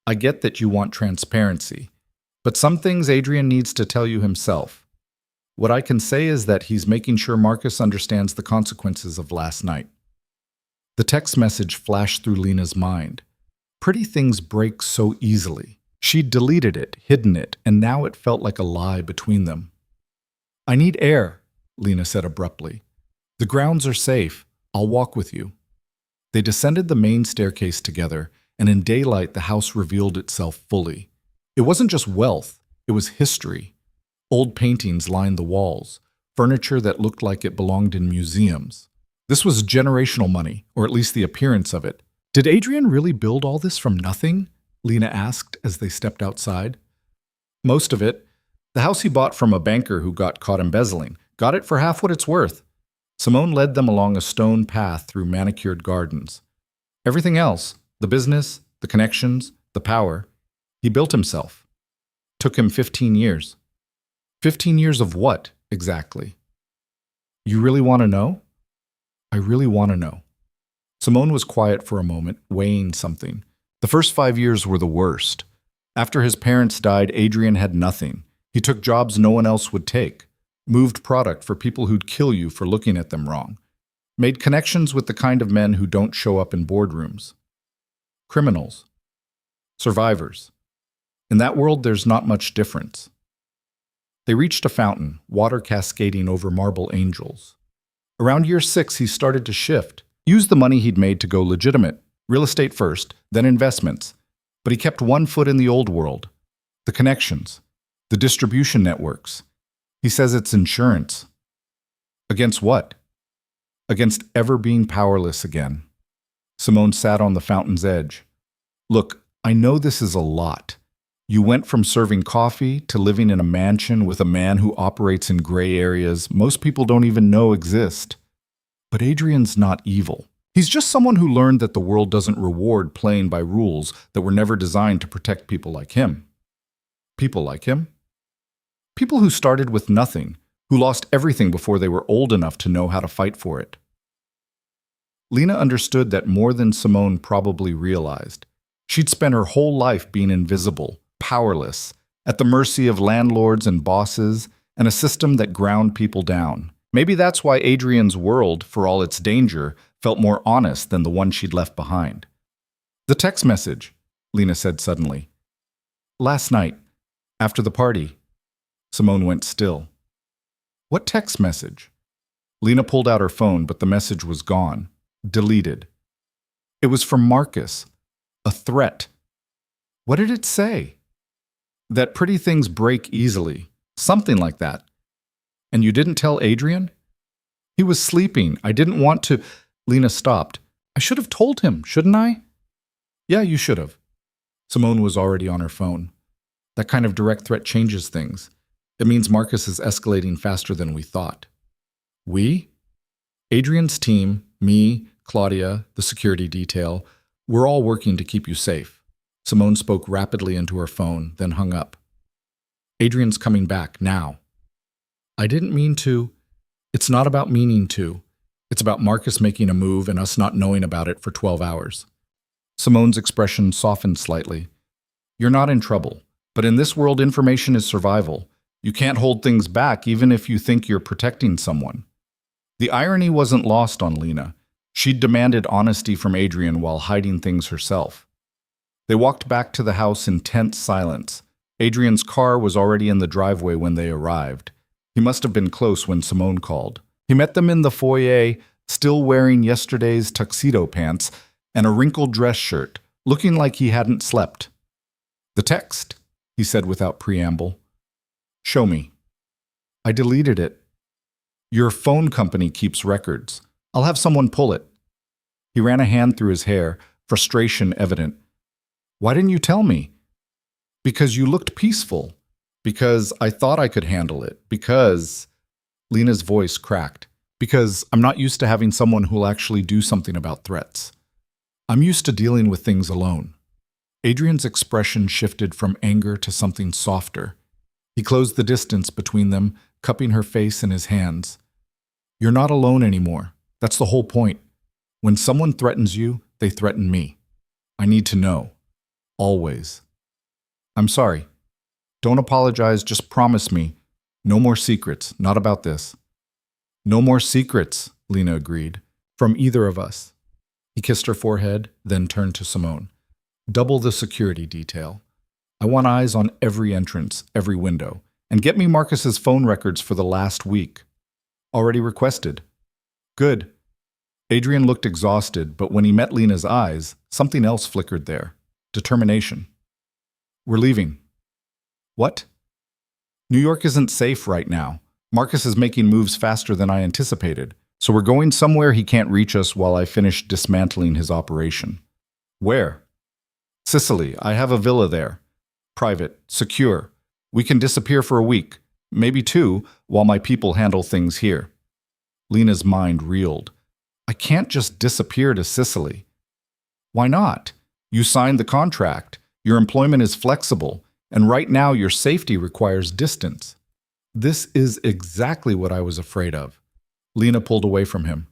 I get that you want transparency, but some things Adrian needs to tell you himself. What I can say is that he's making sure Marcus understands the consequences of last night. The text message flashed through Lena's mind. Pretty things break so easily. She'd deleted it, hidden it, and now it felt like a lie between them. I need air, Lena said abruptly. The grounds are safe. I'll walk with you. They descended the main staircase together, and in daylight the house revealed itself fully. It wasn't just wealth, it was history. Old paintings lined the walls, furniture that looked like it belonged in museums. This was generational money, or at least the appearance of it. Did Adrian really build all this from nothing? Lena asked as they stepped outside. Most of it. The house he bought from a banker who got caught embezzling. Got it for half what it's worth. Simone led them along a stone path through manicured gardens. Everything else, the business, the connections, the power, he built himself. Took him 15 years. 15 years of what, exactly? You really want to know? I really want to know. Simone was quiet for a moment, weighing something. The first 5 years were the worst. After his parents died, Adrian had nothing. He took jobs no one else would take. Moved product for people who'd kill you for looking at them wrong. Made connections with the kind of men who don't show up in boardrooms. Criminals. Survivors. In that world, there's not much difference. They reached a fountain, water cascading over marble angels. Around year 6, he started to shift. Used the money he'd made to go legitimate. Real estate first, then investments. But he kept one foot in the old world. The connections. The distribution networks. He says it's insurance. Against what? Against ever being powerless again. Simone sat on the fountain's edge. Look, I know this is a lot. You went from serving coffee to living in a mansion with a man who operates in gray areas most people don't even know exist. But Adrian's not evil. He's just someone who learned that the world doesn't reward playing by rules that were never designed to protect people like him. People like him? People who started with nothing, who lost everything before they were old enough to know how to fight for it. Lena understood that more than Simone probably realized. She'd spent her whole life being invisible, powerless, at the mercy of landlords and bosses, and a system that ground people down. Maybe that's why Adrian's world, for all its danger, felt more honest than the one she'd left behind. The text message, Lena said suddenly. Last night, after the party. Simone went still. What text message? Lena pulled out her phone, but the message was gone. Deleted. It was from Marcus. A threat. What did it say? That pretty things break easily. Something like that. And you didn't tell Adrian? He was sleeping. I didn't want to. Lena stopped. I should have told him, shouldn't I? Yeah, you should have. Simone was already on her phone. That kind of direct threat changes things. It means Marcus is escalating faster than we thought. We? Adrian's team, me, Claudia, the security detail, we're all working to keep you safe. Simone spoke rapidly into her phone, then hung up. Adrian's coming back, now. I didn't mean to. It's not about meaning to. It's about Marcus making a move and us not knowing about it for 12 hours. Simone's expression softened slightly. You're not in trouble, but in this world information is survival. You can't hold things back even if you think you're protecting someone. The irony wasn't lost on Lena. She'd demanded honesty from Adrian while hiding things herself. They walked back to the house in tense silence. Adrian's car was already in the driveway when they arrived. He must have been close when Simone called. He met them in the foyer, still wearing yesterday's tuxedo pants and a wrinkled dress shirt, looking like he hadn't slept. The text, he said without preamble. Show me. I deleted it. Your phone company keeps records. I'll have someone pull it. He ran a hand through his hair, frustration evident. Why didn't you tell me? Because you looked peaceful. Because I thought I could handle it. Because... Lena's voice cracked. Because I'm not used to having someone who'll actually do something about threats. I'm used to dealing with things alone. Adrian's expression shifted from anger to something softer. He closed the distance between them, cupping her face in his hands. You're not alone anymore. That's the whole point. When someone threatens you, they threaten me. I need to know. Always. I'm sorry. Don't apologize, just promise me. No more secrets, not about this. No more secrets, Lena agreed, from either of us. He kissed her forehead, then turned to Simone. Double the security detail. I want eyes on every entrance, every window, and get me Marcus's phone records for the last week. Already requested. Good. Adrian looked exhausted, but when he met Lena's eyes, something else flickered there. Determination. We're leaving. What? New York isn't safe right now. Marcus is making moves faster than I anticipated, so we're going somewhere he can't reach us while I finish dismantling his operation. Where? Sicily. I have a villa there. Private. Secure. We can disappear for a week, maybe 2, while my people handle things here. Lena's mind reeled. I can't just disappear to Sicily. Why not? You signed the contract. Your employment is flexible, and right now your safety requires distance. This is exactly what I was afraid of. Lena pulled away from him.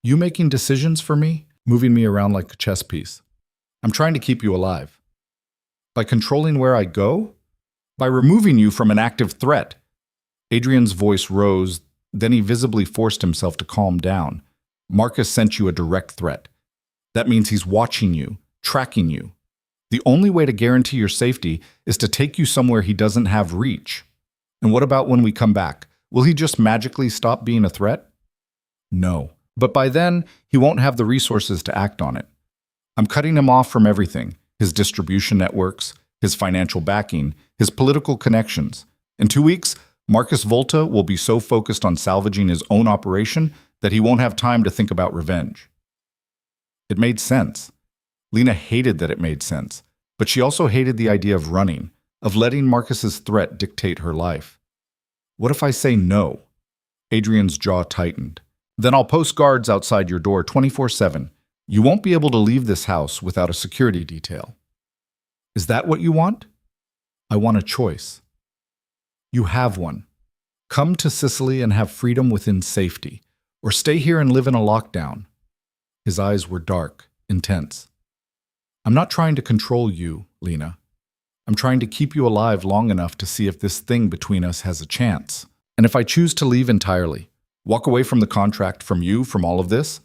You making decisions for me? Moving me around like a chess piece. I'm trying to keep you alive. By controlling where I go? By removing you from an active threat. Adrian's voice rose, then he visibly forced himself to calm down. Marcus sent you a direct threat. That means he's watching you, tracking you. The only way to guarantee your safety is to take you somewhere he doesn't have reach. And what about when we come back? Will he just magically stop being a threat? No. But by then, he won't have the resources to act on it. I'm cutting him off from everything. His distribution networks, his financial backing, his political connections. In 2 weeks, Marcus Volta will be so focused on salvaging his own operation that he won't have time to think about revenge. It made sense. Lena hated that it made sense, but she also hated the idea of running, of letting Marcus's threat dictate her life. What if I say no? Adrian's jaw tightened. Then I'll post guards outside your door 24/7. You won't be able to leave this house without a security detail. Is that what you want? I want a choice. You have one. Come to Sicily and have freedom within safety, or stay here and live in a lockdown. His eyes were dark, intense. I'm not trying to control you, Lena. I'm trying to keep you alive long enough to see if this thing between us has a chance. And if I choose to leave entirely, walk away from the contract, from you, from all of this,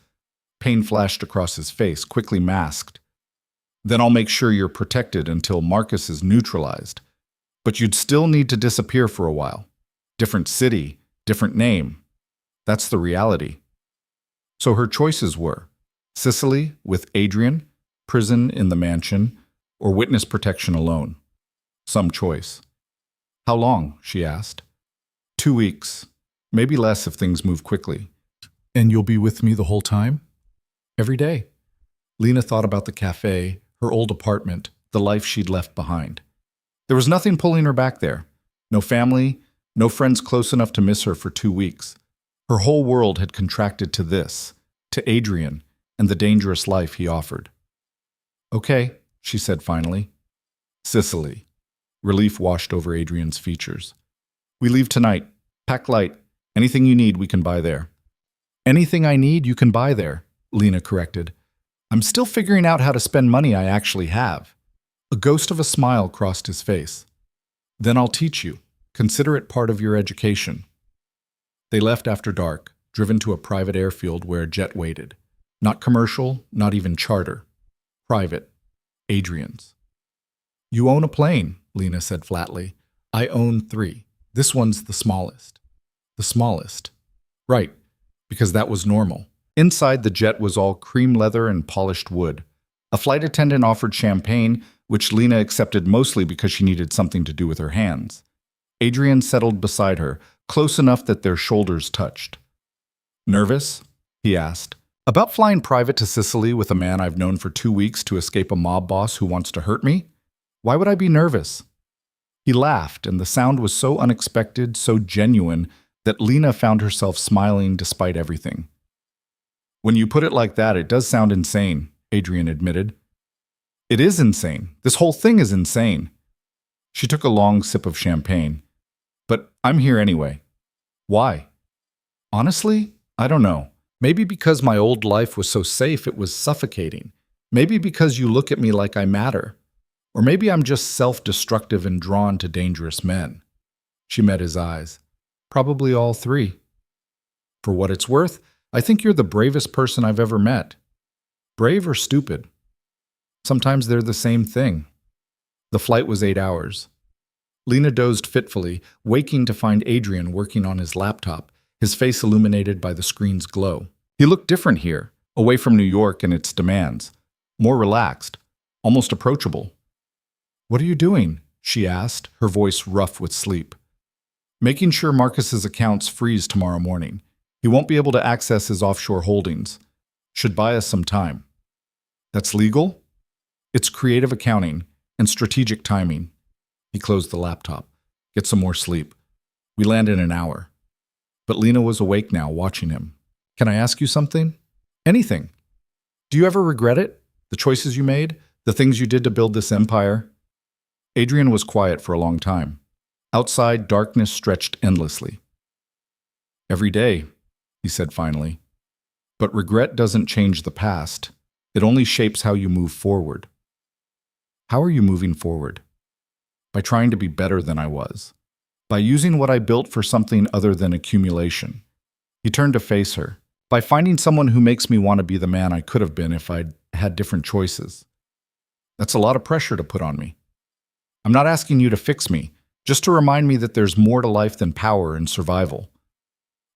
pain flashed across his face, quickly masked. Then I'll make sure you're protected until Marcus is neutralized. But you'd still need to disappear for a while. Different city, different name. That's the reality. So her choices were Sicily with Adrian, prison in the mansion, or witness protection alone. Some choice. How long? She asked. 2 weeks. Maybe less if things move quickly. And you'll be with me the whole time? Every day. Lena thought about the cafe, her old apartment, the life she'd left behind. There was nothing pulling her back there. No family, no friends close enough to miss her for 2 weeks. Her whole world had contracted to this, to Adrian, and the dangerous life he offered. Okay, she said finally. Sicily. Relief washed over Adrian's features. We leave tonight. Pack light. Anything you need, we can buy there. Anything I need, you can buy there, Lena corrected. I'm still figuring out how to spend money I actually have. A ghost of a smile crossed his face. Then I'll teach you. Consider it part of your education. They left after dark, driven to a private airfield where a jet waited. Not commercial, not even charter. Private. Adrian's. You own a plane, Lena said flatly. I own 3. This one's the smallest. The smallest. Right, because that was normal. Inside, the jet was all cream leather and polished wood. A flight attendant offered champagne, which Lena accepted mostly because she needed something to do with her hands. Adrian settled beside her, close enough that their shoulders touched. Nervous? He asked. About flying private to Sicily with a man I've known for 2 weeks to escape a mob boss who wants to hurt me? Why would I be nervous? He laughed, and the sound was so unexpected, so genuine, that Lena found herself smiling despite everything. When you put it like that, it does sound insane, Adrian admitted. It is insane. This whole thing is insane. She took a long sip of champagne. But I'm here anyway. Why? Honestly, I don't know. Maybe because my old life was so safe it was suffocating. Maybe because you look at me like I matter. Or maybe I'm just self-destructive and drawn to dangerous men. She met his eyes. Probably all 3. For what it's worth, I think you're the bravest person I've ever met. Brave or stupid? Sometimes they're the same thing. The flight was 8 hours. Lena dozed fitfully, waking to find Adrian working on his laptop, his face illuminated by the screen's glow. He looked different here, away from New York and its demands. More relaxed, almost approachable. What are you doing? She asked, her voice rough with sleep. Making sure Marcus's accounts freeze tomorrow morning. He won't be able to access his offshore holdings. Should buy us some time. That's legal? It's creative accounting and strategic timing. He closed the laptop. Get some more sleep. We land in an hour. But Lena was awake now, watching him. Can I ask you something? Anything. Do you ever regret it? The choices you made? The things you did to build this empire? Adrian was quiet for a long time. Outside, darkness stretched endlessly. Every day, he said finally. But regret doesn't change the past. It only shapes how you move forward. How are you moving forward? By trying to be better than I was. By using what I built for something other than accumulation. He turned to face her. By finding someone who makes me want to be the man I could have been if I'd had different choices. That's a lot of pressure to put on me. I'm not asking you to fix me, just to remind me that there's more to life than power and survival.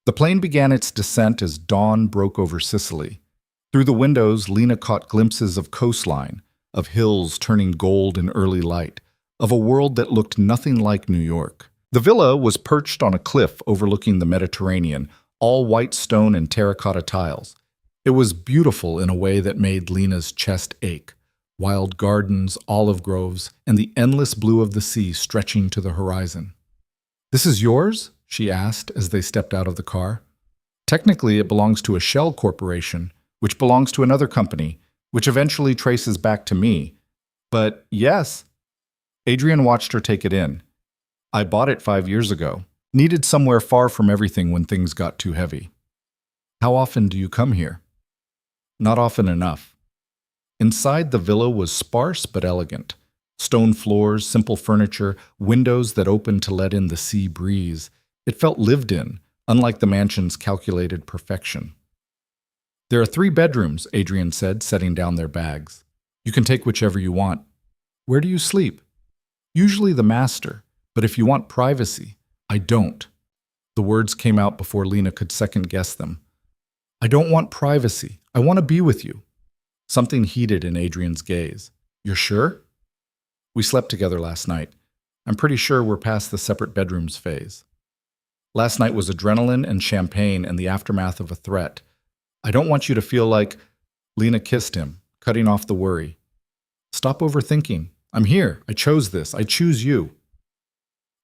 The plane began its descent as dawn broke over Sicily. Through the windows, Lena caught glimpses of coastline, of hills turning gold in early light, of a world that looked nothing like New York. The villa was perched on a cliff overlooking the Mediterranean, all white stone and terracotta tiles. It was beautiful in a way that made Lena's chest ache. Wild gardens, olive groves, and the endless blue of the sea stretching to the horizon. "This is yours?" she asked as they stepped out of the car. Technically, it belongs to a shell corporation, which belongs to another company, which eventually traces back to me. But yes, Adrian watched her take it in. I bought it 5 years ago. Needed somewhere far from everything when things got too heavy. How often do you come here? Not often enough. Inside the villa was sparse but elegant. Stone floors, simple furniture, windows that opened to let in the sea breeze. It felt lived in, unlike the mansion's calculated perfection. There are 3 bedrooms, Adrian said, setting down their bags. You can take whichever you want. Where do you sleep? Usually the master, but if you want privacy, I don't. The words came out before Lena could second-guess them. I don't want privacy. I want to be with you. Something heated in Adrian's gaze. You're sure? We slept together last night. I'm pretty sure we're past the separate bedrooms phase. Last night was adrenaline and champagne and the aftermath of a threat. I don't want you to feel like... Lena kissed him, cutting off the worry. Stop overthinking. I'm here. I chose this. I choose you.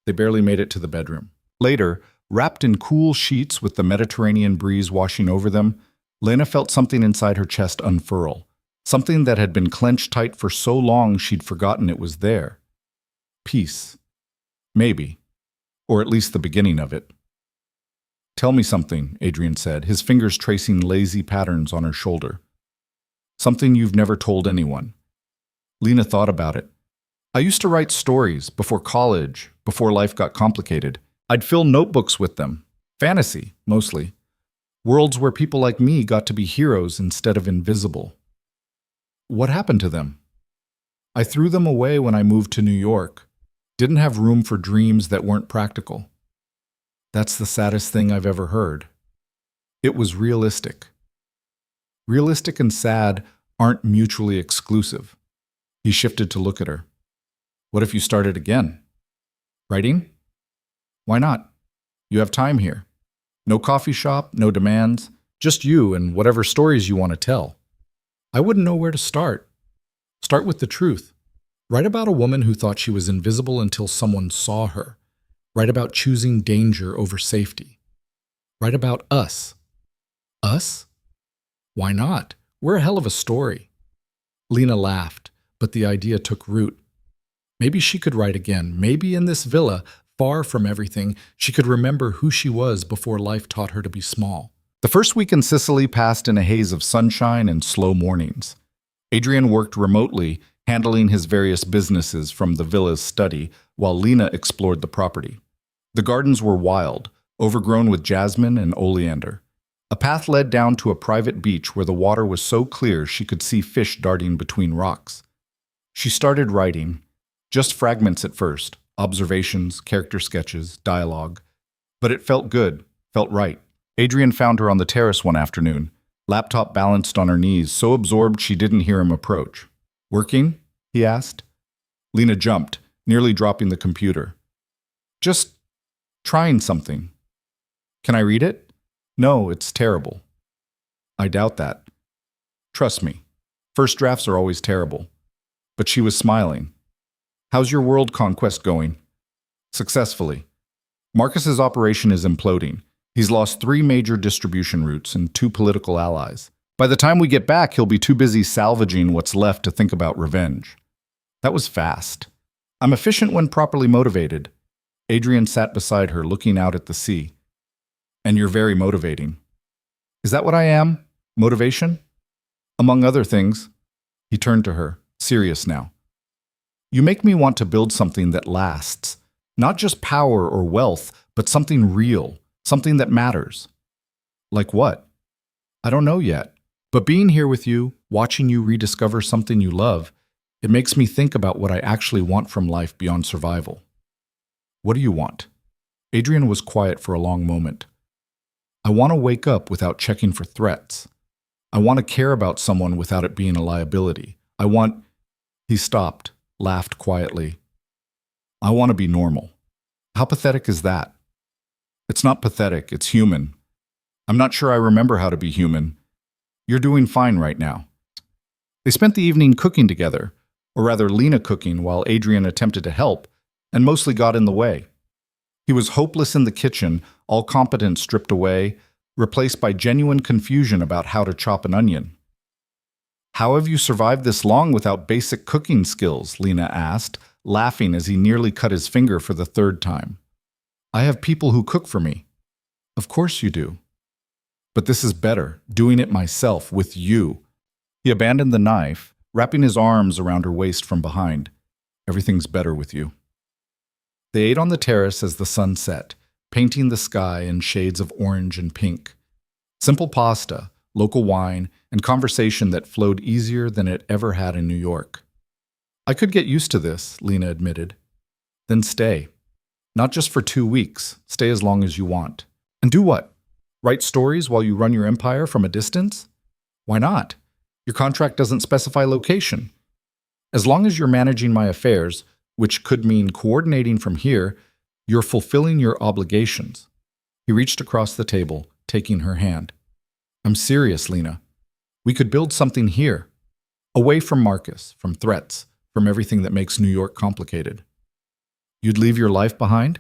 They barely made it to the bedroom. Later, wrapped in cool sheets with the Mediterranean breeze washing over them, Lena felt something inside her chest unfurl. Something that had been clenched tight for so long she'd forgotten it was there. Peace. Maybe. Or at least the beginning of it. Tell me something, Adrian said, his fingers tracing lazy patterns on her shoulder. Something you've never told anyone. Lena thought about it. I used to write stories before college, before life got complicated. I'd fill notebooks with them. Fantasy, mostly. Worlds where people like me got to be heroes instead of invisible. What happened to them? I threw them away when I moved to New York. Didn't have room for dreams that weren't practical. That's the saddest thing I've ever heard. It was realistic. Realistic and sad aren't mutually exclusive. He shifted to look at her. What if you started again? Writing? Why not? You have time here. No coffee shop, no demands, just you and whatever stories you want to tell. I wouldn't know where to start. Start with the truth. Write about a woman who thought she was invisible until someone saw her. Write about choosing danger over safety. Write about us. Us? Why not? We're a hell of a story. Lena laughed, but the idea took root. Maybe she could write again. Maybe in this villa, far from everything, she could remember who she was before life taught her to be small. The first week in Sicily passed in a haze of sunshine and slow mornings. Adrian worked remotely, handling his various businesses from the villa's study, while Lena explored the property. The gardens were wild, overgrown with jasmine and oleander. A path led down to a private beach where the water was so clear she could see fish darting between rocks. She started writing, just fragments at first, observations, character sketches, dialogue. But it felt good, felt right. Adrian found her on the terrace one afternoon, laptop balanced on her knees, so absorbed she didn't hear him approach. Working? He asked. Lena jumped, nearly dropping the computer. Just trying something. Can I read it? No, it's terrible. I doubt that. Trust me. First drafts are always terrible. But she was smiling. How's your world conquest going? Successfully. Marcus's operation is imploding. He's lost 3 major distribution routes and 2 political allies. By the time we get back, he'll be too busy salvaging what's left to think about revenge. That was fast. I'm efficient when properly motivated. Adrian sat beside her, looking out at the sea. And you're very motivating. Is that what I am? Motivation? Among other things. He turned to her, serious now. You make me want to build something that lasts. Not just power or wealth, but something real, something that matters. Like what? I don't know yet. But being here with you, watching you rediscover something you love, it makes me think about what I actually want from life beyond survival. What do you want? Adrian was quiet for a long moment. I want to wake up without checking for threats. I want to care about someone without it being a liability. I want... He stopped, laughed quietly. I want to be normal. How pathetic is that? It's not pathetic, it's human. I'm not sure I remember how to be human. You're doing fine right now. They spent the evening cooking together, or rather Lena cooking while Adrian attempted to help, and mostly got in the way. He was hopeless in the kitchen, all competence stripped away, replaced by genuine confusion about how to chop an onion. "How have you survived this long without basic cooking skills?" Lena asked, laughing as he nearly cut his finger for the third time. "I have people who cook for me." "Of course you do. But this is better, doing it myself, with you." He abandoned the knife, wrapping his arms around her waist from behind. "Everything's better with you." They ate on the terrace as the sun set, painting the sky in shades of orange and pink. Simple pasta, local wine, and conversation that flowed easier than it ever had in New York. "I could get used to this," Lena admitted. "Then stay. Not just for 2 weeks. Stay as long as you want. And do what? Write stories while you run your empire from a distance? Why not? Your contract doesn't specify location. As long as you're managing my affairs, which could mean coordinating from here, you're fulfilling your obligations." He reached across the table, taking her hand. "I'm serious, Lena. We could build something here. Away from Marcus, from threats, from everything that makes New York complicated." "You'd leave your life behind?"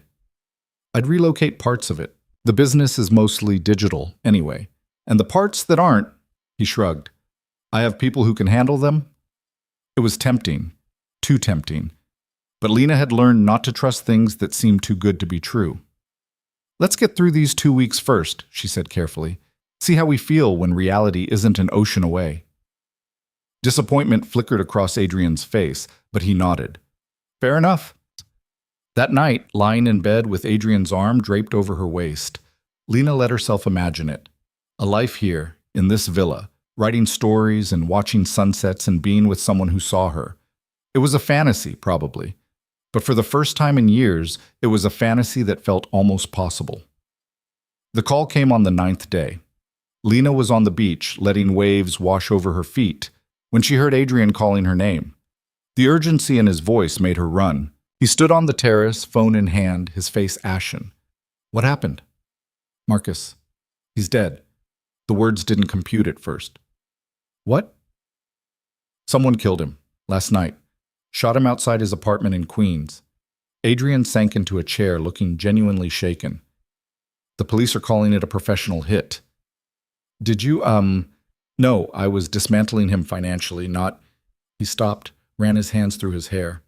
"I'd relocate parts of it. The business is mostly digital, anyway. And the parts that aren't," he shrugged, "I have people who can handle them." It was tempting, too tempting. But Lena had learned not to trust things that seemed too good to be true. "Let's get through these 2 weeks first," she said carefully. "See how we feel when reality isn't an ocean away." Disappointment flickered across Adrian's face, but he nodded. "Fair enough." That night, lying in bed with Adrian's arm draped over her waist, Lena let herself imagine it. A life here, in this villa, writing stories and watching sunsets and being with someone who saw her. It was a fantasy, probably. But for the first time in years, it was a fantasy that felt almost possible. The call came on the 9th day. Lena was on the beach, letting waves wash over her feet, when she heard Adrian calling her name. The urgency in his voice made her run. He stood on the terrace, phone in hand, his face ashen. "What happened?" "Marcus. He's dead." The words didn't compute at first. "What?" "Someone killed him, last night. Shot him outside his apartment in Queens." Adrian sank into a chair, looking genuinely shaken. "The police are calling it a professional hit." "Did you, No, I was dismantling him financially, not—" He stopped, ran his hands through his hair.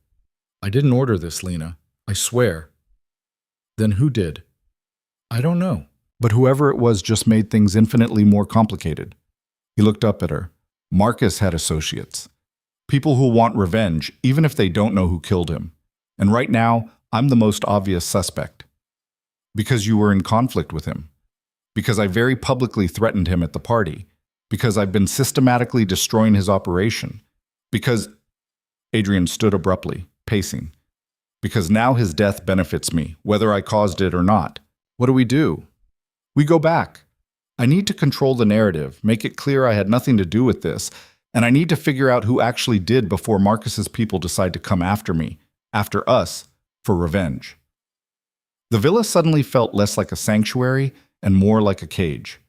"I didn't order this, Lena. I swear." "Then who did?" "I don't know. But whoever it was just made things infinitely more complicated." He looked up at her. "Marcus had associates. People who want revenge, even if they don't know who killed him. And right now, I'm the most obvious suspect. Because you were in conflict with him. Because I very publicly threatened him at the party. Because I've been systematically destroying his operation. Because—" Adrian stood abruptly, pacing. "Because now his death benefits me, whether I caused it or not. What do we do? We go back. I need to control the narrative, make it clear I had nothing to do with this, and I need to figure out who actually did before Marcus's people decide to come after me, after us, for revenge." The villa suddenly felt less like a sanctuary and more like a cage.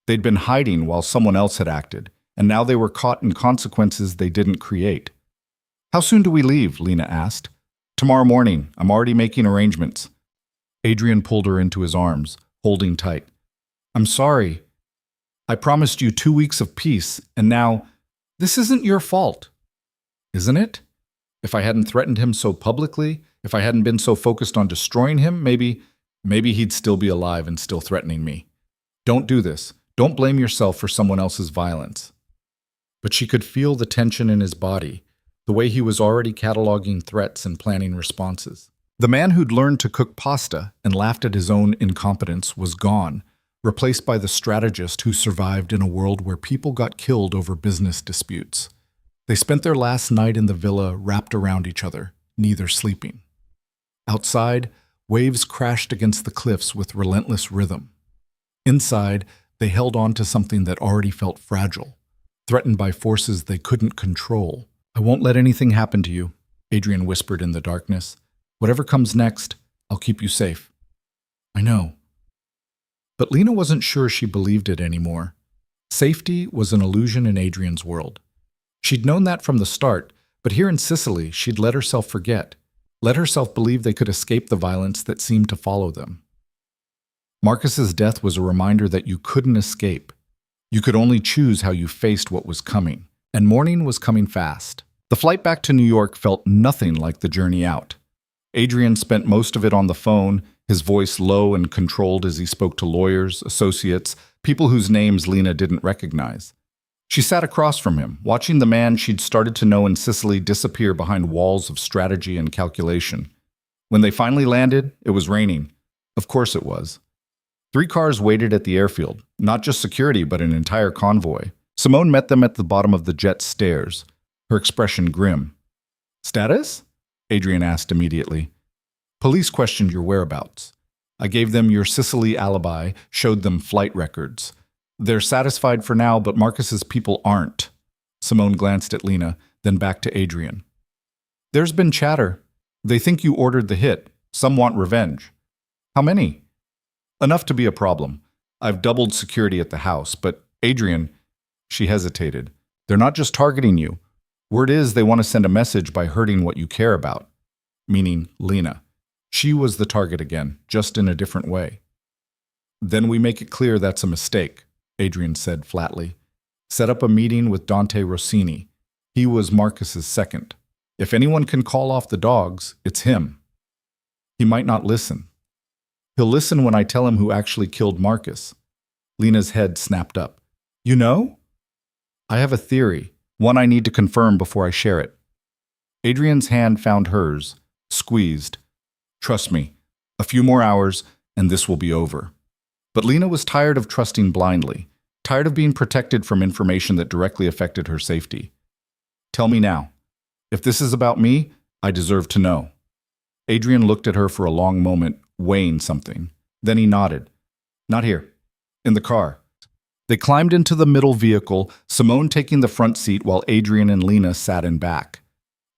They'd been hiding while someone else had acted, and now they were caught in consequences they didn't create. "How soon do we leave?" Lena asked. "Tomorrow morning. I'm already making arrangements." Adrian pulled her into his arms, holding tight. "I'm sorry. I promised you 2 weeks of peace, and now— This isn't your fault." "Isn't it? If I hadn't threatened him so publicly, if I hadn't been so focused on destroying him, maybe he'd still be alive and still threatening me. Don't do this. Don't blame yourself for someone else's violence." But she could feel the tension in his body, the way he was already cataloging threats and planning responses. The man who'd learned to cook pasta and laughed at his own incompetence was gone, replaced by the strategist who survived in a world where people got killed over business disputes. They spent their last night in the villa wrapped around each other, neither sleeping. Outside, waves crashed against the cliffs with relentless rhythm. Inside, they held on to something that already felt fragile, threatened by forces they couldn't control. "I won't let anything happen to you," Adrian whispered in the darkness. "Whatever comes next, I'll keep you safe." "I know." But Lena wasn't sure she believed it anymore. Safety was an illusion in Adrian's world. She'd known that from the start, but here in Sicily, she'd let herself forget, let herself believe they could escape the violence that seemed to follow them. Marcus's death was a reminder that you couldn't escape. You could only choose how you faced what was coming, and morning was coming fast. The flight back to New York felt nothing like the journey out. Adrian spent most of it on the phone, his voice low and controlled as he spoke to lawyers, associates, people whose names Lena didn't recognize. She sat across from him, watching the man she'd started to know in Sicily disappear behind walls of strategy and calculation. When they finally landed, it was raining. Of course it was. 3 cars waited at the airfield, not just security, but an entire convoy. Simone met them at the bottom of the jet's stairs, her expression grim. "Status?" Adrian asked immediately. "Police questioned your whereabouts. I gave them your Sicily alibi, showed them flight records. They're satisfied for now, but Marcus's people aren't." Simone glanced at Lena, then back to Adrian. "There's been chatter. They think you ordered the hit. Some want revenge." "How many?" "Enough to be a problem. I've doubled security at the house, but Adrian," she hesitated, "they're not just targeting you. Word is they want to send a message by hurting what you care about." Meaning Lena. She was the target again, just in a different way. "Then we make it clear that's a mistake," Adrian said flatly. "Set up a meeting with Dante Rossini. He was Marcus's second. If anyone can call off the dogs, it's him. He might not listen. He'll listen when I tell him who actually killed Marcus." Lena's head snapped up. "You know?" "I have a theory, one I need to confirm before I share it." Adrian's hand found hers, squeezed. "Trust me, a few more hours, and this will be over." But Lena was tired of trusting blindly, tired of being protected from information that directly affected her safety. "Tell me now. If this is about me, I deserve to know." Adrian looked at her for a long moment, weighing something. Then he nodded. "Not here. In the car." They climbed into the middle vehicle, Simone taking the front seat while Adrian and Lena sat in back.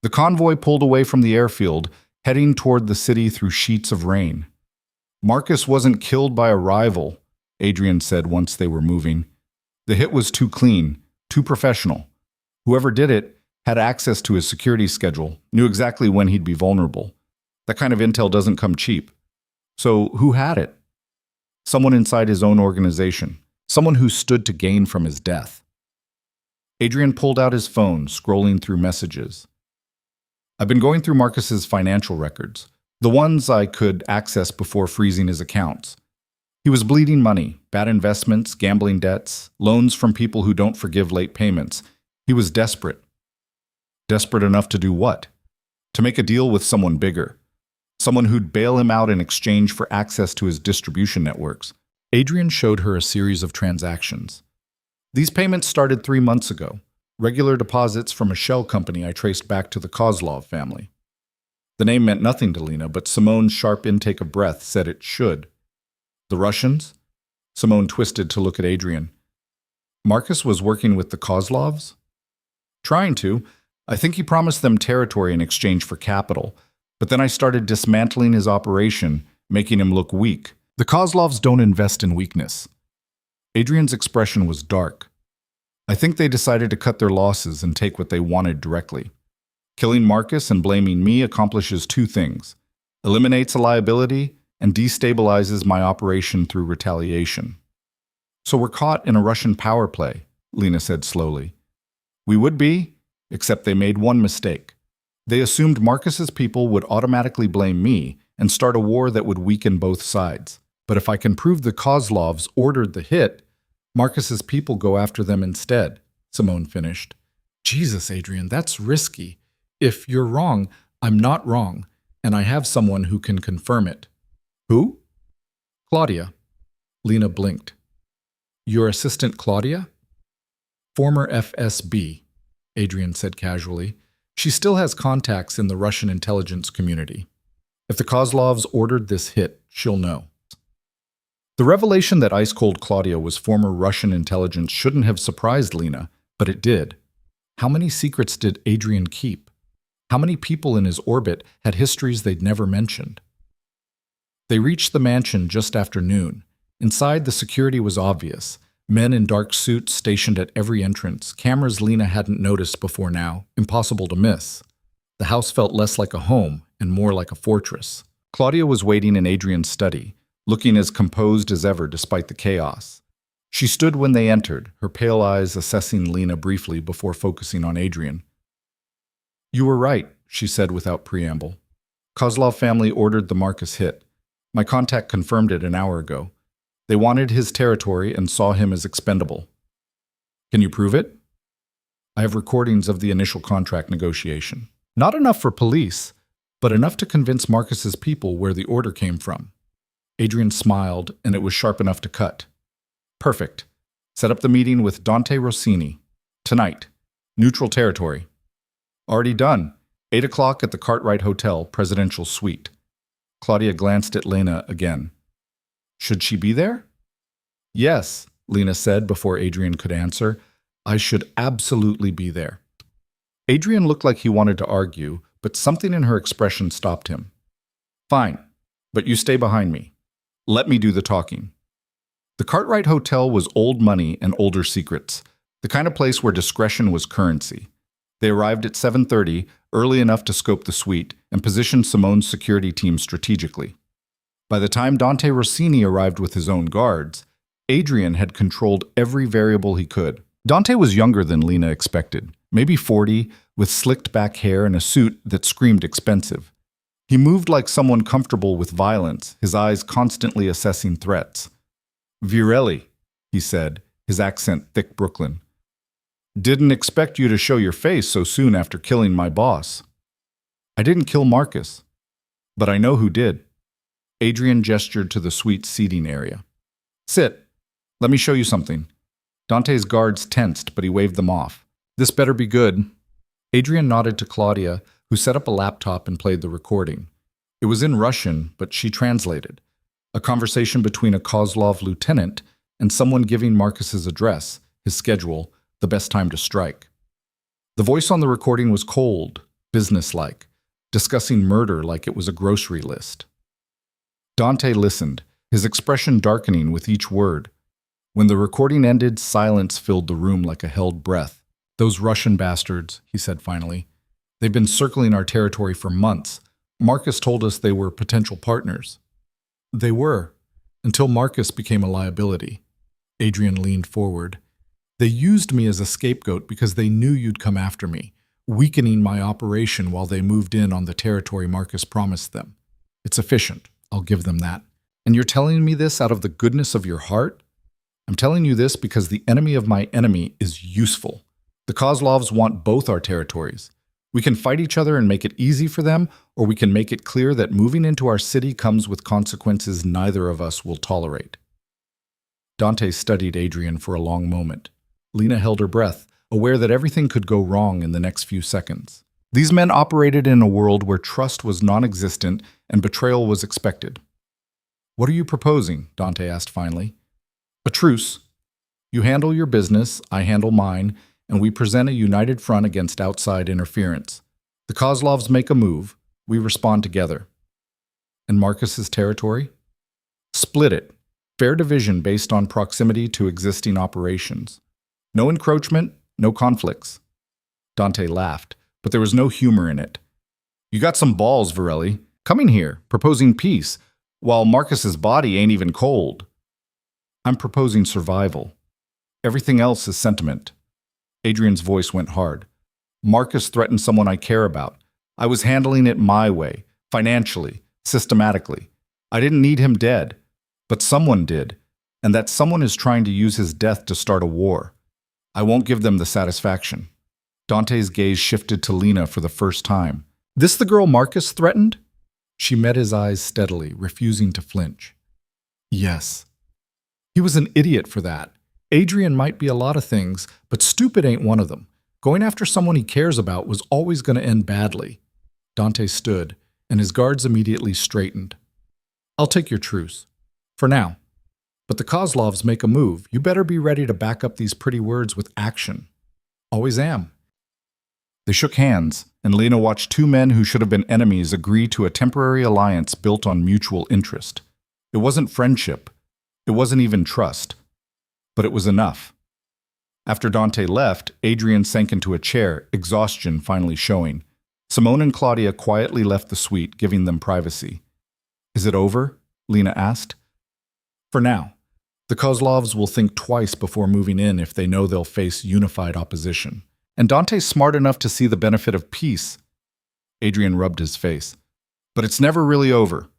The convoy pulled away from the airfield, heading toward the city through sheets of rain. "Marcus wasn't killed by a rival," Adrian said once they were moving. "The hit was too clean, too professional. Whoever did it had access to his security schedule, knew exactly when he'd be vulnerable. That kind of intel doesn't come cheap. So who had it? Someone inside his own organization. Someone who stood to gain from his death." Adrian pulled out his phone, scrolling through messages. "I've been going through Marcus's financial records, the ones I could access before freezing his accounts. He was bleeding money, bad investments, gambling debts, loans from people who don't forgive late payments. He was desperate. Desperate enough to do what? To make a deal with someone bigger. Someone who'd bail him out in exchange for access to his distribution networks." Adrian showed her a series of transactions. "These payments started 3 months ago. Regular deposits from a shell company I traced back to the Kozlov family." The name meant nothing to Lena, but Simone's sharp intake of breath said it should. "The Russians?" Simone twisted to look at Adrian. "Marcus was working with the Kozlovs?" "Trying to. I think he promised them territory in exchange for capital. But then I started dismantling his operation, making him look weak. The Kozlovs don't invest in weakness." Adrian's expression was dark. "I think they decided to cut their losses and take what they wanted directly. Killing Marcus and blaming me accomplishes 2 things. Eliminates a liability and destabilizes my operation through retaliation." "So we're caught in a Russian power play," Lena said slowly. "We would be, except they made one mistake. They assumed Marcus's people would automatically blame me and start a war that would weaken both sides. But if I can prove the Kozlovs ordered the hit, Marcus's people go after them instead," Simone finished. "Jesus, Adrian, that's risky. If you're wrong, I'm not wrong, and I have someone who can confirm it." "Who?" "Claudia." Lena blinked. "Your assistant Claudia?" "Former FSB," Adrian said casually. "She still has contacts in the Russian intelligence community. If the Kozlovs ordered this hit, she'll know." The revelation that ice-cold Claudia was former Russian intelligence shouldn't have surprised Lena, but it did. How many secrets did Adrian keep? How many people in his orbit had histories they'd never mentioned? They reached the mansion just after noon. Inside, the security was obvious. Men in dark suits stationed at every entrance, cameras Lena hadn't noticed before now, impossible to miss. The house felt less like a home and more like a fortress. Claudia was waiting in Adrian's study, looking as composed as ever despite the chaos. She stood when they entered, her pale eyes assessing Lena briefly before focusing on Adrian. "You were right," she said without preamble. "Kozlov family ordered the Marcus hit. My contact confirmed it an hour ago. They wanted his territory and saw him as expendable." "Can you prove it?" "I have recordings of the initial contract negotiation. Not enough for police, but enough to convince Marcus's people where the order came from." Adrian smiled, and it was sharp enough to cut. "Perfect. Set up the meeting with Dante Rossini. Tonight. Neutral territory." "Already done. 8 o'clock at the Cartwright Hotel, Presidential Suite." Claudia glanced at Lena again. "Should she be there?" "Yes," Lena said before Adrian could answer. "I should absolutely be there." Adrian looked like he wanted to argue, but something in her expression stopped him. "Fine, but you stay behind me. Let me do the talking." The Cartwright Hotel was old money and older secrets, the kind of place where discretion was currency. They arrived at 7:30, early enough to scope the suite, and positioned Simone's security team strategically. By the time Dante Rossini arrived with his own guards, Adrian had controlled every variable he could. Dante was younger than Lena expected, maybe 40, with slicked back hair and a suit that screamed expensive. He moved like someone comfortable with violence, his eyes constantly assessing threats. "Virelli," he said, his accent thick Brooklyn. "Didn't expect you to show your face so soon after killing my boss." "I didn't kill Marcus, but I know who did." Adrian gestured to the suite seating area. "Sit. Let me show you something." Dante's guards tensed, but he waved them off. "This better be good." Adrian nodded to Claudia, who set up a laptop and played the recording. It was in Russian, but she translated. A conversation between a Kozlov lieutenant and someone giving Marcus's address, his schedule, the best time to strike. The voice on the recording was cold, businesslike, discussing murder like it was a grocery list. Dante listened, his expression darkening with each word. When the recording ended, silence filled the room like a held breath. "Those Russian bastards," he said finally. "They've been circling our territory for months. Marcus told us they were potential partners." "They were, until Marcus became a liability." Adrian leaned forward. "They used me as a scapegoat because they knew you'd come after me, weakening my operation while they moved in on the territory Marcus promised them. It's efficient, I'll give them that. And you're telling me this out of the goodness of your heart? I'm telling you this because the enemy of my enemy is useful. The Kozlovs want both our territories. We can fight each other and make it easy for them, or we can make it clear that moving into our city comes with consequences neither of us will tolerate." Dante studied Adrian for a long moment. Lena held her breath, aware that everything could go wrong in the next few seconds. These men operated in a world where trust was non-existent and betrayal was expected. "What are you proposing?" Dante asked finally. "A truce. You handle your business, I handle mine, and we present a united front against outside interference. The Kozlovs make a move, we respond together." "And Marcus's territory?" "Split it. Fair division based on proximity to existing operations. No encroachment, no conflicts." Dante laughed, but there was no humor in it. "You got some balls, Virelli. Coming here, proposing peace, while Marcus's body ain't even cold." "I'm proposing survival. Everything else is sentiment." Adrian's voice went hard. "Marcus threatened someone I care about. I was handling it my way, financially, systematically. I didn't need him dead, but someone did, and that someone is trying to use his death to start a war. I won't give them the satisfaction." Dante's gaze shifted to Lena for the first time. "This the girl Marcus threatened?" She met his eyes steadily, refusing to flinch. "Yes." "He was an idiot for that. Adrian might be a lot of things, but stupid ain't one of them. Going after someone he cares about was always going to end badly." Dante stood, and his guards immediately straightened. "I'll take your truce. For now. But the Kozlovs make a move. You better be ready to back up these pretty words with action." "Always am." They shook hands, and Lena watched two men who should have been enemies agree to a temporary alliance built on mutual interest. It wasn't friendship. It wasn't even trust. But it was enough. After Dante left, Adrian sank into a chair, exhaustion finally showing. Simone and Claudia quietly left the suite, giving them privacy. "Is it over?" Lena asked. For now. The Kozlovs will think twice before moving in if they know they'll face unified opposition. And Dante's smart enough to see the benefit of peace. Adrian rubbed his face. But it's never really over.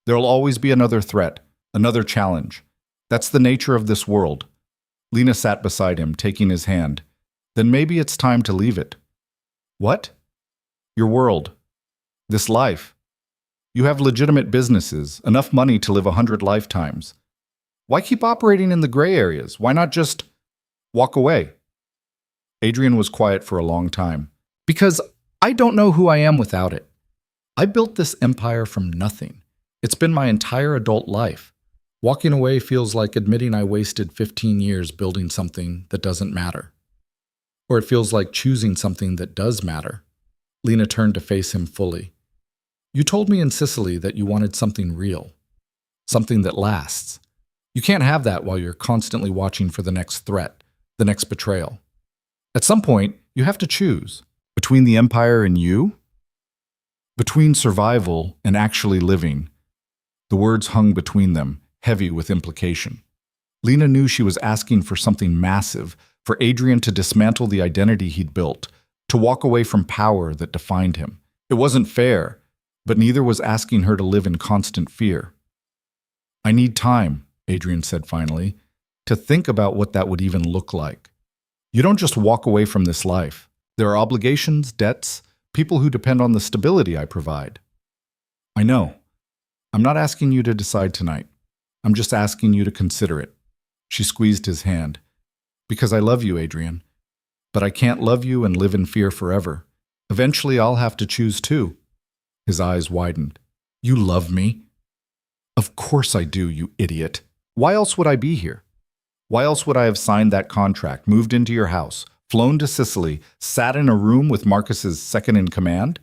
There'll always be another threat, another challenge. That's the nature of this world. Lena sat beside him, taking his hand. Then maybe it's time to leave it. What? Your world. This life. You have legitimate businesses, enough money to live 100 lifetimes. Why keep operating in the gray areas? Why not just walk away? Adrian was quiet for a long time. Because I don't know who I am without it. I built this empire from nothing. It's been my entire adult life. Walking away feels like admitting I wasted 15 years building something that doesn't matter. Or it feels like choosing something that does matter. Lena turned to face him fully. You told me in Sicily that you wanted something real. Something that lasts. You can't have that while you're constantly watching for the next threat, the next betrayal. At some point, you have to choose. Between the empire and you? Between survival and actually living. The words hung between them, heavy with implication. Lena knew she was asking for something massive, for Adrian to dismantle the identity he'd built, to walk away from power that defined him. It wasn't fair, but neither was asking her to live in constant fear. I need time, Adrian said finally, to think about what that would even look like. You don't just walk away from this life. There are obligations, debts, people who depend on the stability I provide. I know. I'm not asking you to decide tonight. I'm just asking you to consider it. She squeezed his hand. Because I love you, Adrian. But I can't love you and live in fear forever. Eventually, I'll have to choose too. His eyes widened. You love me? Of course I do, you idiot. Why else would I be here? Why else would I have signed that contract, moved into your house, flown to Sicily, sat in a room with Marcus's second-in-command?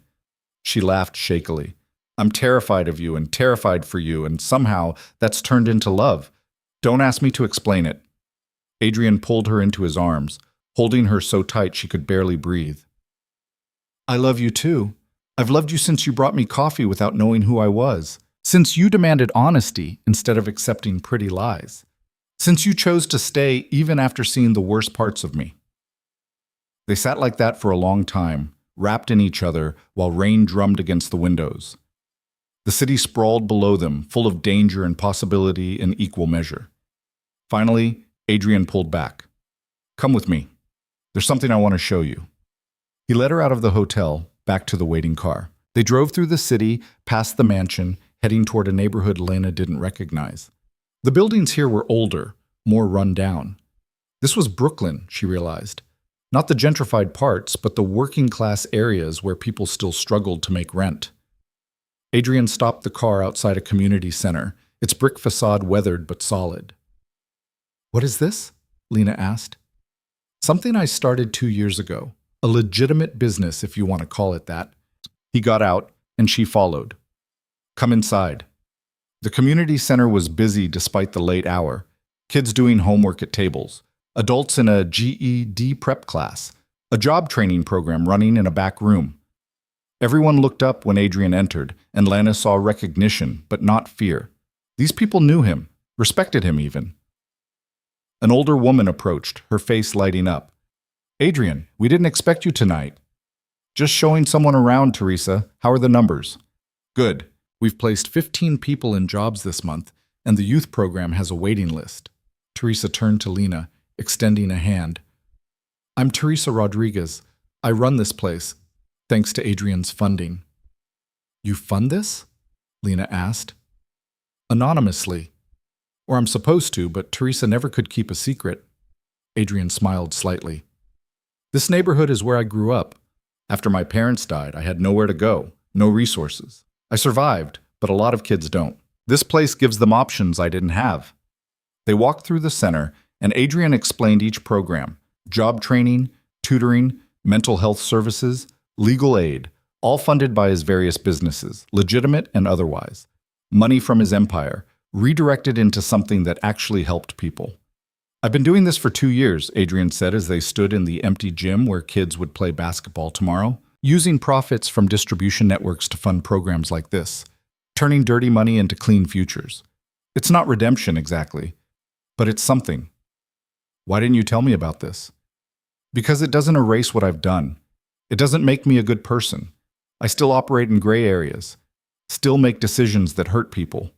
She laughed shakily. I'm terrified of you and terrified for you, and somehow that's turned into love. Don't ask me to explain it. Adrian pulled her into his arms, holding her so tight she could barely breathe. I love you too. I've loved you since you brought me coffee without knowing who I was. Since you demanded honesty instead of accepting pretty lies. Since you chose to stay even after seeing the worst parts of me. They sat like that for a long time, wrapped in each other while rain drummed against the windows. The city sprawled below them, full of danger and possibility in equal measure. Finally, Adrian pulled back. Come with me. There's something I want to show you. He led her out of the hotel, back to the waiting car. They drove through the city, past the mansion, heading toward a neighborhood Lena didn't recognize. The buildings here were older, more run down. This was Brooklyn, she realized. Not the gentrified parts, but the working-class areas where people still struggled to make rent. Adrian stopped the car outside a community center, its brick facade weathered but solid. What is this? Lena asked. Something I started 2 years ago. A legitimate business, if you want to call it that. He got out, and she followed. Come inside. The community center was busy despite the late hour. Kids doing homework at tables. Adults in a GED prep class. A job training program running in a back room. Everyone looked up when Adrian entered, and Lana saw recognition, but not fear. These people knew him, respected him even. An older woman approached, her face lighting up. Adrian, we didn't expect you tonight. Just showing someone around, Teresa. How are the numbers? Good. We've placed 15 people in jobs this month, and the youth program has a waiting list. Teresa turned to Lena, extending a hand. I'm Teresa Rodriguez. I run this place, thanks to Adrian's funding. You fund this? Lena asked. Anonymously. Or I'm supposed to, but Teresa never could keep a secret. Adrian smiled slightly. This neighborhood is where I grew up. After my parents died, I had nowhere to go, no resources. I survived, but a lot of kids don't. This place gives them options I didn't have. They walked through the center, and Adrian explained each program: job training, tutoring, mental health services, legal aid, all funded by his various businesses, legitimate and otherwise. Money from his empire, redirected into something that actually helped people. I've been doing this for 2 years, Adrian said as they stood in the empty gym where kids would play basketball tomorrow, using profits from distribution networks to fund programs like this, turning dirty money into clean futures. It's not redemption exactly, but it's something. Why didn't you tell me about this? Because it doesn't erase what I've done. It doesn't make me a good person. I still operate in gray areas, still make decisions that hurt people.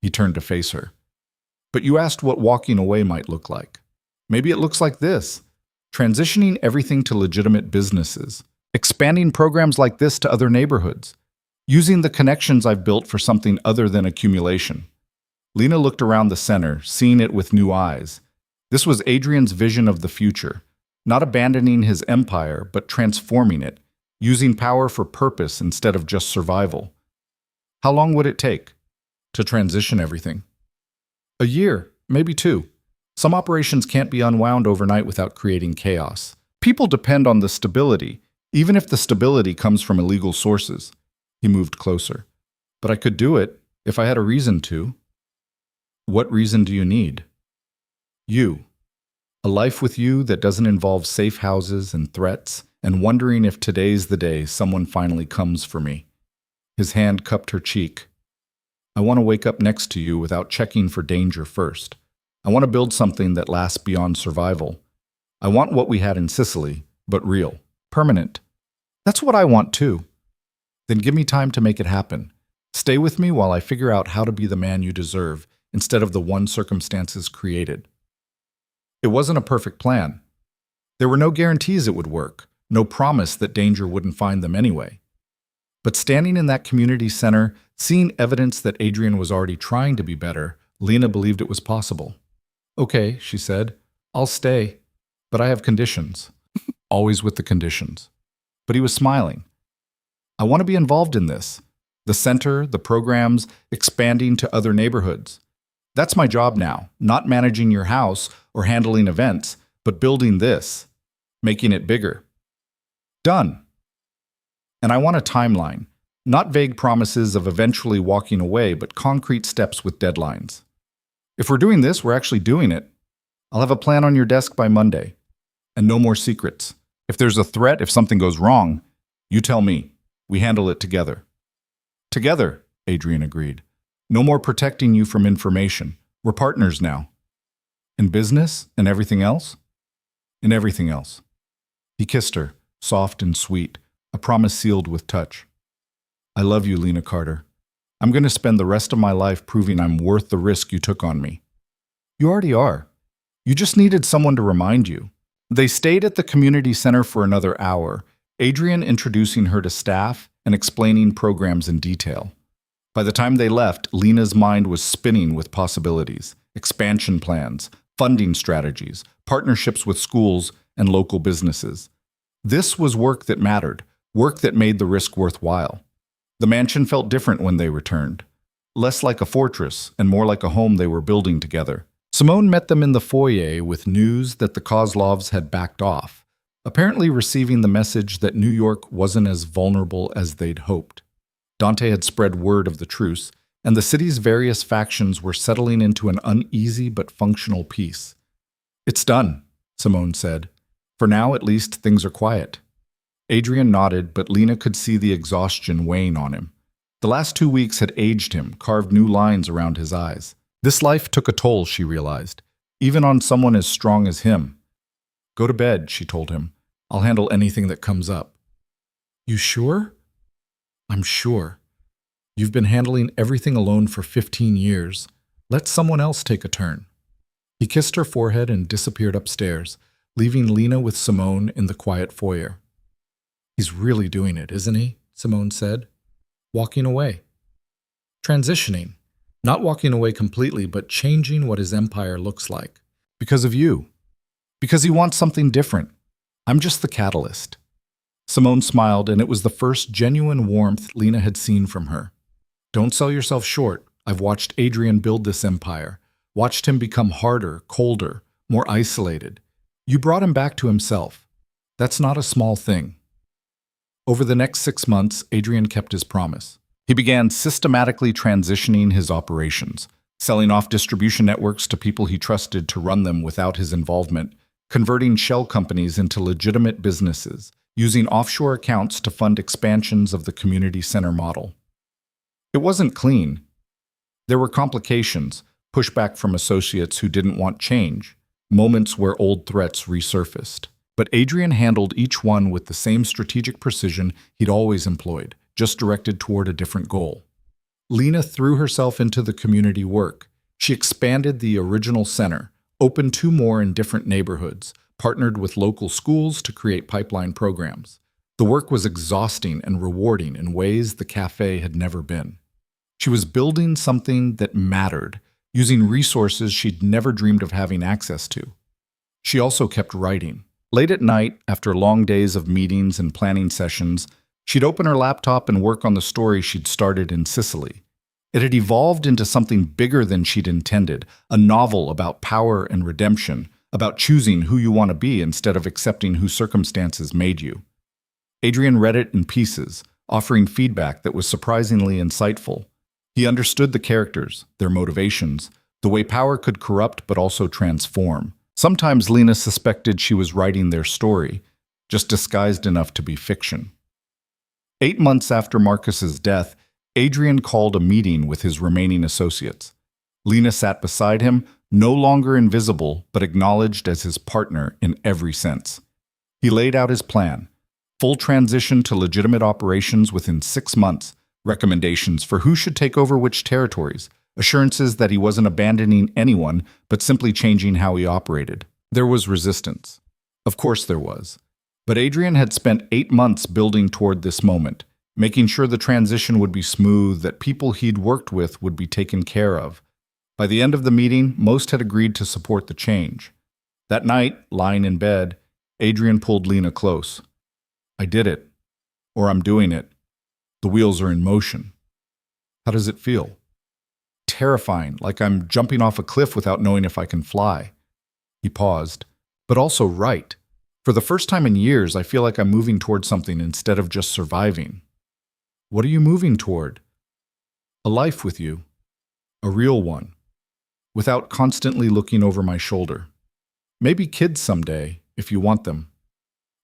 He turned to face her. But you asked what walking away might look like. Maybe it looks like this: transitioning everything to legitimate businesses, expanding programs like this to other neighborhoods, using the connections I've built for something other than accumulation. Lena looked around the center, seeing it with new eyes. This was Adrian's vision of the future, not abandoning his empire, but transforming it, using power for purpose instead of just survival. How long would it take to transition everything? A year, maybe 2. Some operations can't be unwound overnight without creating chaos. People depend on the stability, even if the stability comes from illegal sources. He moved closer. But I could do it if I had a reason to. What reason do you need? You. A life with you that doesn't involve safe houses and threats, and wondering if today's the day someone finally comes for me. His hand cupped her cheek. I want to wake up next to you without checking for danger first. I want to build something that lasts beyond survival. I want what we had in Sicily, but real, permanent. That's what I want too. Then give me time to make it happen. Stay with me while I figure out how to be the man you deserve instead of the one circumstances created. It wasn't a perfect plan. There were no guarantees it would work, no promise that danger wouldn't find them anyway. But standing in that community center, seeing evidence that Adrian was already trying to be better, Lena believed it was possible. Okay, she said, I'll stay, but I have conditions. Always with the conditions. But he was smiling. I want to be involved in this. The center, the programs, expanding to other neighborhoods. That's my job now, not managing your house or handling events, but building this, making it bigger. Done. And I want a timeline, not vague promises of eventually walking away, but concrete steps with deadlines. If we're doing this, we're actually doing it. I'll have a plan on your desk by Monday. And no more secrets. If there's a threat, if something goes wrong, you tell me. We handle it together. Together, Adrian agreed. No more protecting you from information. We're partners now. In business and everything else? In everything else. He kissed her, soft and sweet, a promise sealed with touch. I love you, Lena Carter. I'm going to spend the rest of my life proving I'm worth the risk you took on me. You already are. You just needed someone to remind you. They stayed at the community center for another hour, Adrian introducing her to staff and explaining programs in detail. By the time they left, Lena's mind was spinning with possibilities, expansion plans, funding strategies, partnerships with schools and local businesses. This was work that mattered, work that made the risk worthwhile. The mansion felt different when they returned, less like a fortress and more like a home they were building together. Simone met them in the foyer with news that the Kozlovs had backed off, apparently receiving the message that New York wasn't as vulnerable as they'd hoped. Dante had spread word of the truce, and the city's various factions were settling into an uneasy but functional peace. It's done, Simone said. For now, at least, things are quiet. Adrian nodded, but Lena could see the exhaustion weighing on him. The last 2 weeks had aged him, carved new lines around his eyes. This life took a toll, she realized, even on someone as strong as him. Go to bed, she told him. I'll handle anything that comes up. You sure? I'm sure. You've been handling everything alone for 15 years. Let someone else take a turn. He kissed her forehead and disappeared upstairs, leaving Lena with Simone in the quiet foyer. He's really doing it, isn't he? Simone said. Walking away. Transitioning. Not walking away completely, but changing what his empire looks like. Because of you. Because he wants something different. I'm just the catalyst. Simone smiled, and it was the first genuine warmth Lena had seen from her. Don't sell yourself short. I've watched Adrian build this empire. Watched him become harder, colder, more isolated. You brought him back to himself. That's not a small thing. Over the next 6 months, Adrian kept his promise. He began systematically transitioning his operations, selling off distribution networks to people he trusted to run them without his involvement, converting shell companies into legitimate businesses, using offshore accounts to fund expansions of the community center model. It wasn't clean. There were complications, pushback from associates who didn't want change, moments where old threats resurfaced. But Adrian handled each one with the same strategic precision he'd always employed, just directed toward a different goal. Lena threw herself into the community work. She expanded the original center, opened 2 more in different neighborhoods, partnered with local schools to create pipeline programs. The work was exhausting and rewarding in ways the cafe had never been. She was building something that mattered, using resources she'd never dreamed of having access to. She also kept writing. Late at night, after long days of meetings and planning sessions, she'd open her laptop and work on the story she'd started in Sicily. It had evolved into something bigger than she'd intended, a novel about power and redemption, about choosing who you want to be instead of accepting who circumstances made you. Adrian read it in pieces, offering feedback that was surprisingly insightful. He understood the characters, their motivations, the way power could corrupt but also transform. Sometimes Lena suspected she was writing their story, just disguised enough to be fiction. 8 months after Marcus's death, Adrian called a meeting with his remaining associates. Lena sat beside him, no longer invisible, but acknowledged as his partner in every sense. He laid out his plan: full transition to legitimate operations within 6 months, recommendations for who should take over which territories, assurances that he wasn't abandoning anyone, but simply changing how he operated. There was resistance. Of course there was. But Adrian had spent 8 months building toward this moment, making sure the transition would be smooth, that people he'd worked with would be taken care of. By the end of the meeting, most had agreed to support the change. That night, lying in bed, Adrian pulled Lena close. "I did it. Or I'm doing it. The wheels are in motion. How does it feel?" "Terrifying, like I'm jumping off a cliff without knowing if I can fly." He paused. "But also right. For the first time in years, I feel like I'm moving toward something instead of just surviving." "What are you moving toward?" "A life with you. A real one. Without constantly looking over my shoulder. Maybe kids someday, if you want them.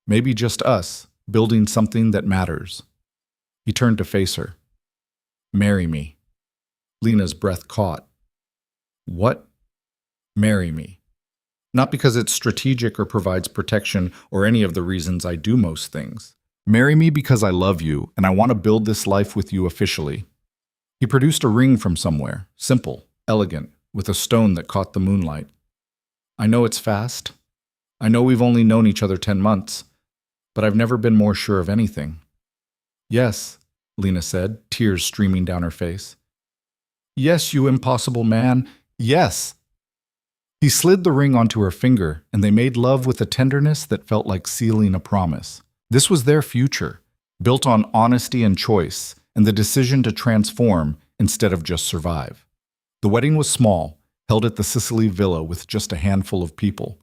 Maybe just us, building something that matters." He turned to face her. "Marry me." Lena's breath caught. "What?" "Marry me. Not because it's strategic or provides protection or any of the reasons I do most things. Marry me because I love you and I want to build this life with you officially." He produced a ring from somewhere, simple, elegant, with a stone that caught the moonlight. "I know it's fast. I know we've only known each other 10 months, but I've never been more sure of anything." "Yes," Lena said, tears streaming down her face. "Yes, you impossible man. Yes." He slid the ring onto her finger, and they made love with a tenderness that felt like sealing a promise. This was their future, built on honesty and choice, and the decision to transform instead of just survive. The wedding was small, held at the Sicily villa with just a handful of people.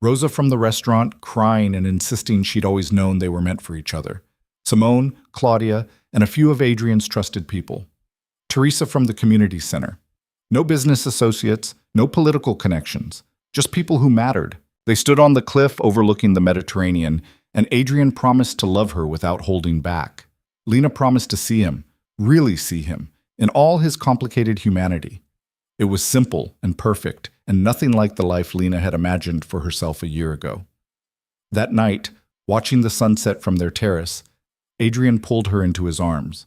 Rosa from the restaurant, crying and insisting she'd always known they were meant for each other. Simone, Claudia, and a few of Adrian's trusted people. Teresa from the community center. No business associates, no political connections, just people who mattered. They stood on the cliff overlooking the Mediterranean, and Adrian promised to love her without holding back. Lena promised to see him, really see him, in all his complicated humanity. It was simple and perfect, and nothing like the life Lena had imagined for herself a year ago. That night, watching the sunset from their terrace, Adrian pulled her into his arms.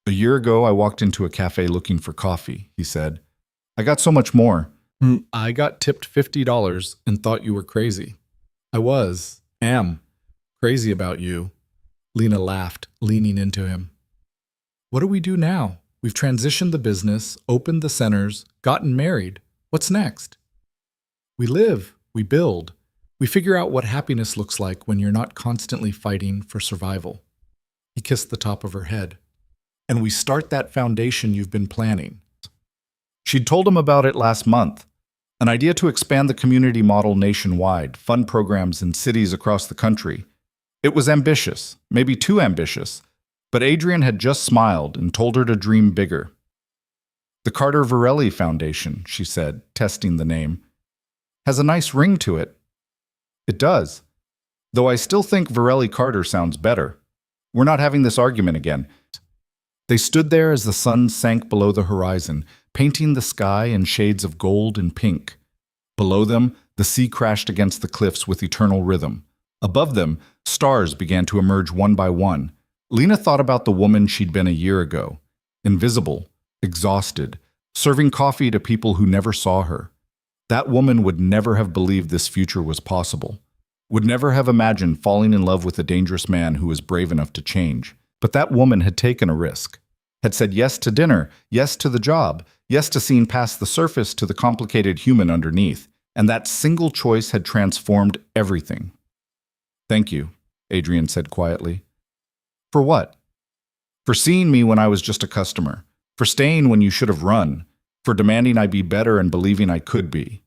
"A year ago, I walked into a cafe looking for coffee," he said. "I got so much more. I got tipped $50 and thought you were crazy. I am, crazy about you." Lena laughed, leaning into him. "What do we do now? We've transitioned the business, opened the centers, gotten married. What's next?" "We live, we build. We figure out what happiness looks like when you're not constantly fighting for survival." He kissed the top of her head. "And we start that foundation you've been planning." She'd told him about it last month. An idea to expand the community model nationwide, fund programs in cities across the country. It was ambitious, maybe too ambitious, but Adrian had just smiled and told her to dream bigger. "The Carter Varelli Foundation," she said, testing the name, "has a nice ring to it." "It does. Though I still think Varelli Carter sounds better. We're not having this argument again." They stood there as the sun sank below the horizon, painting the sky in shades of gold and pink. Below them, the sea crashed against the cliffs with eternal rhythm. Above them, stars began to emerge one by one. Lena thought about the woman she'd been a year ago. Invisible, exhausted, serving coffee to people who never saw her. That woman would never have believed this future was possible. Would never have imagined falling in love with a dangerous man who was brave enough to change. But that woman had taken a risk. Had said yes to dinner, yes to the job, yes to seeing past the surface to the complicated human underneath. And that single choice had transformed everything. "Thank you," Adrian said quietly. "For what?" "For seeing me when I was just a customer. For staying when you should have run. For demanding I be better and believing I could be."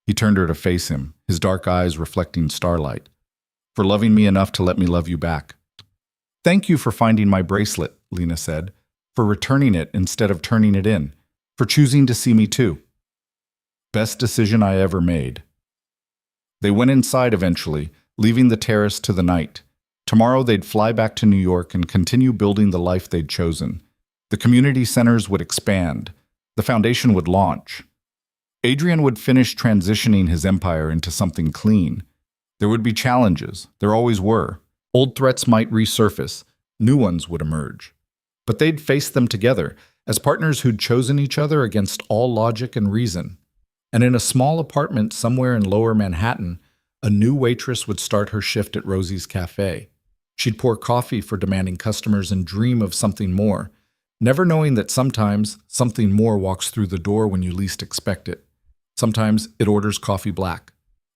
He turned her to face him, his dark eyes reflecting starlight. "For loving me enough to let me love you back." "Thank you for finding my bracelet," Lena said. "For returning it instead of turning it in. For choosing to see me too." "Best decision I ever made." They went inside eventually, leaving the terrace to the night. Tomorrow they'd fly back to New York and continue building the life they'd chosen. The community centers would expand. The foundation would launch. Adrian would finish transitioning his empire into something clean. There would be challenges. There always were. Old threats might resurface. New ones would emerge. But they'd face them together, as partners who'd chosen each other against all logic and reason. And in a small apartment somewhere in Lower Manhattan, a new waitress would start her shift at Rosie's Cafe. She'd pour coffee for demanding customers and dream of something more, never knowing that sometimes something more walks through the door when you least expect it. Sometimes it orders coffee black.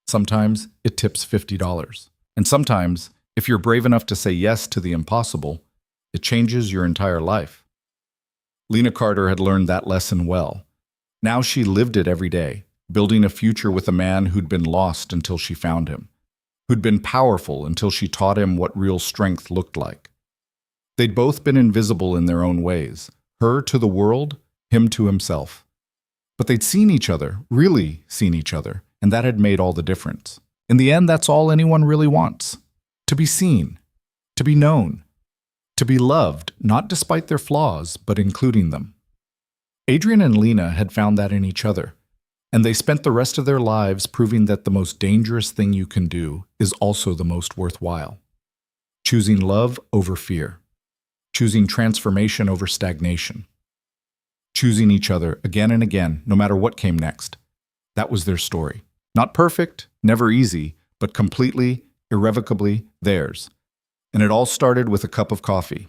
Sometimes it tips $50. And sometimes, if you're brave enough to say yes to the impossible, it changes your entire life. Lena Carter had learned that lesson well. Now she lived it every day, building a future with a man who'd been lost until she found him, who'd been powerful until she taught him what real strength looked like. They'd both been invisible in their own ways, her to the world, him to himself. But they'd seen each other, really seen each other, and that had made all the difference. In the end, that's all anyone really wants. To be seen, to be known, to be loved, not despite their flaws, but including them. Adrian and Lena had found that in each other, and they spent the rest of their lives proving that the most dangerous thing you can do is also the most worthwhile. Choosing love over fear. Choosing transformation over stagnation. Choosing each other again and again, no matter what came next. That was their story. Not perfect, never easy, but completely, irrevocably theirs. And it all started with a cup of coffee.